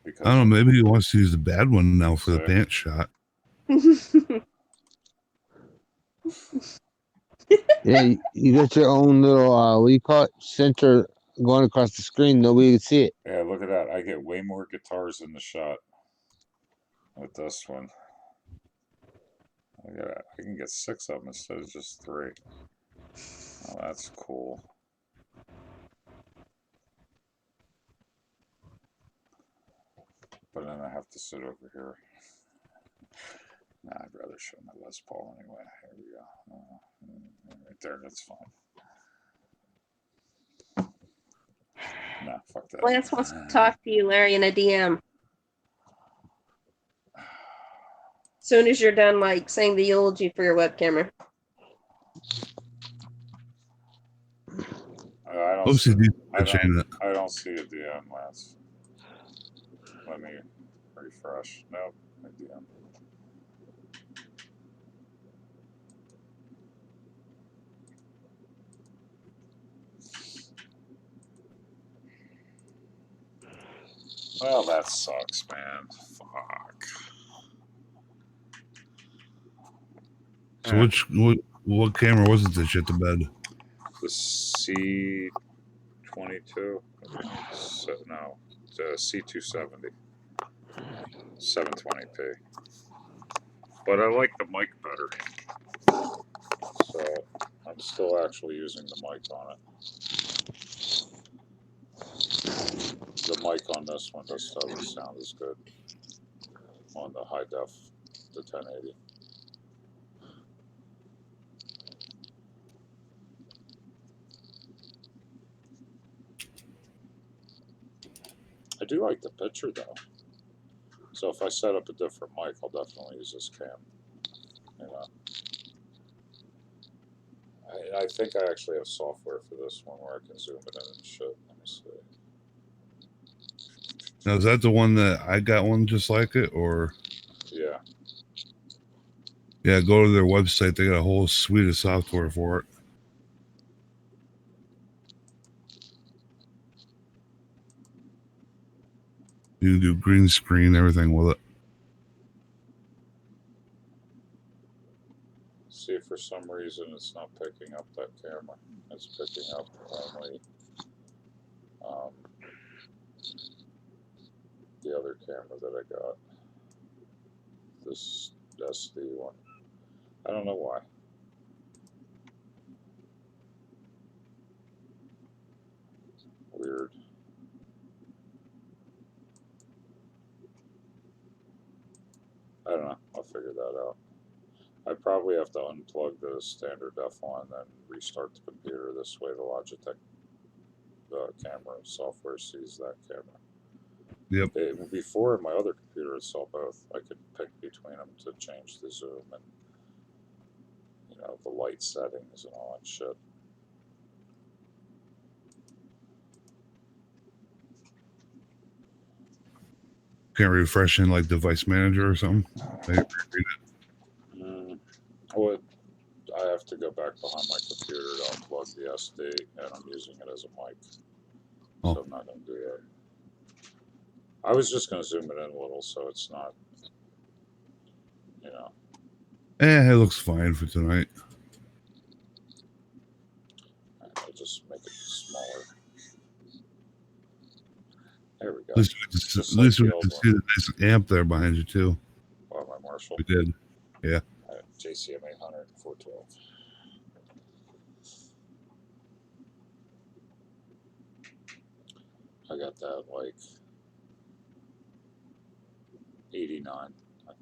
S1: Because
S3: I don't know. Maybe he wants to use the bad one now for the
S1: Sick.
S3: pants shot.
S7: Yeah, you got your own little what do you call it? Center going across the screen. Nobody can see it.
S1: Yeah, look at that. I get way more guitars in the shot with this one. Look at that. I can get 6 of them instead of just 3. Oh, that's cool. But then I have to sit over here. Nah, I'd rather show my Les Paul anyway. Here we go. Right there, that's fine. Nah, fuck that.
S5: Lance wants to talk to you, Larry, in a DM. Soon as you're done, like saying the eulogy for your web camera.
S1: I don't
S3: OCD
S1: see,
S3: mentioning it.
S1: I don't see a DM, Lance. Let me refresh. Nope, no DM. Well, that sucks, man. Fuck.
S3: So what camera was it that shit the bed?
S1: The C22? No, the C270. 720p. But I like the mic better. So I'm still actually using the mic on it. The mic on this one just doesn't sound as good on the high def, the 1080. I do like the picture though. So if I set up a different mic, I'll definitely use this cam. You know, I think I actually have software for this one where I can zoom it in and shit. Let me see.
S3: Now is that the one that I got one just like it, or
S1: Yeah.
S3: yeah, go to their website. They got a whole suite of software for it. You can do green screen, everything with it.
S1: See if for some reason it's not picking up that camera. It's picking up only the other camera that I got. This SD one. I don't know why. Weird. I don't know. I'll figure that out. I probably have to unplug the standard def one and then restart the computer. This way the Logitech camera software sees that camera.
S3: Yep.
S1: Before in my other computer it saw both. I could pick between them to change the zoom and, you know, the light settings and all that shit.
S3: Can't refresh in like device manager or something.
S1: Well, I have to go back behind my computer to unplug the SD, and I'm using it as a mic.
S3: Oh.
S1: So I'm not going to do that. I was just going to zoom it in a little so it's not, you know.
S3: It looks fine for tonight.
S1: I'll just make it smaller. There we go.
S3: At least we can see the nice amp there behind you too.
S1: Oh, my Marshall.
S3: We did. Yeah.
S1: JCM 800 412. I got that like 89, I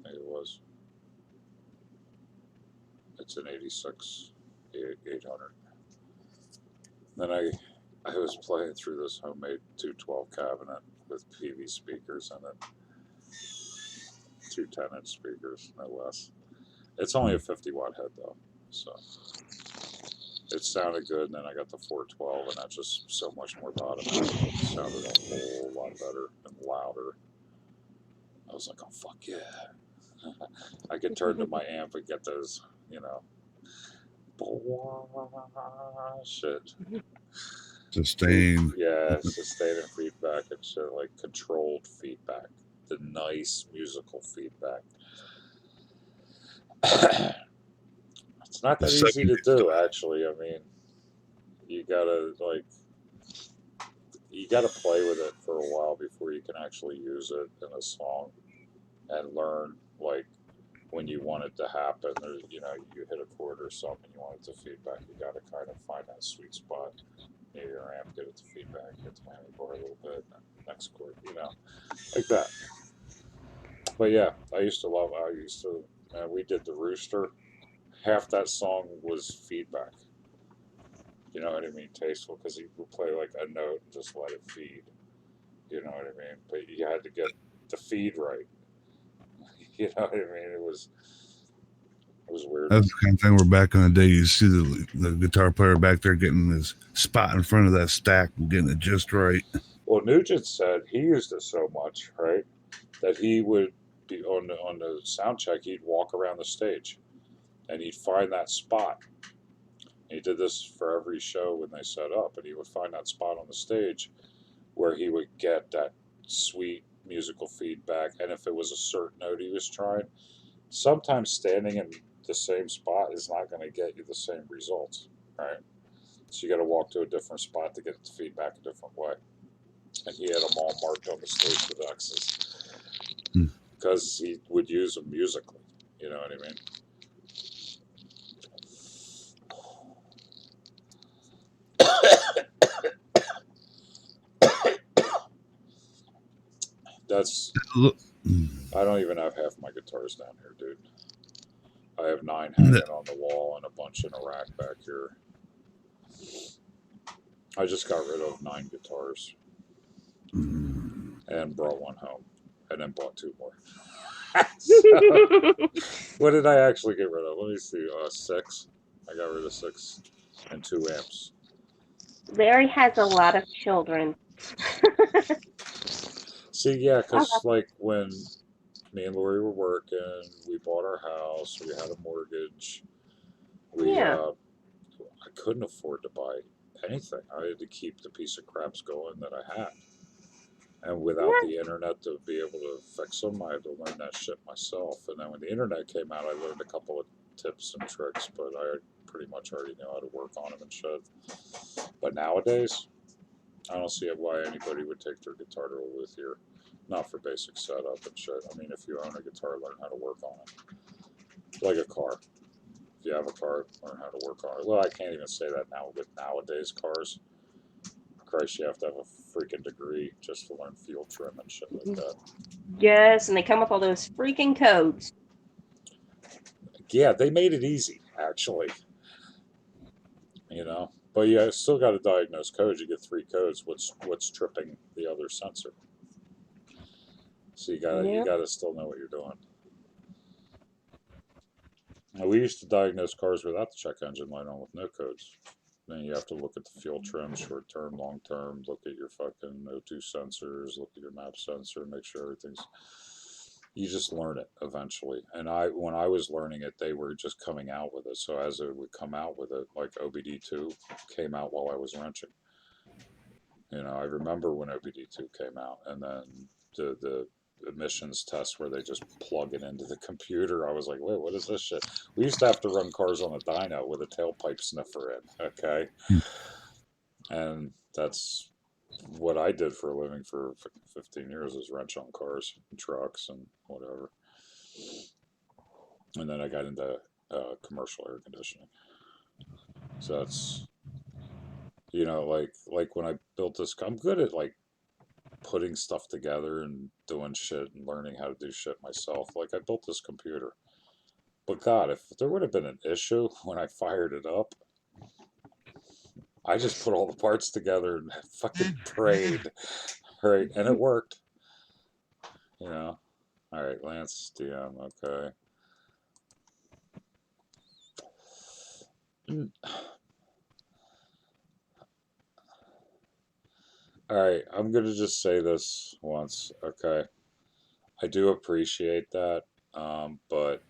S1: think it was. It's an 86 800. Then I was playing through this homemade 212 cabinet with PV speakers in it. 2 10-inch speakers, no less. It's only a 50-watt head though, so it sounded good. And then I got the 412, and that's just so much more bottom end. It sounded a whole lot better and louder. I was like, oh fuck yeah! I could turn to my amp and get those, you know, shit.
S3: Sustain.
S1: Yeah, sustain and feedback and shit, like controlled feedback. The nice musical feedback. It's not that easy to do, actually. I mean, you gotta play with it for a while before you can actually use it in a song and learn like when you want it to happen, or you know, you hit a chord or something, you want it to feedback. You gotta kind of find that sweet spot. Maybe your amp, get it to feedback, get the whammy bar a little bit, next chord, you know, like that. But yeah, we did the Rooster. Half that song was feedback. You know what I mean? Tasteful, because he would play like a note and just let it feed. You know what I mean? But you had to get the feed right. You know what I mean? It was weird.
S3: That's the kind of thing where back in the day, you see the guitar player back there getting his spot in front of that stack and getting it just right.
S1: Well, Nugent said he used it so much, right, that he would be on the sound check. He'd walk around the stage, and he'd find that spot. He did this for every show when they set up, and he would find that spot on the stage where he would get that sweet musical feedback. And if it was a certain note he was trying, sometimes standing in the same spot is not going to get you the same results, right? So you got to walk to a different spot to get the feedback a different way. And he had them all marked on the stage with X's because he would use them musically. You know what I mean? That's.
S3: Look,
S1: I don't even have half my guitars down here, dude. I have 9 hanging on the wall and a bunch in a rack back here. I just got rid of 9 guitars and brought one home, and then bought 2 more. So, what did I actually get rid of? Let me see. 6. I got rid of 6 and 2 amps.
S5: Larry has a lot of children.
S1: See, yeah, because like when me and Lori were working, we bought our house, we had a mortgage.
S5: Yeah.
S1: I couldn't afford to buy anything. I had to keep the piece of craps going that I had. And without the internet to be able to fix them, I had to learn that shit myself. And then when the internet came out, I learned a couple of tips and tricks, but I pretty much already knew how to work on them and shit. But nowadays, I don't see why anybody would take their guitar to a luthier. Not for basic setup and shit. I mean, if you own a guitar, learn how to work on it. Like a car. If you have a car, learn how to work on it. Well, I can't even say that now with nowadays cars. Christ, you have to have a freaking degree just to learn field trim and shit like that.
S5: Yes, and they come up all those freaking codes.
S1: Yeah, they made it easy, actually. You know, but you still got to diagnose codes. You get 3 codes. What's tripping the other sensor? So you gotta still know what you're doing. Now, we used to diagnose cars without the check engine light on with no codes. Then you have to look at the fuel trim, short term, long term, look at your fucking O2 sensors, look at your map sensor, make sure everything's. You just learn it eventually. And when I was learning it, they were just coming out with it. So as it would come out with it, like OBD2 came out while I was wrenching. You know, I remember when OBD2 came out, and then the emissions test where they just plug it into the computer. I was like, wait, what is this shit? We used to have to run cars on a dyno with a tailpipe sniffer in, okay? And that's what I did for a living for 15 years is wrench on cars and trucks and whatever. And then I got into commercial air conditioning. So that's, you know, like when I built this, I'm good at like putting stuff together and doing shit and learning how to do shit myself. Like I built this computer. But God, if there would have been an issue when I fired it up, I just put all the parts together and fucking prayed. Right, and it worked. You know. Alright, Lance DM, okay. Alright, I'm gonna just say this once, okay. I do appreciate that, but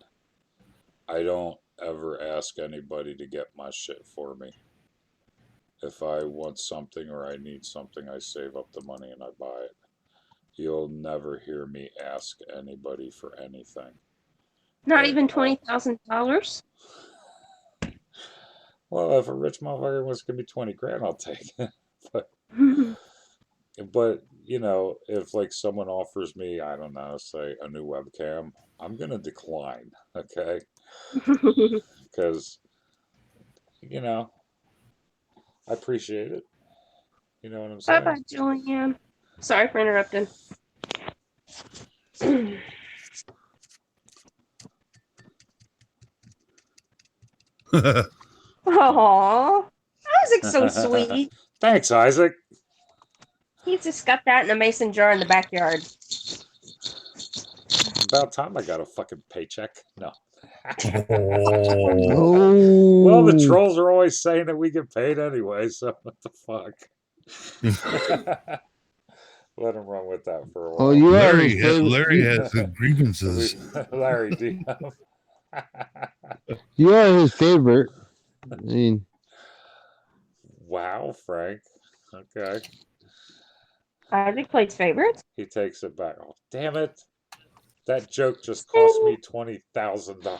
S1: I don't ever ask anybody to get my shit for me. If I want something or I need something, I save up the money and I buy it. You'll never hear me ask anybody for anything.
S5: Not even $20,000.
S1: Well, if a rich motherfucker wants to give me 20 grand, I'll take it. But you know, if like someone offers me, I don't know, say a new webcam, I'm gonna decline, okay? Because you know, I appreciate it. You know what I'm saying?
S5: Bye-bye, Julianne. Sorry for interrupting. Aww. Isaac's so sweet.
S1: Thanks, Isaac.
S5: He's just got that in a mason jar in the backyard.
S1: About time I got a fucking paycheck. No.
S3: Oh.
S1: Well, the trolls are always saying that we get paid anyway, so what the fuck? Let him run with that for a while.
S7: Oh, you are
S3: Larry,
S7: his favorite.
S3: Larry has some grievances.
S1: Larry, DM.
S7: You are his favorite. I mean,
S1: Wow, Frank. Okay.
S5: Isaac plays favorites.
S1: He takes it back. Oh, damn it. That joke just cost me $20,000.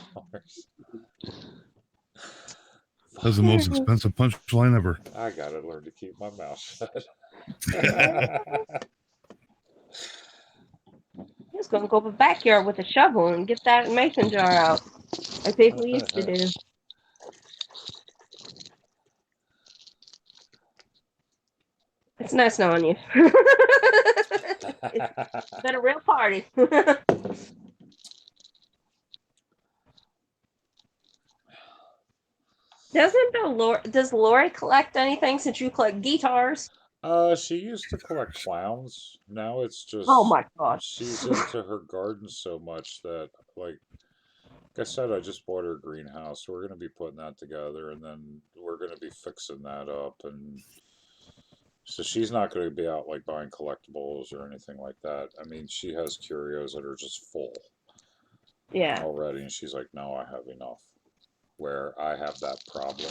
S3: That's the most expensive punchline ever.
S1: I gotta learn to keep my mouth shut.
S5: He's gonna go to the backyard with a shovel and get that mason jar out, like people used to do. It's nice knowing you. It's been a real party. Does Lori collect anything since you collect guitars?
S1: She used to collect clowns. Now it's just
S5: Oh my gosh.
S1: she's into her garden so much that, like I said, I just bought her a greenhouse. So we're gonna be putting that together, and then we're gonna be fixing that up, and so she's not gonna be out like buying collectibles or anything like that. I mean, she has curios that are just full
S5: Yeah.
S1: already, and she's like, "No, I have enough." Where I have that problem.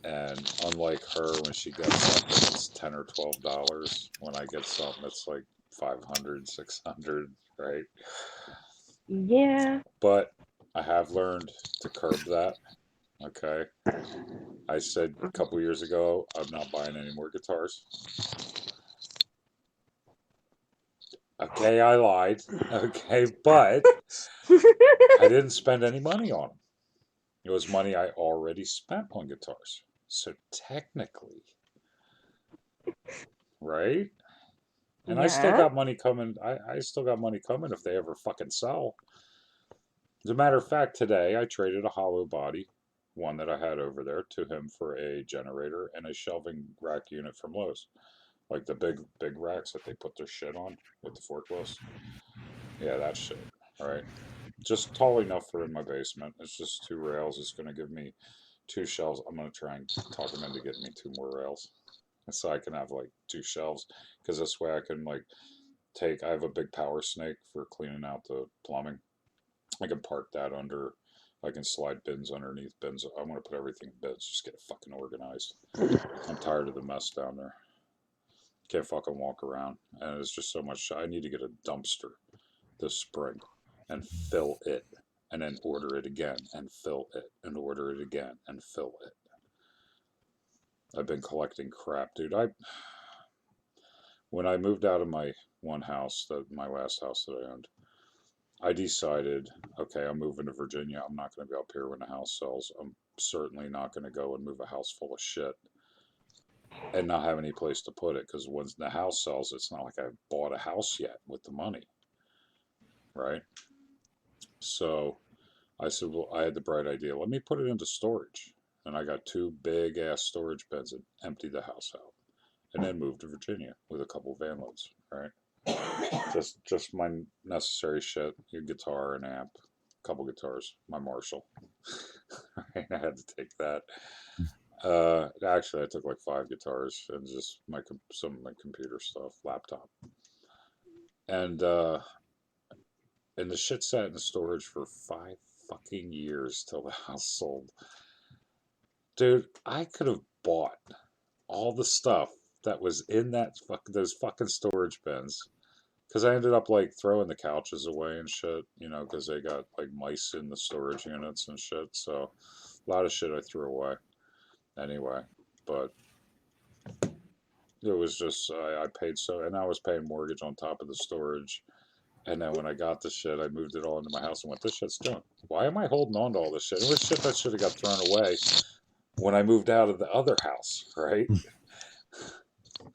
S1: And unlike her, when she gets something, it's $10 or $12. When I get something, it's like 500, 600, right?
S5: Yeah.
S1: But I have learned to curb that. Okay. I said a couple years ago, I'm not buying any more guitars. Okay, I lied. Okay, but I didn't spend any money on them. It was money I already spent on guitars. So technically, right? And I still
S5: Yeah.
S1: got money coming. I still got money coming if they ever fucking sell. As a matter of fact, today I traded a hollow body, one that I had over there, to him for a generator and a shelving rack unit from Lowe's. Like the big racks that they put their shit on with the forklifts. Yeah, that shit. All right. Just tall enough for in my basement. It's just 2 rails. It's going to give me 2 shelves. I'm going to try and talk him into getting me 2 more rails. So I can have like 2 shelves. Because this way I can like I have a big power snake for cleaning out the plumbing. I can park that under. I can slide bins underneath bins. I want to put everything in bins. Just get it fucking organized. I'm tired of the mess down there. Can't fucking walk around. And it's just so much. I need to get a dumpster this spring and fill it, and then order it again and fill it and order it again and fill it. I've been collecting crap, dude. When I moved out of my one house, my last house that I owned, I decided, okay, I'm moving to Virginia. I'm not going to be up here when the house sells. I'm certainly not going to go and move a house full of shit and not have any place to put it, because when the house sells, it's not like I bought a house yet with the money, right? So I said, well, I had the bright idea. Let me put it into storage. And I got 2 big ass storage beds and emptied the house out. And then moved to Virginia with a couple van loads, right? Just my necessary shit, your guitar, an amp, a couple guitars, my Marshall. I had to take that. Actually, I took like 5 guitars and just some of my computer stuff, laptop. And the shit sat in storage for 5 fucking years till the house sold. Dude, I could have bought all the stuff that was in those fucking storage bins, because I ended up like throwing the couches away and shit, because they got like mice in the storage units and shit. So a lot of shit I threw away anyway. But it was just I paid and I was paying mortgage on top of the storage. And then when I got the shit, I moved it all into my house and went, this shit's done. Why am I holding on to all this shit? It was shit that should have got thrown away when I moved out of the other house, right?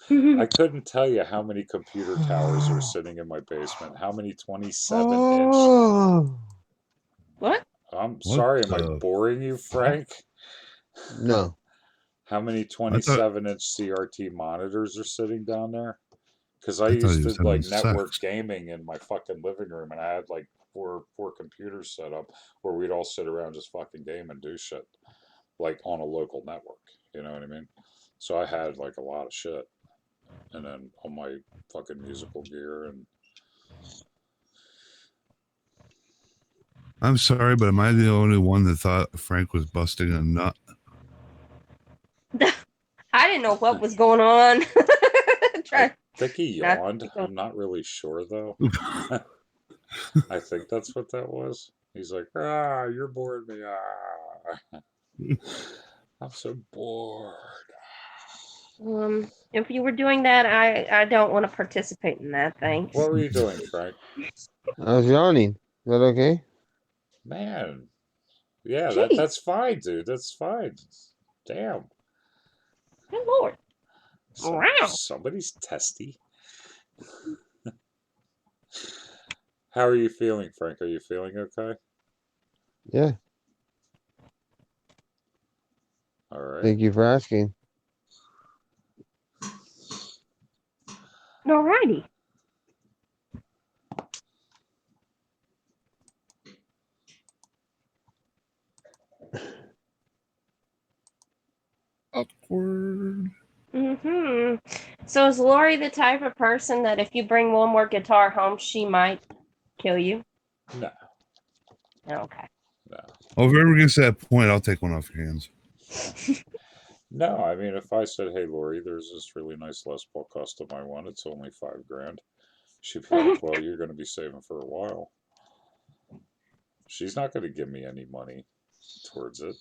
S1: I couldn't tell you how many computer towers are sitting in my basement. How many 27-inch...
S5: What?
S1: I'm sorry, am I boring you, Frank?
S7: No.
S1: How many 27-inch CRT monitors are sitting down there? Because I used to like network gaming in my fucking living room, and I had like four computers set up where we'd all sit around just fucking game and do shit, like on a local network. You know what I mean? So I had like a lot of shit, and then all my fucking musical gear and.
S3: I'm sorry, but am I the only one that thought Frank was busting a nut?
S5: I didn't know what was going on.
S1: think he
S5: Not-
S1: yawned. I'm not really sure though. I think that's what that was. He's like, you're boring me. I'm so bored.
S5: If you were doing that, I don't want to participate in that. Thanks.
S1: What were you doing, Frank?
S7: I was yawning. Is that okay?
S1: Man. Yeah,
S5: Jeez.
S1: that's fine, dude. That's fine. Damn.
S5: Good lord. Wow.
S1: Somebody's testy. How are you feeling, Frank? Are you feeling okay?
S7: Yeah.
S1: All right.
S7: Thank you for asking.
S5: Alrighty.
S3: Awkward.
S5: So is Lori the type of person that if you bring one more guitar home, she might kill you?
S1: No,
S5: Okay.
S1: no.
S3: Oh, if it ever gets to that point, I'll take one off your hands.
S1: No, I mean, if I said, hey, Lori, there's this really nice Les Paul custom I want, it's only $5,000. She'd be like, well, you're going to be saving for a while. She's not going to give me any money towards it.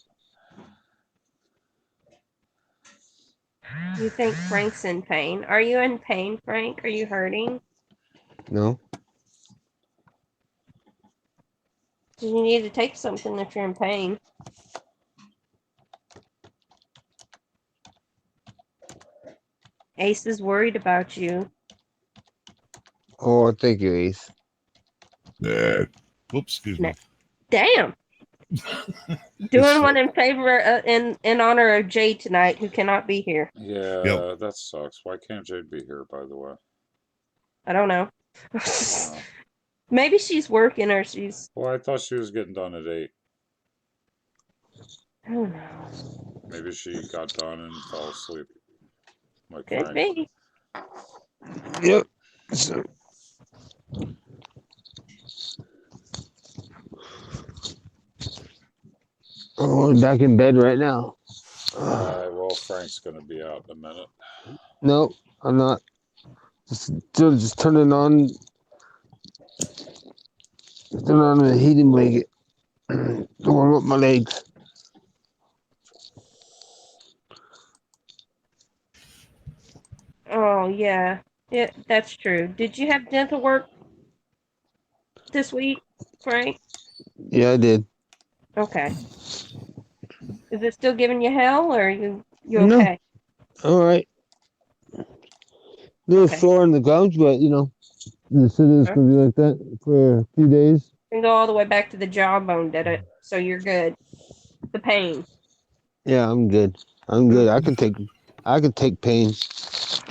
S5: You think Frank's in pain? Are you in pain, Frank? Are you hurting?
S7: No.
S5: Do you need to take something if you're in pain? Ace is worried about you.
S7: Oh, thank you, Ace.
S3: Whoops, excuse me.
S5: Damn. Doing one in favor in honor of Jade tonight, who cannot be here.
S1: Yeah, that sucks. Why can't Jade be here, by the way?
S5: I don't know.
S1: Oh.
S5: Maybe she's working or she's.
S1: Well, I thought she was getting done at 8.
S5: Who knows?
S1: Maybe she got done and fell asleep. Like
S5: Could
S1: Frank.
S5: be.
S7: Yep. So, oh, I'm back in bed right now.
S1: Well, Frank's going to be out in a minute.
S7: No, I'm not. Just turning on. Turn on the heating blanket. To warm up my legs.
S5: Oh yeah, that's true. Did you have dental work this week, Frank?
S7: Yeah, I did.
S5: Okay. Is it still giving you hell, or are you
S7: No.
S5: okay?
S7: All right. Little
S5: Okay.
S7: sore in the gums, but you know, they said it's gonna be like that for a few days.
S5: And go all the way back to the jawbone, did it? So you're good. The pain.
S7: Yeah, I'm good. I'm good. I can take pain.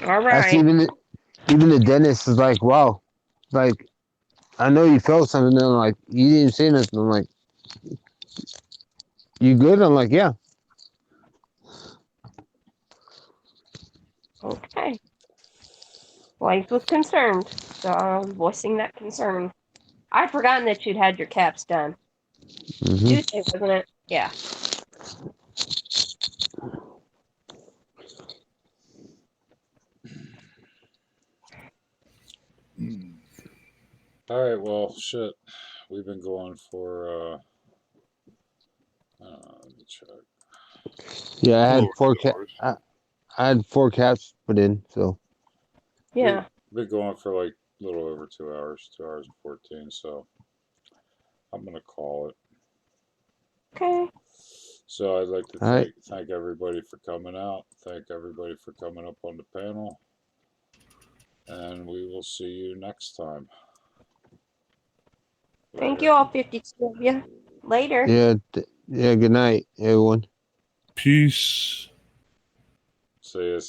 S5: All
S7: That's
S5: right.
S7: even the dentist is like, wow, like I know you felt something. And I'm like, you didn't say nothing. I'm like, you good? I'm like, yeah.
S5: Okay. Life was concerned, so I was voicing that concern. I'd forgotten that you'd had your caps done.
S7: Mhm.
S5: Tuesday, wasn't it? Yeah.
S1: All right, well, shit. We've been going for, let me check.
S7: Yeah, I had
S3: Oh,
S7: four
S3: 2 hours.
S7: I had 4 caps put in, so
S5: Yeah.
S1: We've been going for like a little over 2 hours, 2 hours and 14, so I'm going to call it.
S5: Okay.
S1: So I'd like to
S7: All right.
S1: thank everybody for coming out. Thank everybody for coming up on the panel. And we will see you next time.
S5: Thank
S1: Later.
S5: you all, 52 of you. Later.
S7: yeah, good night, everyone.
S3: Peace.
S1: See you.